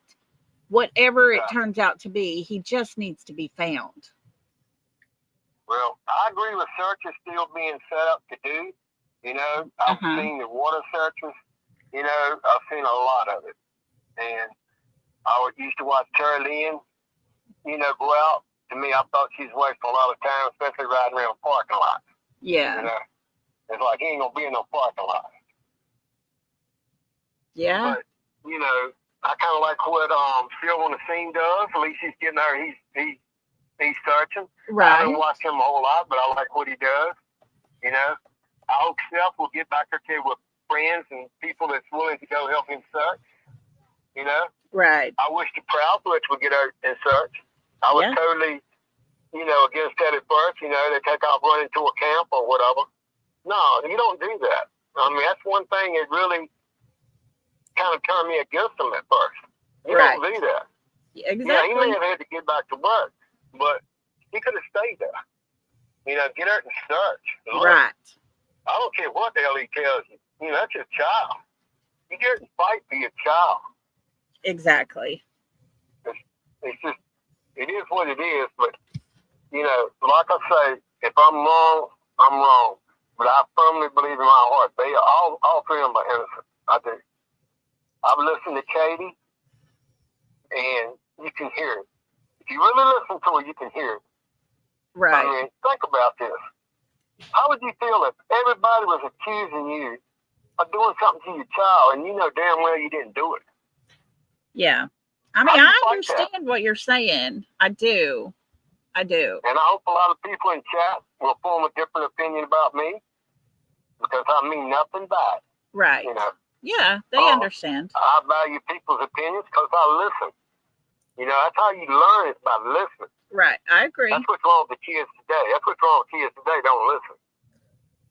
Speaker 1: Whatever it turns out to be, he just needs to be found.
Speaker 6: Well, I agree with searches still being set up to do. You know, I've seen the water searches. You know, I've seen a lot of it. And I used to watch Terry Lynn, you know, go out. To me, I thought she's wasting a lot of time, especially riding around parking lots.
Speaker 1: Yeah.
Speaker 6: You know, it's like he ain't going to be in no parking lot.
Speaker 1: Yeah.
Speaker 6: But, you know, I kind of like what Phil on the scene does. At least he's getting there. He's searching.
Speaker 1: Right.
Speaker 6: I don't watch him a whole lot, but I like what he does. You know, I hope Steph will get back there with friends and people that's willing to go help him search. You know?
Speaker 1: Right.
Speaker 6: I wish the Proudfoots would get out and search. I was totally, you know, against that at first. You know, they take off running to a camp or whatever. No, you don't do that. I mean, that's one thing that really kind of turned me against them at first. You don't do that.
Speaker 1: Exactly.
Speaker 6: Yeah, he may have had to get back to work, but he could have stayed there. You know, get out and search. Look,
Speaker 1: right.
Speaker 6: I don't care what the hell he tells you. You know, that's your child. You get and fight for your child.
Speaker 1: Exactly.
Speaker 6: It's just, it is what it is. But, you know, like I say, if I'm wrong, I'm wrong. But I firmly believe in my heart, they all three of them are innocent. I do. I've listened to Katie, and you can hear it. If you really listen to her, you can hear it.
Speaker 1: Right.
Speaker 6: I mean, think about this. How would you feel if everybody was accusing you of doing something to your child, and you know damn well you didn't do it?
Speaker 1: Yeah. I mean, I understand what you're saying. I do. And
Speaker 6: I hope a lot of people in chat will form a different opinion about me, because I mean nothing bad.
Speaker 1: Right.
Speaker 6: You know.
Speaker 1: Yeah, they understand.
Speaker 6: I value people's opinions because I listen. You know, that's how you learn, is by listening.
Speaker 1: Right, I agree.
Speaker 6: That's what's wrong with the kids today. That's what's wrong with kids today. Don't listen.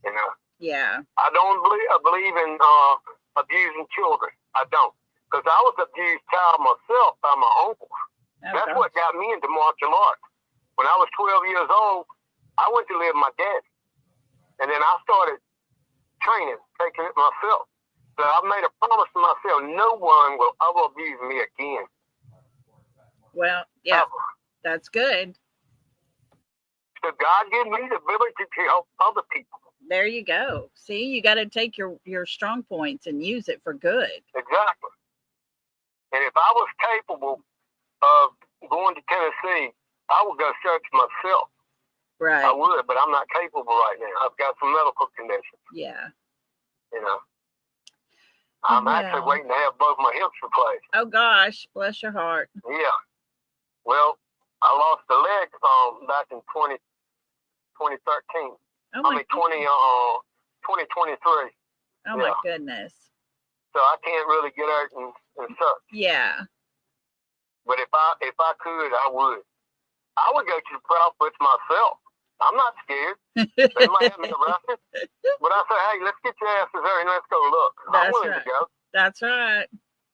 Speaker 6: You know.
Speaker 1: Yeah.
Speaker 6: I don't believe in abusing children. I don't, because I was an abused child myself by my uncles. That's what got me into martial arts. When I was 12 years old, I went to live with my dad. And then I started training, taking it myself. So I made a promise to myself, no one will ever abuse me again.
Speaker 1: Well, yeah, that's good.
Speaker 6: So God gave me the ability to help other people.
Speaker 1: There you go. See, you got to take your strong points and use it for good.
Speaker 6: Exactly. And if I was capable of going to Tennessee, I would go search myself.
Speaker 1: Right.
Speaker 6: I would, but I'm not capable right now. I've got some medical conditions.
Speaker 1: Yeah.
Speaker 6: You know. I'm actually waiting to have both my hips replaced.
Speaker 1: Oh, gosh. Bless your heart.
Speaker 6: Yeah. Well, I lost the leg back in 2013.
Speaker 1: Oh, my
Speaker 6: 2023.
Speaker 1: Oh, my goodness.
Speaker 6: So I can't really get out and search.
Speaker 1: Yeah.
Speaker 6: But if I could, I would. I would go to the Proudfoots myself. I'm not scared. They might have me arrested, but I say, hey, let's get your asses there and let's go look. I'm
Speaker 1: That's
Speaker 6: willing
Speaker 1: right.
Speaker 6: to go.
Speaker 1: That's right.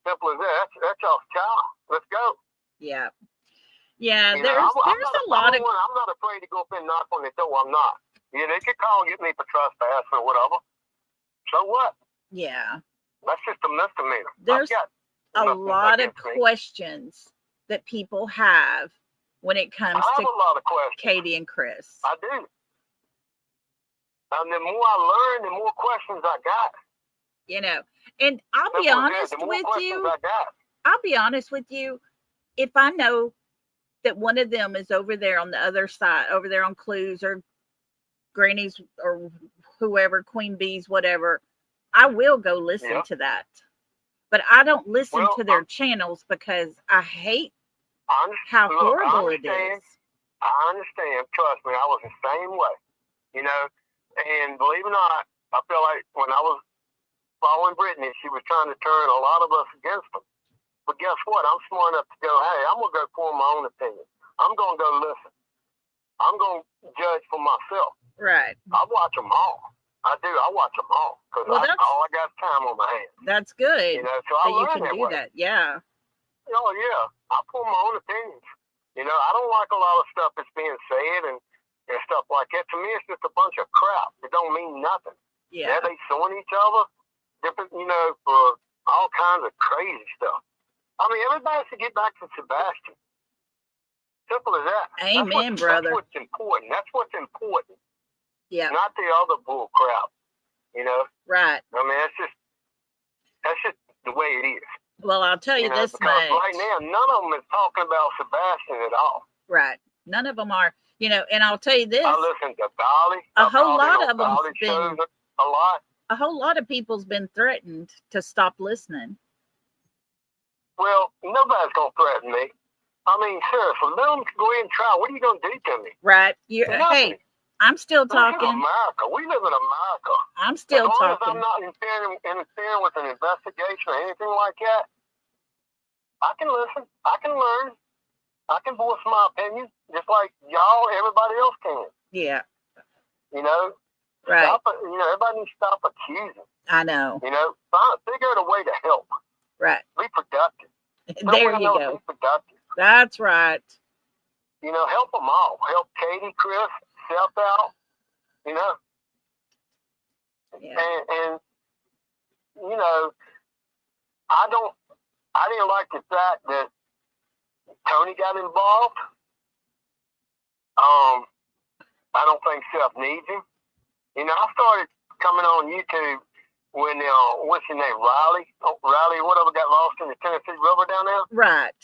Speaker 6: Simple as that. That's y'all's child. Let's go.
Speaker 1: Yeah. Yeah,
Speaker 6: You know,
Speaker 1: there's a lot of
Speaker 6: I'm not afraid to go up and knock on the door. I'm not. Yeah, they could call and get me for trespassing or whatever. So what?
Speaker 1: yeah.
Speaker 6: That's just a misdemeanor.
Speaker 1: There's
Speaker 6: I've got
Speaker 1: a
Speaker 6: nothing
Speaker 1: lot of
Speaker 6: against me.
Speaker 1: questions that people have when it
Speaker 6: I
Speaker 1: comes
Speaker 6: have
Speaker 1: to
Speaker 6: a lot of questions.
Speaker 1: Katie and Chris.
Speaker 6: I do. And the more I learn, the more questions I got.
Speaker 1: You know, and I'll be
Speaker 6: Simple as that.
Speaker 1: honest
Speaker 6: The more
Speaker 1: with
Speaker 6: questions
Speaker 1: you.
Speaker 6: I got.
Speaker 1: I'll be honest with you. If I know that one of them is over there on the other side, over there on Clues or Granny's or whoever, Queen Bee's, whatever, I will go listen
Speaker 6: Yeah.
Speaker 1: to that. But I don't listen
Speaker 6: Well,
Speaker 1: to their channels because I hate
Speaker 6: I
Speaker 1: how
Speaker 6: look,
Speaker 1: horrible
Speaker 6: I
Speaker 1: it
Speaker 6: understand.
Speaker 1: is.
Speaker 6: I understand. Trust me, I was the same way. You know, and believe it or not, I feel like when I was following Brittany, she was trying to turn a lot of us against them. But guess what? I'm smart enough to go, hey, I'm going to go form my own opinion. I'm going to go listen. I'm going to judge for myself.
Speaker 1: Right.
Speaker 6: I watch them all. I do. I watch them all because
Speaker 1: Well,
Speaker 6: all I got is time on my hands.
Speaker 1: That's good
Speaker 6: You know, so I
Speaker 1: that you
Speaker 6: learn
Speaker 1: can
Speaker 6: that
Speaker 1: do
Speaker 6: way.
Speaker 1: that. Yeah.
Speaker 6: Oh, yeah. I form my own opinions. You know, I don't like a lot of stuff that's being said and stuff like that. To me, it's just a bunch of crap. It don't mean nothing.
Speaker 1: Yeah.
Speaker 6: They suing each other, different, you know, for all kinds of crazy stuff. I mean, everybody should get back to Sebastian. Simple as that.
Speaker 1: Amen, brother.
Speaker 6: That's what's important. That's what's important.
Speaker 1: Yeah.
Speaker 6: Not the other bull crap. You know?
Speaker 1: Right.
Speaker 6: I mean, that's just the way it is.
Speaker 1: Well, I'll tell you, this
Speaker 6: because
Speaker 1: much.
Speaker 6: right now, none of them is talking about Sebastian at all.
Speaker 1: Right. None of them are, you know, and I'll tell you this.
Speaker 6: I listen to Dolly.
Speaker 1: A whole lot of them
Speaker 6: been a lot.
Speaker 1: A whole lot of people's been threatened to stop listening.
Speaker 6: Well, nobody's gonna threaten me. I mean, seriously, let them go ahead and try. What are you gonna do to me?
Speaker 1: Right. Hey, I'm still talking.
Speaker 6: This is America. We live in America.
Speaker 1: I'm still
Speaker 6: as long
Speaker 1: talking.
Speaker 6: As I'm not interfering with an investigation or anything like that, I can listen. I can learn. I can voice my opinion, just like y'all, everybody else can.
Speaker 1: Yeah.
Speaker 6: You know.
Speaker 1: Right.
Speaker 6: Everybody needs to stop accusing.
Speaker 1: I know.
Speaker 6: You know, figure out a way to help.
Speaker 1: Right.
Speaker 6: Be productive.
Speaker 1: There you go.
Speaker 6: Be productive.
Speaker 1: That's right.
Speaker 6: You know, help them all. Help Katie, Chris, Seth out. You know.
Speaker 1: Yeah.
Speaker 6: And you know, I didn't like the fact that Tony got involved. I don't think Seth needs him. You know, I started coming on YouTube when what's your name, Riley? Riley, whatever, got lost in the Tennessee River down there.
Speaker 1: Right.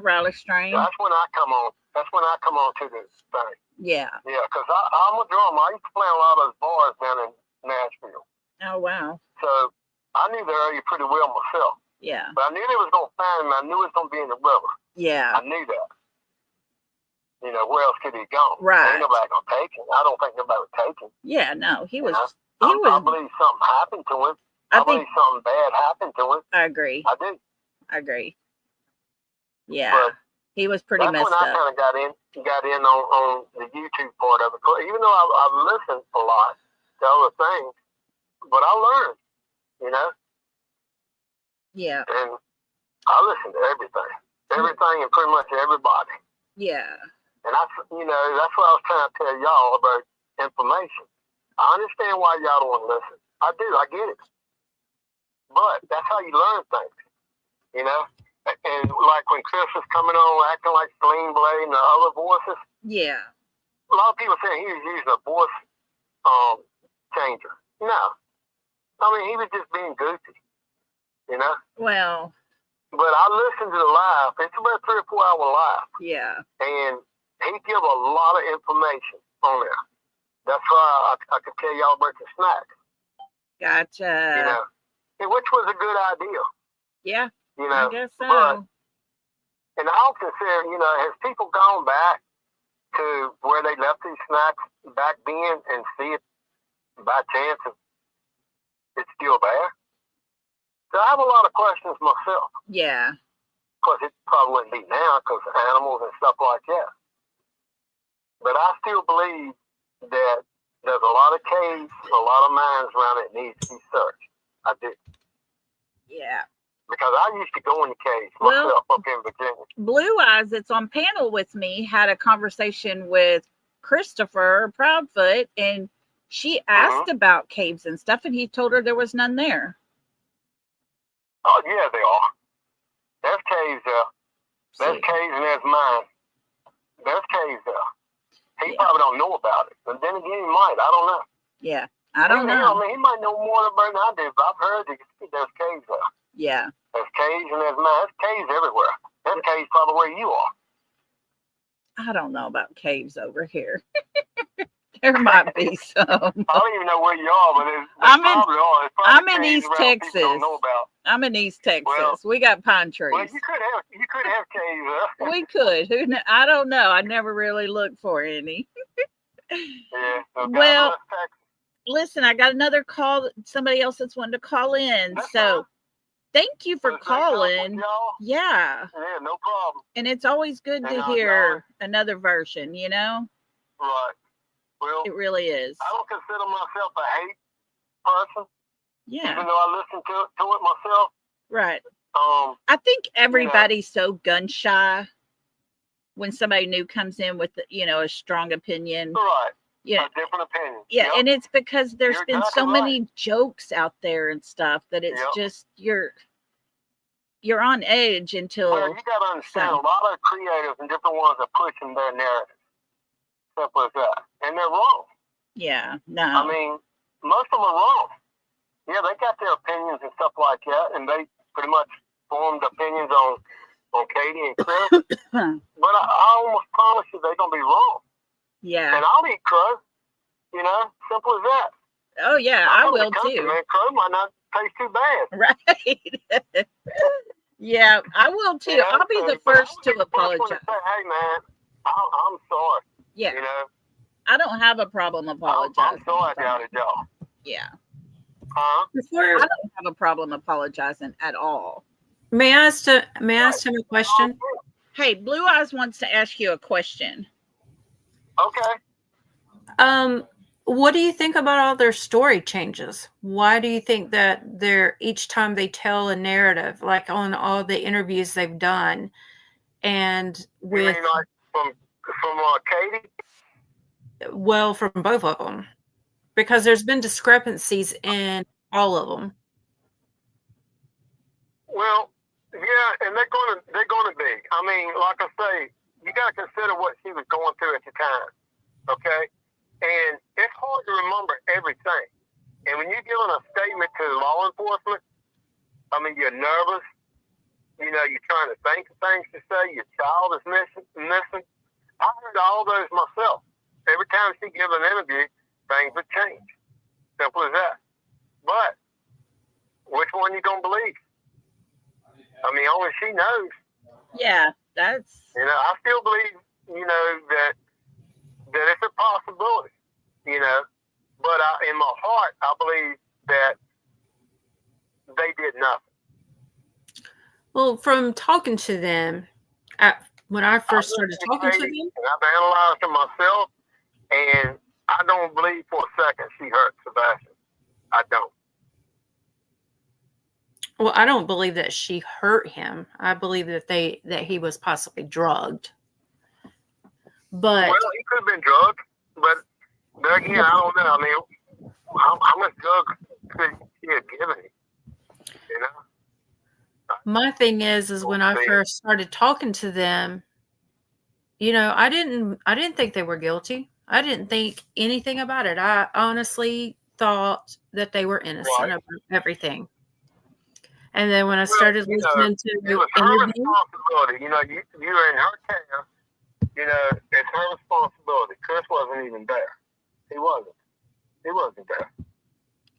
Speaker 1: Riley Strain.
Speaker 6: That's when I come on. That's when I come on to this thing. Yeah. Yeah, because I'm a drummer. I used to play a lot of those bars down in Nashville.
Speaker 1: Oh wow.
Speaker 6: So I knew the area pretty well myself.
Speaker 1: Yeah.
Speaker 6: But I knew they was gonna find him. I knew it was gonna be in the river.
Speaker 1: Yeah.
Speaker 6: I knew that. You know, where else could he go?
Speaker 1: Right.
Speaker 6: Ain't nobody gonna take him. I don't think nobody would take him.
Speaker 1: Yeah, no, he was.
Speaker 6: I believe something happened to him. I believe something bad happened to him.
Speaker 1: I agree.
Speaker 6: I do.
Speaker 1: I agree. Yeah.
Speaker 6: But
Speaker 1: he was pretty messed up.
Speaker 6: That's when I kind of got in on the YouTube part of it. Even though I've listened a lot to other things, but I learned, you know.
Speaker 1: Yeah.
Speaker 6: And I listen to everything and pretty much everybody.
Speaker 1: Yeah.
Speaker 6: And that's what I was trying to tell y'all about information. I understand why y'all don't want to listen. I do. I get it. But that's how you learn things, you know? And like when Chris was coming on acting like Sling Blade and the other voices.
Speaker 1: Yeah.
Speaker 6: A lot of people saying he was using a voice changer. No. I mean, he was just being goofy, you know?
Speaker 1: Well.
Speaker 6: But I listened to the live. It's about 3 or 4 hour live.
Speaker 1: Yeah. And
Speaker 6: he give a lot of information on there. That's why I could tell y'all about the snacks.
Speaker 1: Gotcha.
Speaker 6: You know, which was a good idea.
Speaker 1: Yeah.
Speaker 6: You know,
Speaker 1: I guess so.
Speaker 6: And I often say, you know, has people gone back to where they left these snacks back then and see it by chance if it's still there? So I have a lot of questions myself.
Speaker 1: Yeah.
Speaker 6: Of course, it probably wouldn't be now because animals and stuff like that. But I still believe that there's a lot of caves, a lot of mines around it needs to be searched. I do.
Speaker 1: Yeah.
Speaker 6: Because I used to go in the caves
Speaker 1: Well,
Speaker 6: myself up in Virginia.
Speaker 1: Blue Eyes, that's on panel with me, had a conversation with Christopher Proudfoot, and she asked about caves and stuff, and he told her there was none there.
Speaker 6: Oh, yeah, they are. There's caves there. There's
Speaker 1: See.
Speaker 6: caves and there's mines. There's caves there. He
Speaker 1: Yeah.
Speaker 6: probably don't know about it. But then again, he might. I don't know.
Speaker 1: Yeah, I don't
Speaker 6: I
Speaker 1: know.
Speaker 6: mean, he might know more about it than I do, but I've heard that there's caves there.
Speaker 1: Yeah.
Speaker 6: There's caves and there's mines. There's caves everywhere. There's caves probably where you are.
Speaker 1: I don't know about caves over here. There might be some.
Speaker 6: I don't even know where you are, but there's
Speaker 1: I'm
Speaker 6: probably are. There's probably
Speaker 1: I'm in
Speaker 6: caves
Speaker 1: East
Speaker 6: around people don't
Speaker 1: Texas.
Speaker 6: know about.
Speaker 1: I'm in East Texas.
Speaker 6: Well-
Speaker 1: We got pine trees.
Speaker 6: Well, you could have caves there.
Speaker 1: We could. Who kn- I don't know. I never really looked for any.
Speaker 6: Yeah. So
Speaker 1: Well-
Speaker 6: God bless Texas.
Speaker 1: Listen, I got another call. Somebody else that's wanting to call in.
Speaker 6: That's
Speaker 1: So thank you for
Speaker 6: Was that helpful,
Speaker 1: calling.
Speaker 6: y'all?
Speaker 1: Yeah.
Speaker 6: Yeah, no problem.
Speaker 1: And it's always good to
Speaker 6: And,
Speaker 1: hear another version, you know?
Speaker 6: Right. Well,
Speaker 1: It really is.
Speaker 6: I don't consider myself a hate person,
Speaker 1: Yeah.
Speaker 6: even though I listen to it myself.
Speaker 1: Right.
Speaker 6: Um,
Speaker 1: I think everybody's so gun shy when somebody new comes in with, a strong opinion.
Speaker 6: right.
Speaker 1: Yeah.
Speaker 6: A different opinion.
Speaker 1: Yeah,
Speaker 6: Yep.
Speaker 1: and it's because there's
Speaker 6: You're
Speaker 1: been
Speaker 6: exactly
Speaker 1: so
Speaker 6: right.
Speaker 1: many jokes out there and stuff that it's
Speaker 6: Yep.
Speaker 1: just you're on edge until
Speaker 6: Well, you got to understand,
Speaker 1: so-
Speaker 6: a lot of creators and different ones are pushing their narrative. Simple as that. And they're wrong.
Speaker 1: yeah, no.
Speaker 6: I mean, most of them are wrong. Yeah, they got their opinions and stuff like that, and they pretty much formed opinions on Katie and Chris. But I almost promise you they're going to be wrong.
Speaker 1: Yeah.
Speaker 6: And I'll eat crow. Simple as that.
Speaker 1: Oh yeah,
Speaker 6: I'm
Speaker 1: I
Speaker 6: from the
Speaker 1: will
Speaker 6: country,
Speaker 1: too.
Speaker 6: Man, crow might not taste too bad.
Speaker 1: Right. Yeah, I will too. I'll be the first to apologize.
Speaker 6: Say, hey man, I'm sorry.
Speaker 1: Yeah,
Speaker 6: You know,
Speaker 1: I don't have a problem
Speaker 6: I'm
Speaker 1: apologizing.
Speaker 6: sorry I doubted y'all.
Speaker 1: Yeah,
Speaker 6: Huh?
Speaker 1: I
Speaker 7: Before,
Speaker 1: don't have a problem apologizing at all.
Speaker 7: may I ask him a question?
Speaker 1: Hey, Blue Eyes wants to ask you a question.
Speaker 6: Okay.
Speaker 7: What do you think about all their story changes? Why do you think that each time they tell a narrative, like on all the interviews they've done, and
Speaker 6: You
Speaker 7: with
Speaker 6: mean like from Katie?
Speaker 7: from both of them, because there's been discrepancies in all of them.
Speaker 6: Well, yeah, and they're gonna be. I mean, like I say, you gotta consider what she was going through at the time. Okay? And it's hard to remember everything. And when you're giving a statement to law enforcement, I mean, you're nervous. You know, you're trying to think of things to say. Your child is missing. I heard all those myself. Every time she gives an interview, things would change. Simple as that. But which one you gonna believe? I mean, only she knows.
Speaker 1: Yeah, that's
Speaker 6: You know, I still believe, that it's a possibility, but in my heart, I believe that they did nothing.
Speaker 7: Well, from talking to them, when I first started talking to them,
Speaker 6: And I've analyzed it myself, and I don't believe for a second she hurt Sebastian. I don't.
Speaker 7: well, I don't believe that she hurt him. I believe that he was possibly drugged. But
Speaker 6: Well, he could have been drugged, but there again, I don't know. I mean, how much drugs could he have given him? You know?
Speaker 7: my thing is when I first started talking to them, I didn't think they were guilty. I didn't think anything about it. I honestly thought that they were innocent of everything. And then when I started listening to
Speaker 6: it was her responsibility. You're in her care. It's her responsibility. Chris wasn't even there. He wasn't there.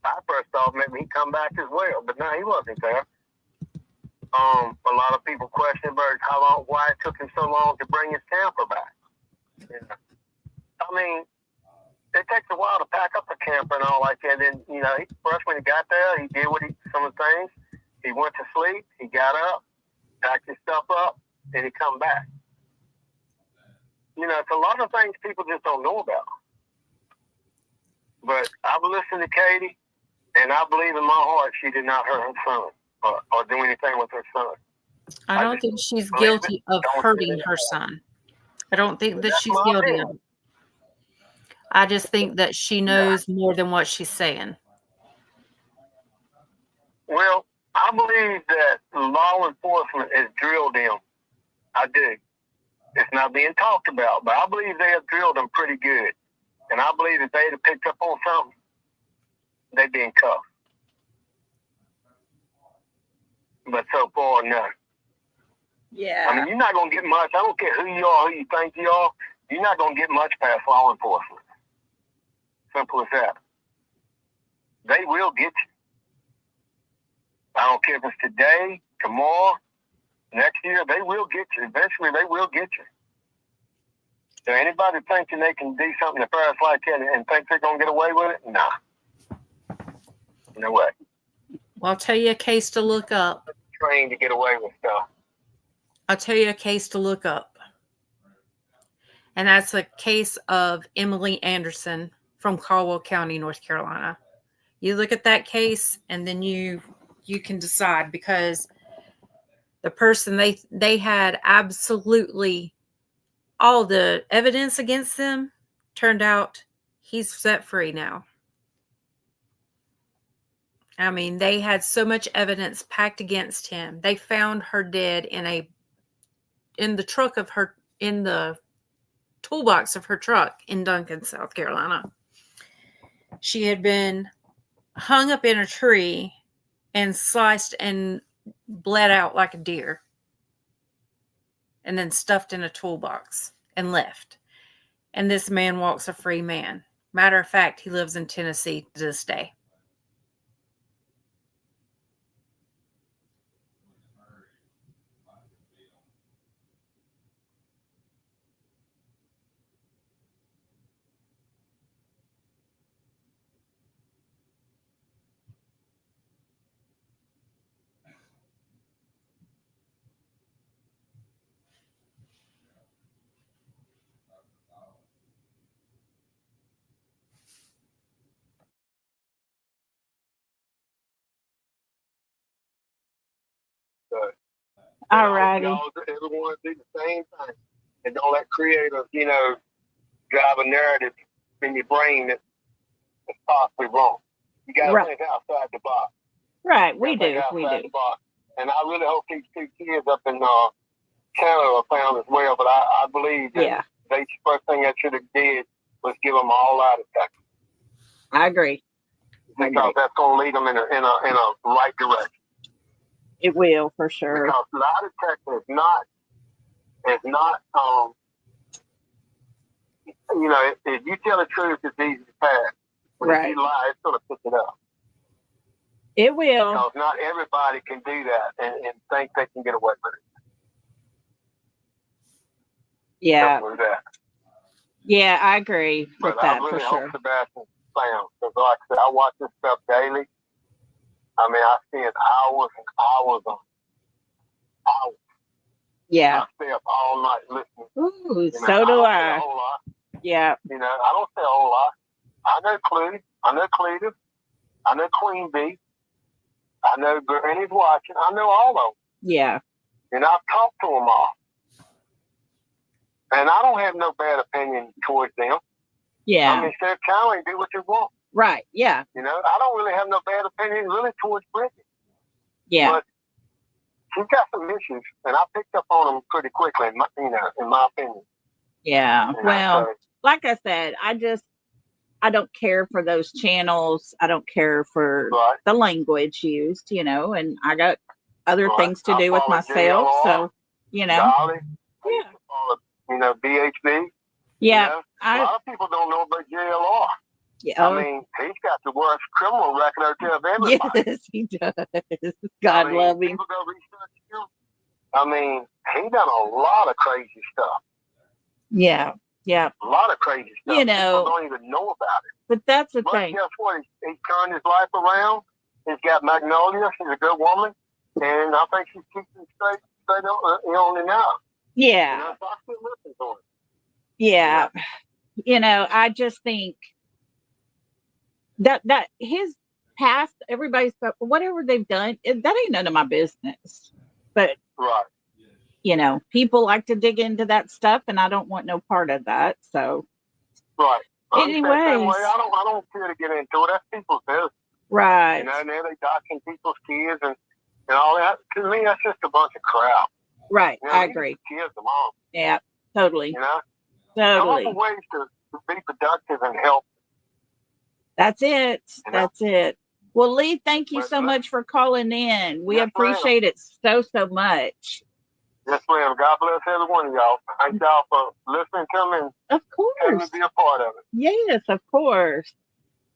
Speaker 6: I first thought maybe he'd come back as well, but no, he wasn't there. A lot of people question why it took him so long to bring his camper back. I mean, it takes a while to pack up the camper and all like that. And first when he got there, he did some of the things. He went to sleep. He got up, packed his stuff up, and he come back. it's a lot of things people just don't know about. But I've listened to Katie, and I believe in my heart she did not hurt her son or do anything with her son.
Speaker 7: I don't think she's guilty of hurting her son. I don't think that she's guilty of it. I just think that she knows more than what she's saying.
Speaker 6: Well, I believe that law enforcement has drilled them. I do. It's not being talked about, but I believe they have drilled them pretty good. And I believe if they'd have picked up on something, they'd be in cuffs. But so far, no.
Speaker 1: Yeah.
Speaker 6: I mean, you're not going to get much. I don't care who you are, who you think you are. You're not going to get much past law enforcement. Simple as that. They will get you. I don't care if it's today, tomorrow, next year. They will get you. Eventually, they will get you. So anybody thinking they can do something nefarious like that and think they're going to get away with it? Nah. No way.
Speaker 7: Well, I'll tell you a case to look up.
Speaker 6: Trained to get away with stuff.
Speaker 7: I'll tell you a case to look up. And that's a case of Emily Anderson from Caldwell County, North Carolina. You look at that case and then you can decide, because the person they had absolutely all the evidence against them. Turned out he's set free now. I mean, they had so much evidence packed against him. They found her dead in the toolbox of her truck in Duncan, South Carolina. She had been hung up in a tree and sliced and bled out like a deer, and then stuffed in a toolbox and left. And this man walks a free man. Matter of fact, he lives in Tennessee to this day.
Speaker 1: All righty.
Speaker 6: Everyone do the same thing. And don't let creators, drive a narrative in your brain that's possibly wrong. You got to think outside the box.
Speaker 1: Right, we do.
Speaker 6: And I really hope these two kids up in Canada are found as well. But I believe that the first thing I should have did was give them all lie detector.
Speaker 1: I agree.
Speaker 6: Because that's going to lead them in a right direction.
Speaker 1: It will, for sure.
Speaker 6: Because lie detector is not if you tell the truth, it's easy to pass. But if you lie, it's going to pick it up.
Speaker 1: It will.
Speaker 6: Because not everybody can do that and think they can get away with it.
Speaker 1: Yeah.
Speaker 6: That.
Speaker 1: Yeah, I agree with that,
Speaker 6: I really
Speaker 1: for sure.
Speaker 6: hope Sebastian's found. Because like I said, I watch this stuff daily. I mean, I spend hours and hours on hours.
Speaker 1: Yeah.
Speaker 6: I stay up all night listening.
Speaker 1: Ooh, so do I.
Speaker 6: A whole lot.
Speaker 1: Yeah.
Speaker 6: I don't say a whole lot. I know Clue. I know Cletus. I know Queen Bee. I know Granny's watching. I know all of them.
Speaker 1: Yeah.
Speaker 6: And I've talked to them all. And I don't have no bad opinion towards them.
Speaker 1: Yeah.
Speaker 6: I mean, they're telling do what you want.
Speaker 1: Right. Yeah.
Speaker 6: I don't really have no bad opinion really towards Brittany.
Speaker 1: Yeah.
Speaker 6: But she's got some issues, and I picked up on them pretty quickly, in my opinion.
Speaker 1: Yeah. Well, like I said, I don't care for those channels. I don't care for the language used, and I got other things to do with myself. So,
Speaker 6: Dolly,
Speaker 1: yeah.
Speaker 6: BHB.
Speaker 1: Yeah.
Speaker 6: A lot of people don't know about JLR.
Speaker 1: Yeah.
Speaker 6: I mean, he's got the worst criminal record out there of everybody.
Speaker 1: Yes, he does. God love him.
Speaker 6: People go research him. I mean, he done a lot of crazy stuff.
Speaker 1: Yeah. Yeah.
Speaker 6: A lot of crazy stuff. People don't even know about it.
Speaker 1: But that's the thing.
Speaker 6: Guess what? He's turned his life around. He's got Magnolia. She's a good woman. And I think she's keeping straight on and out.
Speaker 1: Yeah.
Speaker 6: So I still listen to him.
Speaker 1: Yeah. I just think that his past, everybody's whatever they've done, that ain't none of my business. But
Speaker 6: Right.
Speaker 1: People like to dig into that stuff, and I don't want no part of that. So,
Speaker 6: Right.
Speaker 1: anyways,
Speaker 6: I don't care to get into it. That's people's business.
Speaker 1: Right.
Speaker 6: And then they doxing people's kids and all that. To me, that's just a bunch of crap.
Speaker 1: Right. I agree.
Speaker 6: Kids alone.
Speaker 1: Yeah. Totally.
Speaker 6: Totally. Come
Speaker 1: Totally.
Speaker 6: up with ways to be productive and help.
Speaker 1: That's it. That's it. Well, Lee, thank you so much for calling in. We appreciate it so much.
Speaker 6: Yes, ma'am. God bless every one of y'all. Thank y'all for listening to me and
Speaker 1: of course
Speaker 6: having me be a part of it.
Speaker 1: Yes, of course.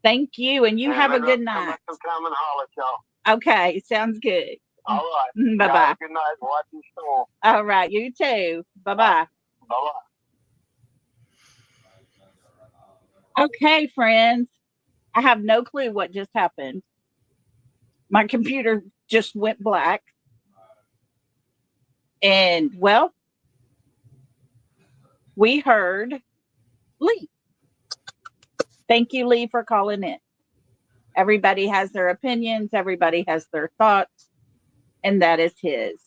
Speaker 1: Thank you, and you have a good night.
Speaker 6: Some time and holler at y'all.
Speaker 1: Okay, sounds good.
Speaker 6: All right.
Speaker 1: Bye bye.
Speaker 6: Good night. Watch your storm.
Speaker 1: All right, you too. Bye bye.
Speaker 6: Bye
Speaker 1: bye. Okay, friends. I have no clue what just happened. My computer just went black. And, well, we heard Lee. Thank you, Lee, for calling in. Everybody has their opinions. Everybody has their thoughts. And that is his.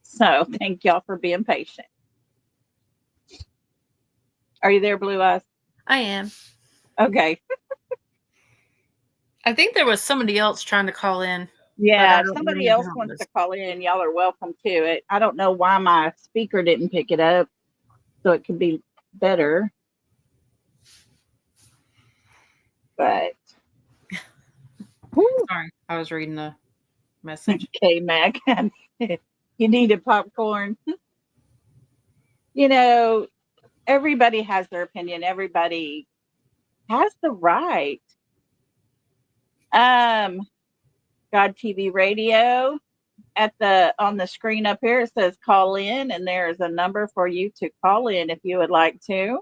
Speaker 1: So, thank y'all for being patient. Are you there, Blue Eyes?
Speaker 7: I am.
Speaker 1: Okay.
Speaker 7: I think there was somebody else trying to call in.
Speaker 1: Yeah, if somebody else wants to call in, y'all are welcome to it. I don't know why my speaker didn't pick it up, so it could be better. But
Speaker 7: sorry, I was reading the message.
Speaker 1: Okay, Mac, you needed popcorn. Everybody has their opinion. Everybody has the right. God TV Radio on the screen up here, it says call in, and there is a number for you to call in if you would like to.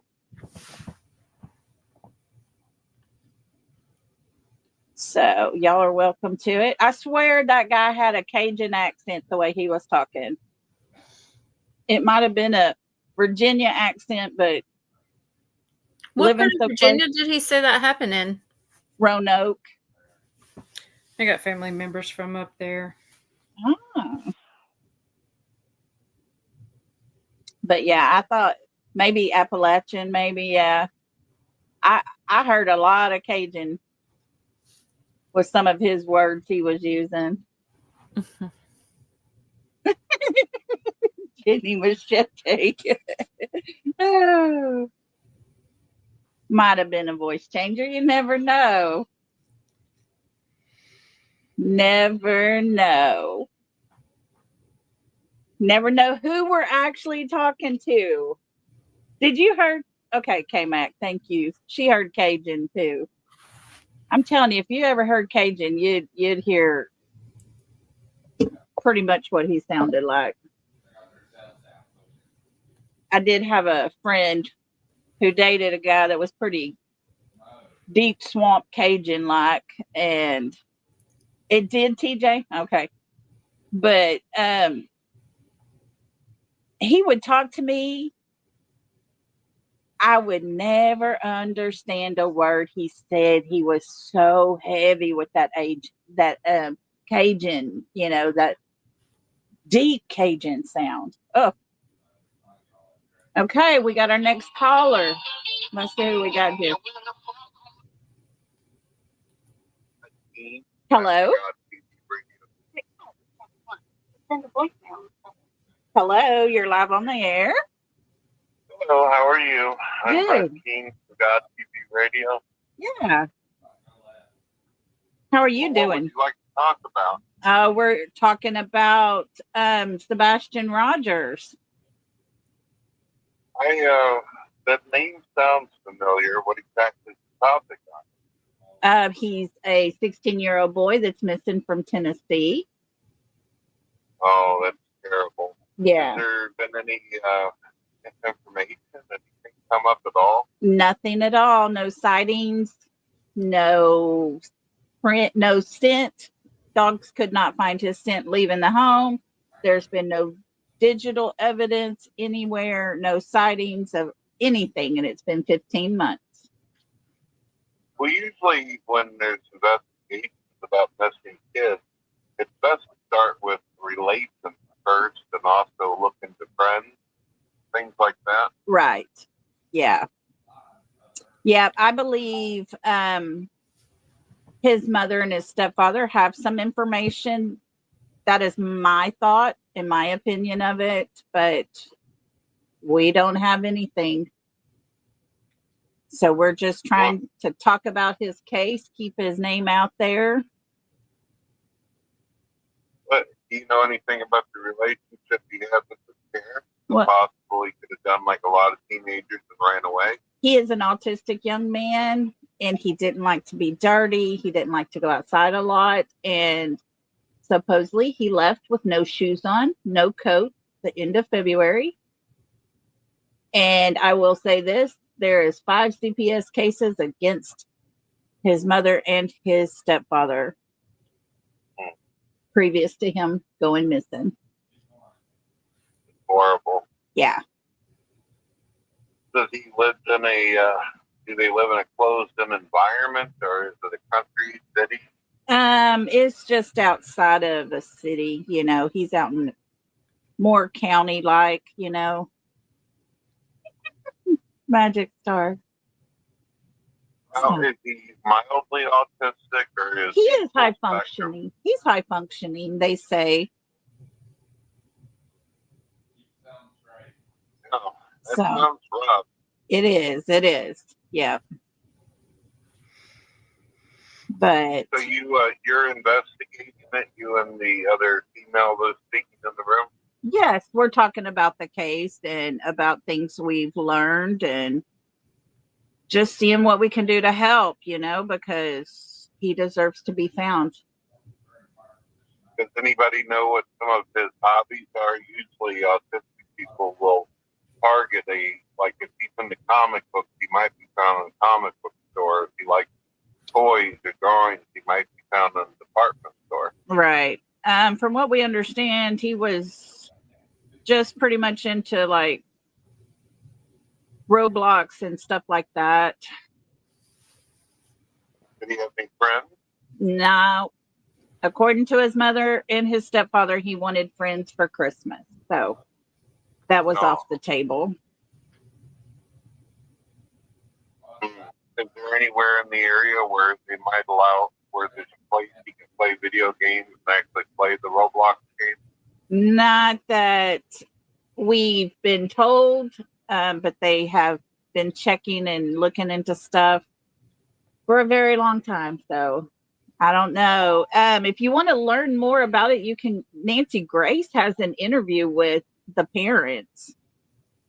Speaker 1: So y'all are welcome to it. I swear that guy had a Cajun accent the way he was talking. It might have been a Virginia accent, but
Speaker 7: what part of Virginia did he say that happened in?
Speaker 1: Roanoke.
Speaker 7: I got family members from up there.
Speaker 1: Oh. But yeah, I thought maybe Appalachian, maybe, yeah. I heard a lot of Cajun with some of his words he was using. Jenny Machete. Oh. Might have been a voice changer. You never know. Never know. Never know who we're actually talking to. Did you heard? Okay, K-Mac, thank you. She heard Cajun too. I'm telling you, if you ever heard Cajun, you'd hear pretty much what he sounded like. I did have a friend who dated a guy that was pretty deep swamp Cajun like, and it did, TJ? Okay. But he would talk to me. I would never understand a word he said. He was so heavy with that Cajun, that deep Cajun sound. Oh. Okay, we got our next caller. Let's see who we got here. Hello? Hello, you're live on the air.
Speaker 6: Hello, how are you? I'm
Speaker 1: Good.
Speaker 6: King for God TV Radio.
Speaker 1: Yeah. How are you doing?
Speaker 6: What would you like to talk about?
Speaker 1: We're talking about Sebastian Rogers.
Speaker 6: That name sounds familiar. What exactly is the topic on?
Speaker 1: He's a 16-year-old boy that's missing from Tennessee.
Speaker 6: Oh, that's terrible.
Speaker 1: Yeah.
Speaker 6: Has there been any information, anything come up at all?
Speaker 1: Nothing at all. No sightings. No print. No scent. Dogs could not find his scent leaving the home. There's been no digital evidence anywhere, no sightings of anything, and it's been 15 months.
Speaker 6: Well, usually when there's investigations about missing kids, it's best to start with relations first and also look into friends, things like that.
Speaker 1: Right. Yeah. Yeah, I believe his mother and his stepfather have some information. That is my thought and my opinion of it, but we don't have anything. So we're just trying to talk about his case, keep his name out there.
Speaker 6: But do you know anything about the relationship he had with his parents?
Speaker 1: What?
Speaker 6: Possibly could have done like a lot of teenagers and ran away.
Speaker 1: He is an autistic young man, and he didn't like to be dirty. He didn't like to go outside a lot. And supposedly he left with no shoes on, no coat, the end of February. And I will say this, there is 5 CPS cases against his mother and his stepfather previous to him going missing.
Speaker 6: Horrible.
Speaker 1: Yeah.
Speaker 6: Does he live in a, do they live in a closed-in environment, or is it a country, city?
Speaker 1: It's just outside of a city, you know. He's out in more county-like, you know. Magic Star.
Speaker 6: Well, is he mildly autistic, or is
Speaker 1: He is
Speaker 6: full
Speaker 1: high
Speaker 6: spectrum?
Speaker 1: functioning. He's high functioning, they say.
Speaker 6: No, that
Speaker 1: So
Speaker 6: sounds rough.
Speaker 1: it is. It is. Yeah. But
Speaker 6: So you're investigating it, you and the other female that's speaking in the room?
Speaker 1: yes, we're talking about the case and about things we've learned and just seeing what we can do to help, you know, because he deserves to be found.
Speaker 6: Does anybody know what some of his hobbies are? Usually autistic people will target like if he's into comic books, he might be found in a comic book store. If he likes toys or drawings, he might be found in a department store.
Speaker 1: Right. From what we understand, he was just pretty much into like Roblox and stuff like that.
Speaker 6: Did he have any friends?
Speaker 1: Now, according to his mother and his stepfather, he wanted friends for Christmas. So that was off the table.
Speaker 6: Is there anywhere in the area where they might allow, where there's a place he can play video games and actually play the Roblox game?
Speaker 1: Not that we've been told, but they have been checking and looking into stuff for a very long time. So I don't know. If you want to learn more about it, Nancy Grace has an interview with the parents,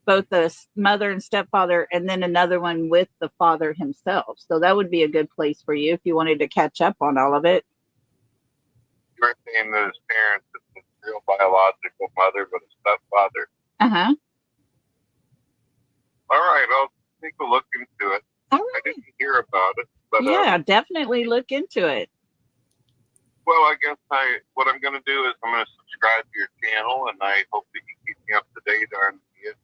Speaker 1: both the mother and stepfather, and then another one with the father himself. So that would be a good place for you if you wanted to catch up on all of it.
Speaker 6: You were saying that his parents is his real biological mother, but his stepfather.
Speaker 1: Uh-huh.
Speaker 6: All right, I'll take a look into it.
Speaker 1: All
Speaker 6: I
Speaker 1: right.
Speaker 6: didn't hear about it, but
Speaker 1: Yeah, definitely look into it.
Speaker 6: well, I guess what I'm going to do is I'm going to subscribe to your channel, and I hope that you keep me up to date on the issues.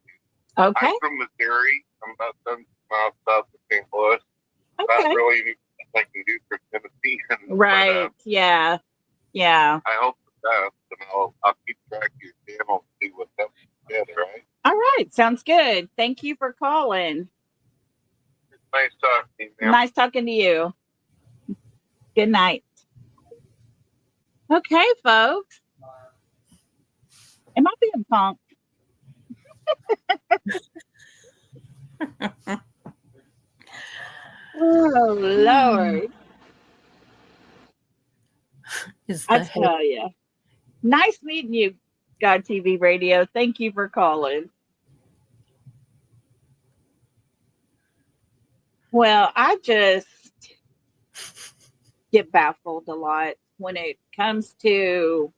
Speaker 1: Okay.
Speaker 6: I'm from Missouri. I'm about 7 miles south of St. Louis.
Speaker 1: Okay.
Speaker 6: Not really anything I can do for Tennessee.
Speaker 1: Right.
Speaker 6: But,
Speaker 1: Yeah. Yeah.
Speaker 6: I hope the best, and I'll keep track of your channel and see what's up together, right?
Speaker 1: All right. Sounds good. Thank you for calling.
Speaker 6: It's nice talking to you, ma'am.
Speaker 1: Nice talking to you. Good night. Okay, folks. Am I being punked? Oh, Lord. I tell you. Nice meeting you, God TV Radio. Thank you for calling. Well, I just get baffled a lot when it comes to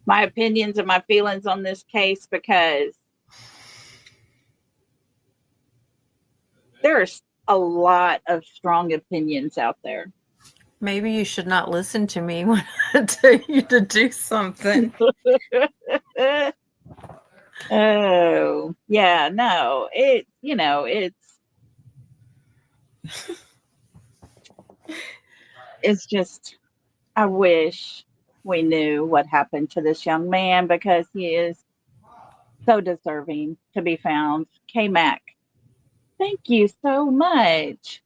Speaker 1: my opinions and my feelings on this case, because there's a lot of strong opinions out there.
Speaker 7: Maybe you should not listen to me when I tell you to do something.
Speaker 1: Oh, yeah, no, it's just, I wish we knew what happened to this young man because he is so deserving to be found. K Mac, thank you so much.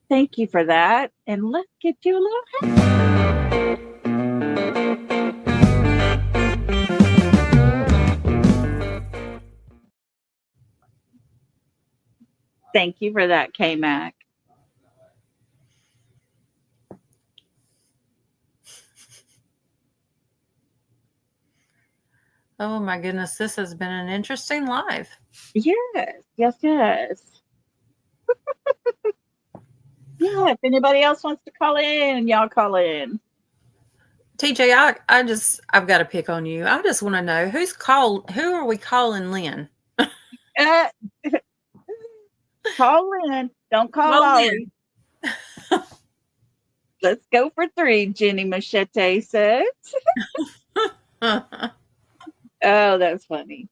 Speaker 1: Thank you for that. And let's get you a little. Thank you for that, K Mac.
Speaker 7: Oh my goodness, this has been an interesting live.
Speaker 1: Yes. Yeah, if anybody else wants to call in, y'all call in.
Speaker 7: TJ, I've got to pick on you. I just want to know who are we calling Lynn?
Speaker 1: Call in. Don't call Ollie. Let's go for 3, Jenny Machete says. Oh, that's funny.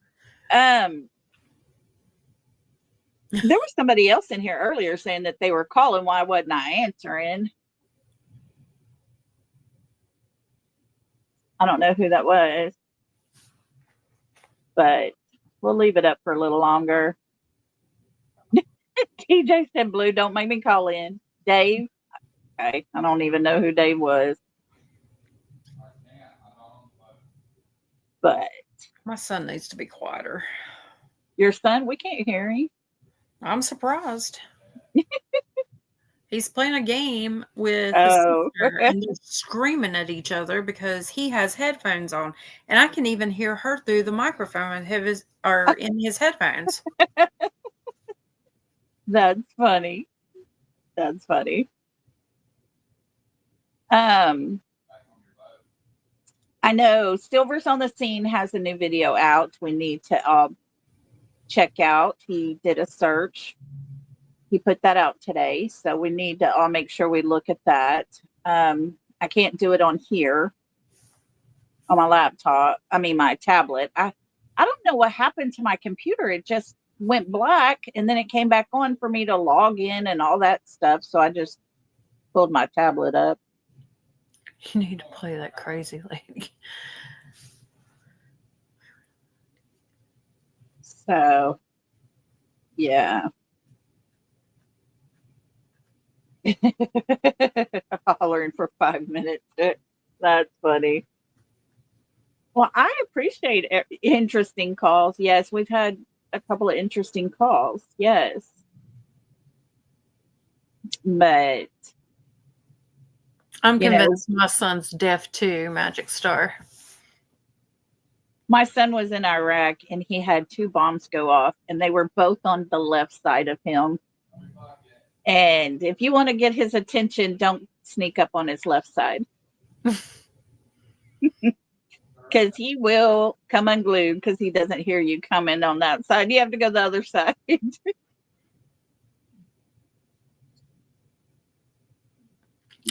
Speaker 1: There was somebody else in here earlier saying that they were calling. Why wasn't I answering? I don't know who that was, but we'll leave it up for a little longer. TJ said, Blue, don't make me call in. Dave, okay, I don't even know who Dave was. But
Speaker 7: my son needs to be quieter.
Speaker 1: Your son? We can't hear him.
Speaker 7: I'm surprised. He's playing a game with
Speaker 1: his
Speaker 7: sister and they're screaming at each other because he has headphones on, and I can even hear her through the microphone in his headphones.
Speaker 1: That's funny. That's funny. I know Silver's on the Scene has a new video out. We need to check out. He did a search. He put that out today, so we need to all make sure we look at that. I can't do it on here on my laptop. I mean, my tablet. I don't know what happened to my computer. It just went black, and then it came back on for me to log in and all that stuff. So I just pulled my tablet up.
Speaker 7: You need to play that crazy lady.
Speaker 1: So, yeah. Hollering for 5 minutes. That's funny. Well, I appreciate interesting calls. Yes, we've had a couple of interesting calls. Yes. But
Speaker 7: I'm convinced my son's deaf too, Magic Star.
Speaker 1: My son was in Iraq and he had 2 bombs go off and they were both on the left side of him. And if you want to get his attention, don't sneak up on his left side. Because he will come unglued because he doesn't hear you coming on that side. You have to go the other side.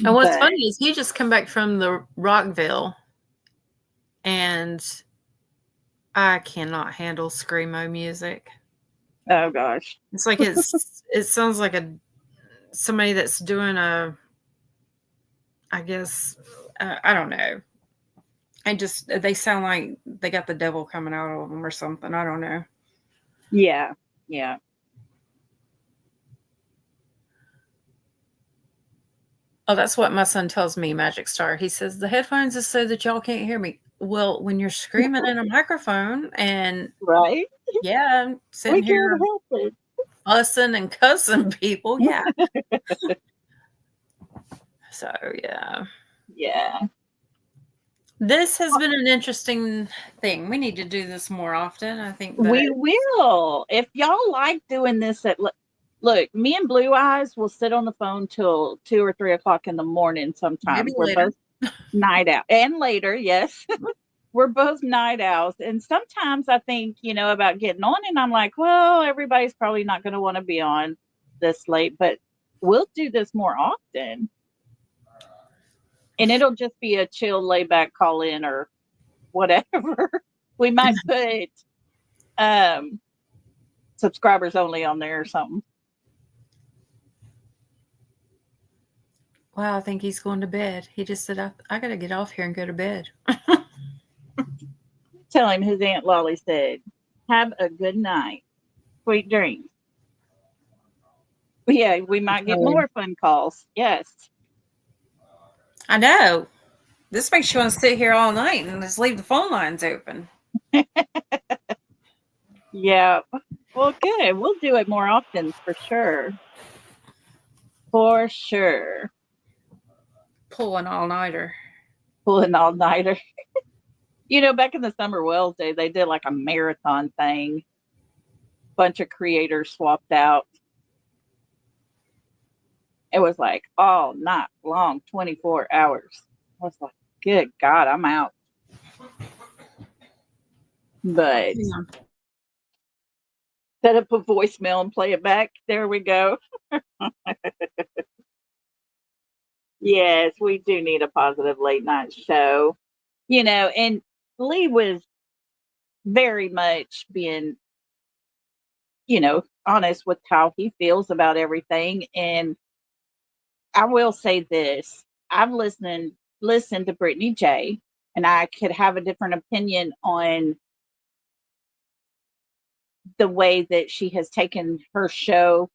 Speaker 7: And what's funny is he just come back from the Rockville, and I cannot handle screamo music.
Speaker 1: Oh gosh,
Speaker 7: it's like it sounds like somebody that's doing I guess I don't know. They sound like they got the devil coming out of them or something. I don't know.
Speaker 1: Yeah.
Speaker 7: Oh, that's what my son tells me, Magic Star. He says, the headphones is so that y'all can't hear me. Well, when you're screaming in a microphone and...
Speaker 1: Right?
Speaker 7: Yeah, I'm sitting here fussing and cussing people. Yeah. So, yeah.
Speaker 1: Yeah.
Speaker 7: This has been an interesting thing. We need to do this more often. I think
Speaker 1: we will. If y'all like doing this Look, me and Blue Eyes will sit on the phone till 2 or 3 o'clock in the morning sometimes. We're both night out. And later, yes. We're both night owls. And sometimes I think, about getting on and I'm like, well, everybody's probably not going to want to be on this late, but we'll do this more often. And it'll just be a chill, laid back call in or whatever. We might put subscribers only on there or something.
Speaker 7: Wow, I think he's going to bed. He just said, I got to get off here and go to bed.
Speaker 1: Tell him his Aunt Lolly said, have a good night. Sweet dreams. Yeah, we might get more phone calls. Yes.
Speaker 7: I know. This makes you want to sit here all night and just leave the phone lines open.
Speaker 1: Yeah. Well, good. We'll do it more often for sure. For sure.
Speaker 7: Pull an all-nighter.
Speaker 1: Pull an all-nighter. You know, back in the Summer Wells day, they did like a marathon thing. Bunch of creators swapped out. It was like all night long, 24 hours. I was like, good God, I'm out. But set up a voicemail and play it back. There we go. Yes, we do need a positive late night show. You know, and Lee was very much being, you know, honest with how he feels about everything. And I will say this. I've listened to Brittany J, and I could have a different opinion on the way that she has taken her show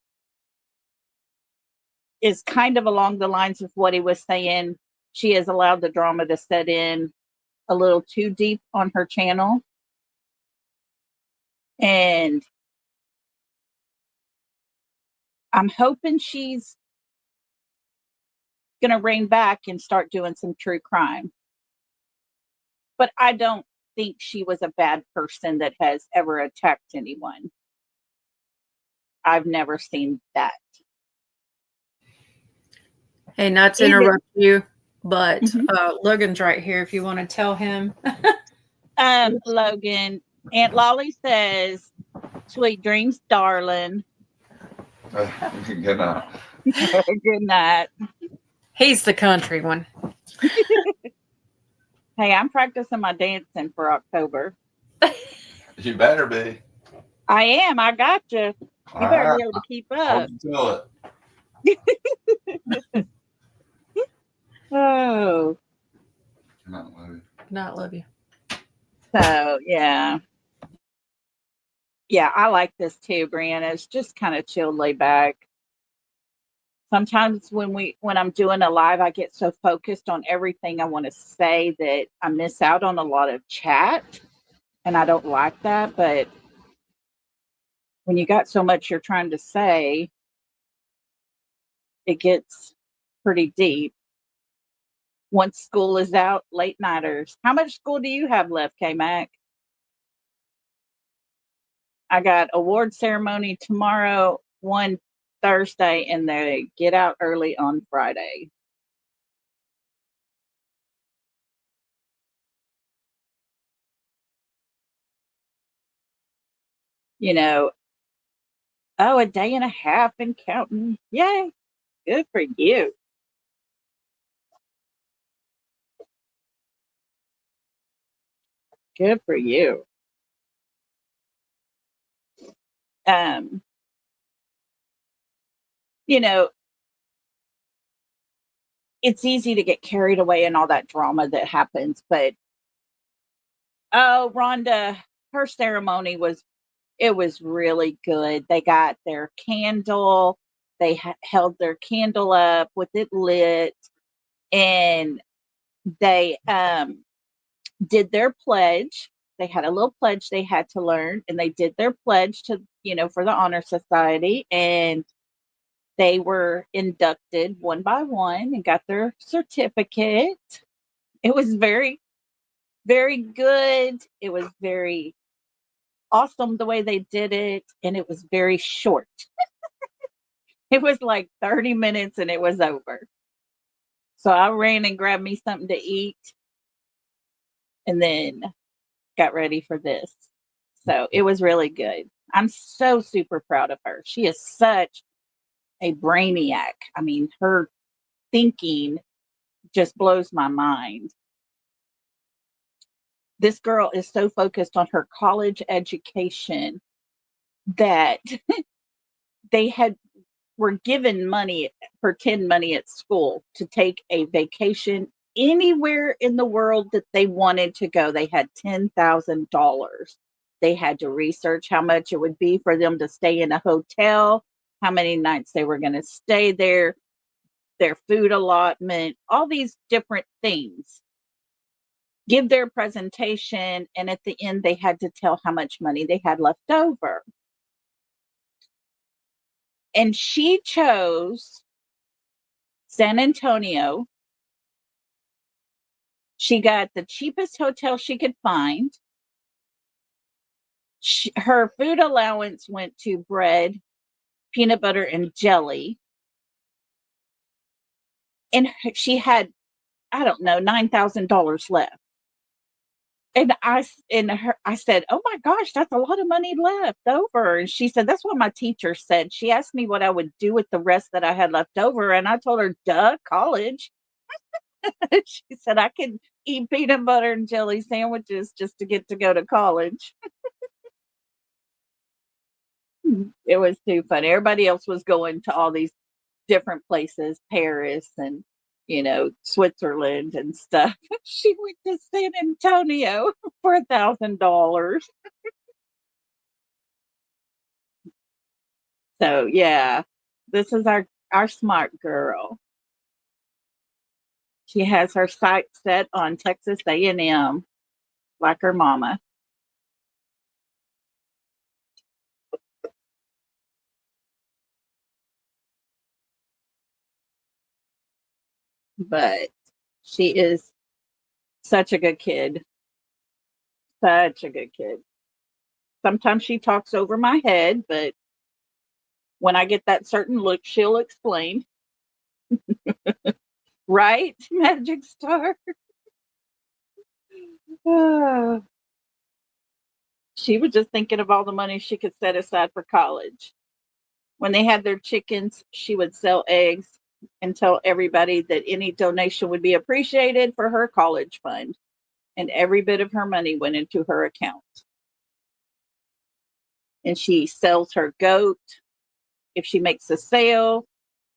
Speaker 1: is kind of along the lines of what he was saying. She has allowed the drama to set in a little too deep on her channel. And I'm hoping she's going to rein back and start doing some true crime. But I don't think she was a bad person that has ever attacked anyone. I've never seen that.
Speaker 7: Hey, not to
Speaker 1: Even-
Speaker 7: interrupt you, but Logan's right here if you want to tell him.
Speaker 1: Logan, Aunt Lolly says, sweet dreams, darling.
Speaker 3: Good night.
Speaker 1: Good night.
Speaker 7: He's the country one.
Speaker 1: Hey, I'm practicing my dancing for October.
Speaker 3: You better be.
Speaker 1: I am. I got you. You better
Speaker 3: right.
Speaker 1: be able to keep up.
Speaker 3: Hold you to it.
Speaker 1: Oh.
Speaker 7: Not love you.
Speaker 1: So, yeah. Yeah, I like this too, Brianna. It's just kind of chill, laid back. Sometimes when I'm doing a live, I get so focused on everything I want to say that I miss out on a lot of chat, and I don't like that. But when you got so much you're trying to say, it gets pretty deep. Once school is out, late nighters. How much school do you have left, K-Mac? I got award ceremony tomorrow, one Thursday, and they get out early on Friday. You know, oh, a day and a half and counting. Yay. Good for you. Good for you. You know, it's easy to get carried away in all that drama that happens, but oh, Rhonda, her ceremony was really good. They got their candle, they held their candle up with it lit, and they did their pledge. They had a little pledge they had to learn, and they did their pledge to, you know, for the honor society, and they were inducted one by one and got their certificate. It was very, very good. It was very awesome the way they did it, and it was very short. It was like 30 minutes and it was over. So I ran and grabbed me something to eat and then got ready for this. So it was really good. I'm so super proud of her. She is such a brainiac. I mean, her thinking just blows my mind. This girl is so focused on her college education that they were given money, pretend money at school, to take a vacation anywhere in the world that they wanted to go. They had $10,000. They had to research how much it would be for them to stay in a hotel, how many nights they were going to stay there, their food allotment, all these different things. Give their presentation, and at the end, they had to tell how much money they had left over. And she chose San Antonio. She got the cheapest hotel she could find. Her food allowance went to bread, peanut butter, and jelly. And she had, I don't know, $9,000 left. And I said, "Oh my gosh, that's a lot of money left over." And she said, "That's what my teacher said." She asked me what I would do with the rest that I had left over, and I told her, "Duh, college." She said, "I could eat peanut butter and jelly sandwiches just to get to go to college." It was too funny. Everybody else was going to all these different places, Paris and, Switzerland and stuff. She went to San Antonio for $1,000. So yeah, this is our smart girl. She has her sights set on Texas A&M, like her mama. But she is such a good kid. Such a good kid. Sometimes she talks over my head, but when I get that certain look, she'll explain. Right, Magic Star? Ah, she was just thinking of all the money she could set aside for college. When they had their chickens, she would sell eggs and tell everybody that any donation would be appreciated for her college fund. And every bit of her money went into her account. And she sells her goat if she makes a sale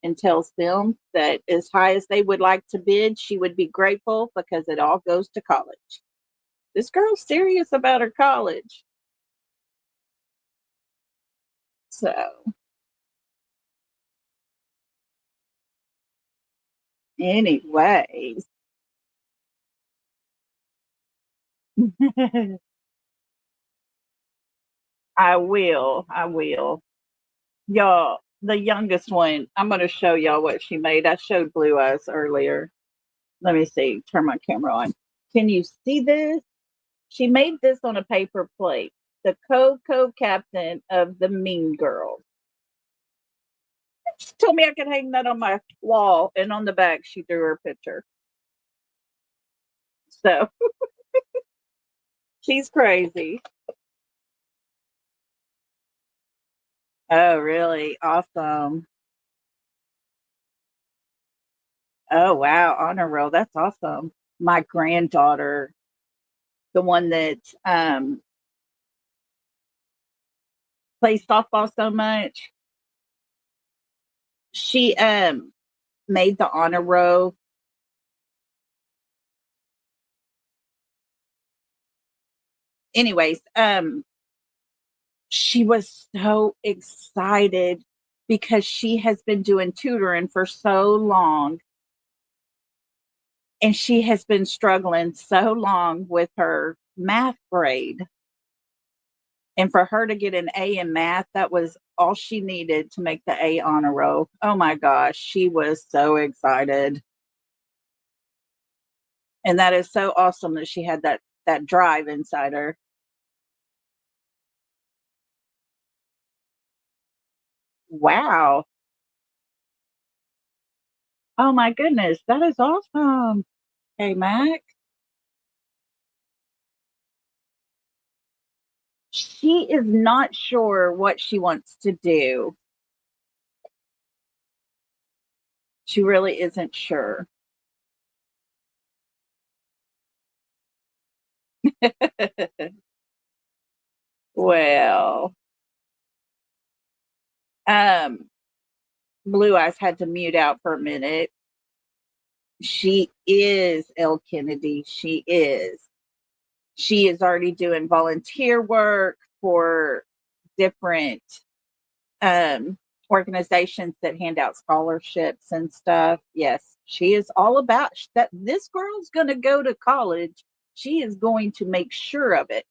Speaker 1: and tells them that as high as they would like to bid, she would be grateful because it all goes to college. This girl's serious about her college. So, anyways, I will. I will. Y'all, the youngest one, I'm going to show y'all what she made. I showed Blue Eyes earlier. Let me see. Turn my camera on. Can you see this? She made this on a paper plate. The co-captain of the Mean Girls. She told me I could hang that on my wall, and on the back, she threw her picture. So she's crazy. Oh, really? Awesome. Oh, wow. Honor roll. That's awesome. My granddaughter, the one that plays softball so much, she made the honor roll. Anyways, she was so excited because she has been doing tutoring for so long, and she has been struggling so long with her math grade. And for her to get an A in math, that was all she needed to make the A honor roll. Oh my gosh, she was so excited. And that is so awesome that she had that drive inside her. Wow. Oh my goodness, that is awesome. Hey, Mac. She is not sure what she wants to do. She really isn't sure. Well, um, Blue Eyes had to mute out for a minute. She is El Kennedy. She is. She is already doing volunteer work for different um, organizations that hand out scholarships and stuff. Yes, she is all about that. This girl's going to go to college. She is going to make sure of it.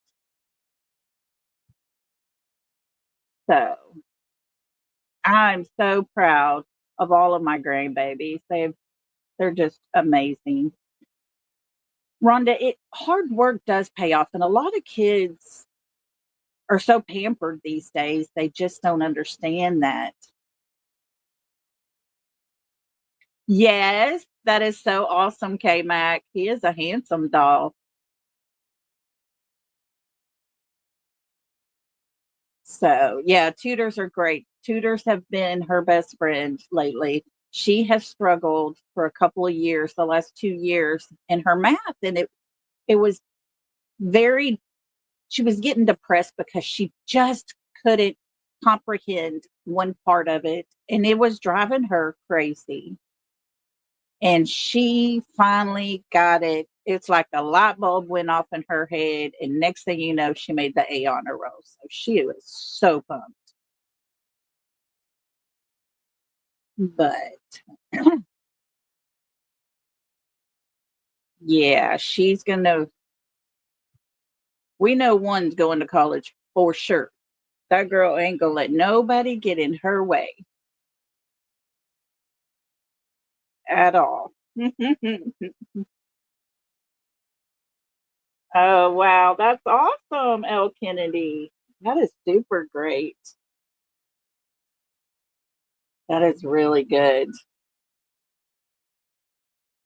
Speaker 1: So I'm so proud of all of my grandbabies. They're just amazing. Rhonda, hard work does pay off, and a lot of kids are so pampered these days. They just don't understand that. Yes, that is so awesome, K Mac. He is a handsome doll. So yeah, tutors are great. Tutors have been her best friend lately. She has struggled for a couple of years, the last 2 years, in her math, and it was very. She was getting depressed because she just couldn't comprehend one part of it, and it was driving her crazy. And she finally got it. It's like a light bulb went off in her head, and next thing you know, she made the A honor roll. So she was so pumped. But yeah, she's gonna. We know one's going to college for sure. That girl ain't gonna let nobody get in her way at all. Oh wow, that's awesome, El Kennedy. That is super great. That is really good.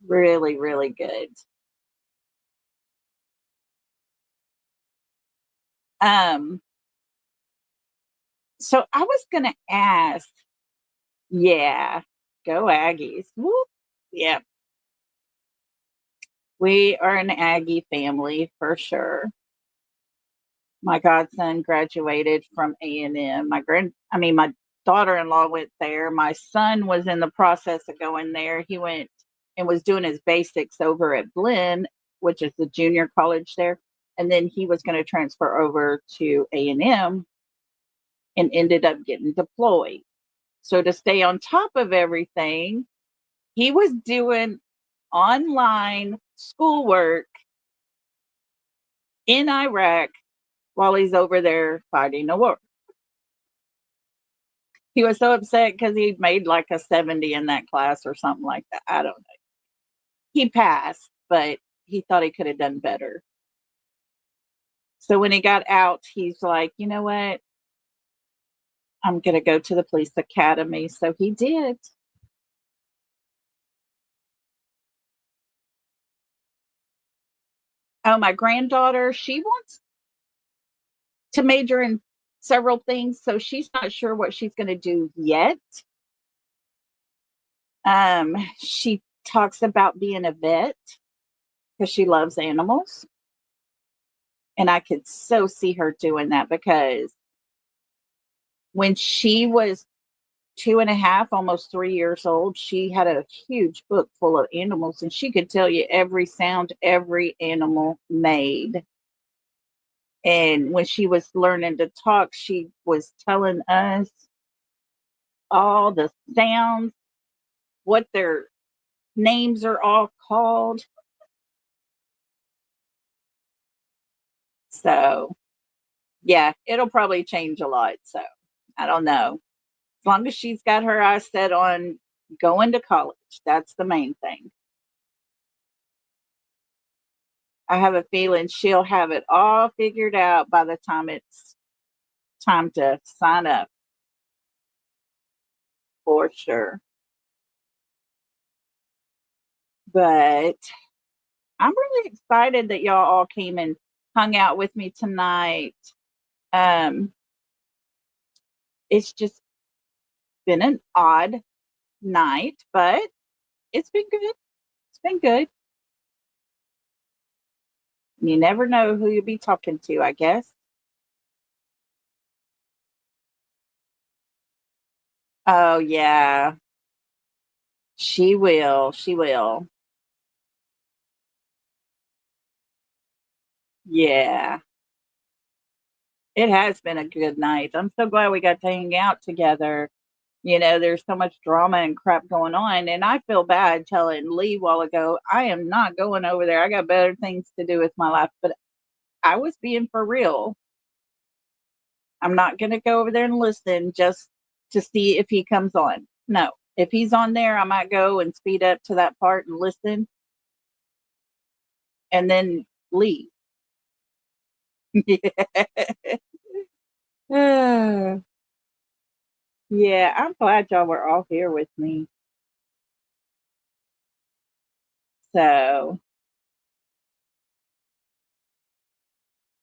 Speaker 1: Really, really good. Um, so I was gonna ask, yeah, go Aggies. Whoop. Yeah, we are an Aggie family for sure. My godson graduated from A&M. My daughter-in-law went there. My son was in the process of going there. He went and was doing his basics over at Glenn, which is the junior college there. And then he was going to transfer over to A&M and ended up getting deployed. So to stay on top of everything, he was doing online schoolwork in Iraq while he's over there fighting a war. He was so upset because he made like a 70 in that class or something like that. I don't know. He passed, but he thought he could have done better. So when he got out, he's like, you know what? I'm going to go to the police academy. So he did. Oh, my granddaughter, she wants to major in several things. So she's not sure what she's going to do yet. She talks about being a vet because she loves animals. And I could so see her doing that because when she was 2.5, almost 3 years old, she had a huge book full of animals and she could tell you every sound every animal made. And when she was learning to talk, she was telling us all the sounds, what their names are all called. So, yeah, it'll probably change a lot. So, I don't know. As long as she's got her eyes set on going to college, that's the main thing. I have a feeling she'll have it all figured out by the time it's time to sign up for sure. But I'm really excited that y'all all came and hung out with me tonight. Um, it's just been an odd night, but it's been good. It's been good. You never know who you'll be talking to, I guess. Oh, yeah. She will. She will. Yeah. It has been a good night. I'm so glad we got to hang out together. There's so much drama and crap going on. And I feel bad telling Lee a while ago, I am not going over there. I got better things to do with my life. But I was being for real. I'm not going to go over there and listen just to see if he comes on. No. If he's on there, I might go and speed up to that part and listen and then leave. Yeah. Yeah, I'm glad y'all were all here with me. So,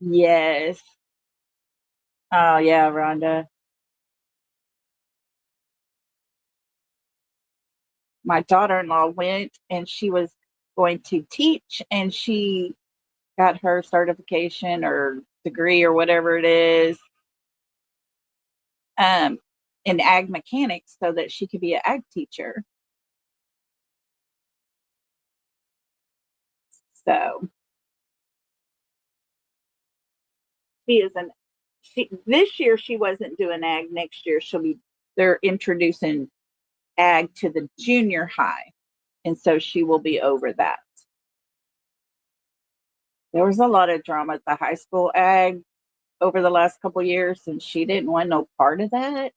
Speaker 1: yes. Oh, yeah, Rhonda. My daughter-in-law went and she was going to teach and she got her certification or degree or whatever it is um, in ag mechanics so that she could be an ag teacher. So she is this year she wasn't doing ag. Next year they're introducing ag to the junior high. And so she will be over that. There was a lot of drama at the high school ag over the last couple of years, and she didn't want no part of that.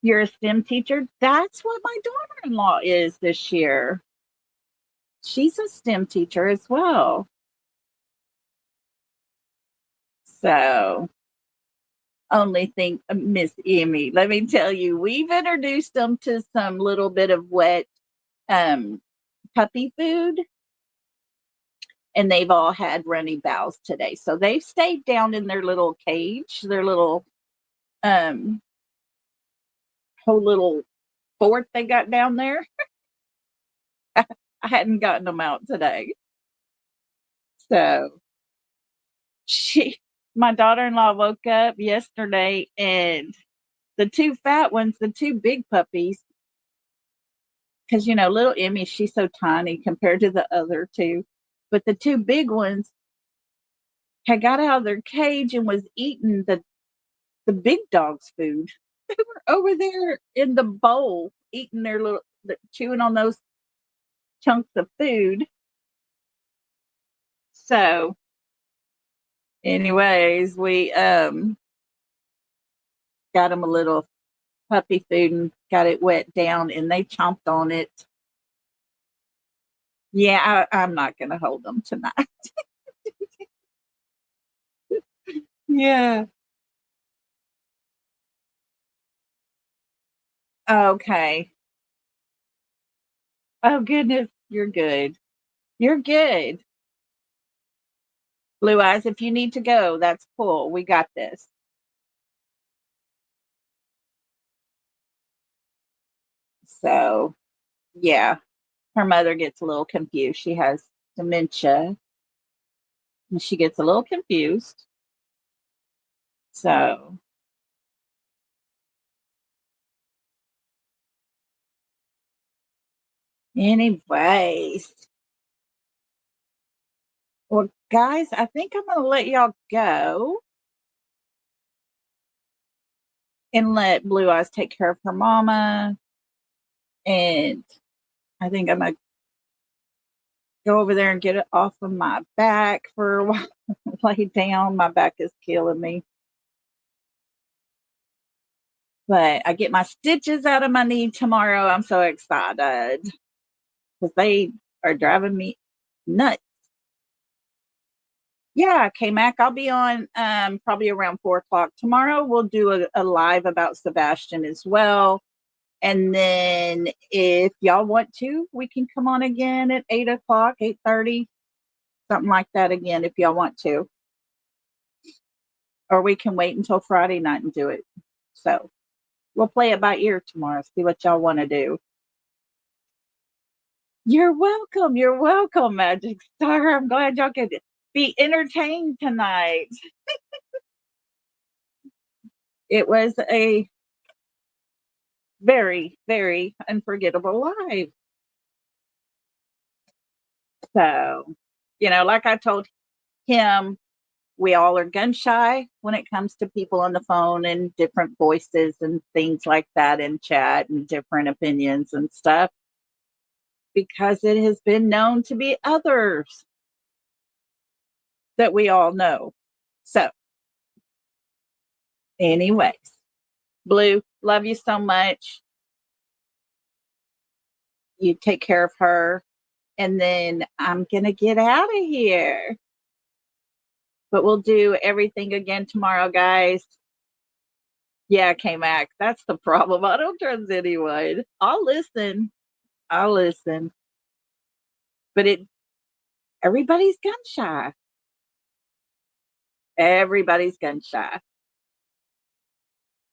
Speaker 1: You're a STEM teacher? That's what my daughter-in-law is this year. She's a STEM teacher as well. So, only thing, Miss Emmy, let me tell you, we've introduced them to some little bit of wet puppy food, and they've all had runny bowels today. So they've stayed down in their little cage, their little whole little fort they got down there. I hadn't gotten them out today. So my daughter-in-law woke up yesterday and the two fat ones, the two big puppies, because little Emmy, she's so tiny compared to the other two, but the two big ones had got out of their cage and was eating the big dog's food. They were over there in the bowl eating chewing on those chunks of food. So anyways, we got them a little puppy food and got it wet down and they chomped on it. Yeah, I'm not going to hold them tonight. Yeah. Okay. Oh, goodness. You're good. You're good. Blue Eyes, if you need to go, that's cool. We got this. So, yeah. Her mother gets a little confused. She has dementia and she gets a little confused. So, anyways. Well, guys, I think I'm going to let y'all go and let Blue Eyes take care of her mama. And I think I'm going to go over there and get it off of my back for a while. Lay down. My back is killing me. But I get my stitches out of my knee tomorrow. I'm so excited because they are driving me nuts. Yeah, K-Mac, I'll be on probably around 4 o'clock tomorrow. We'll do a live about Sebastian as well. And then if y'all want to, we can come on again at 8 o'clock, 8:30, something like that again if y'all want to. Or we can wait until Friday night and do it. So We'll play it by ear tomorrow. See what y'all want to do. You're welcome. You're welcome, Magic Star. I'm glad y'all could be entertained tonight. It was a very, very unforgettable live. So, like I told him, we all are gun shy when it comes to people on the phone and different voices and things like that in chat and different opinions and stuff, because it has been known to be others that we all know. So, anyways, Blue, love you so much. You take care of her. And then I'm going to get out of here. But we'll do everything again tomorrow, guys. Yeah, K-Mac, that's the problem. I don't trust anyone. I'll listen. But everybody's gun shy. Everybody's gun shy.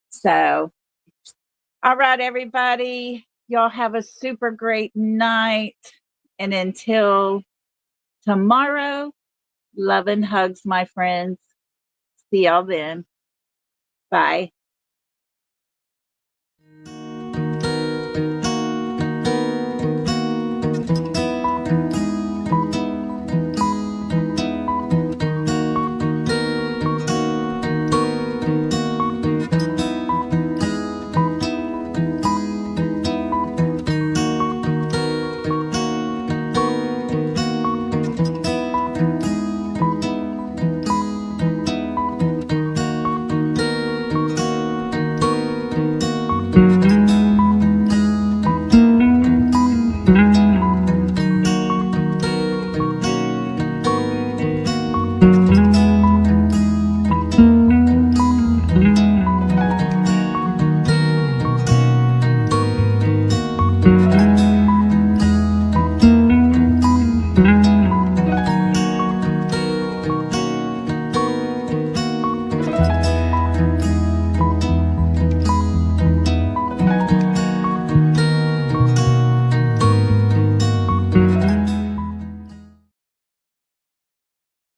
Speaker 1: So, all right, everybody. Y'all have a super great night. And until tomorrow, love and hugs, my friends. See y'all then. Bye.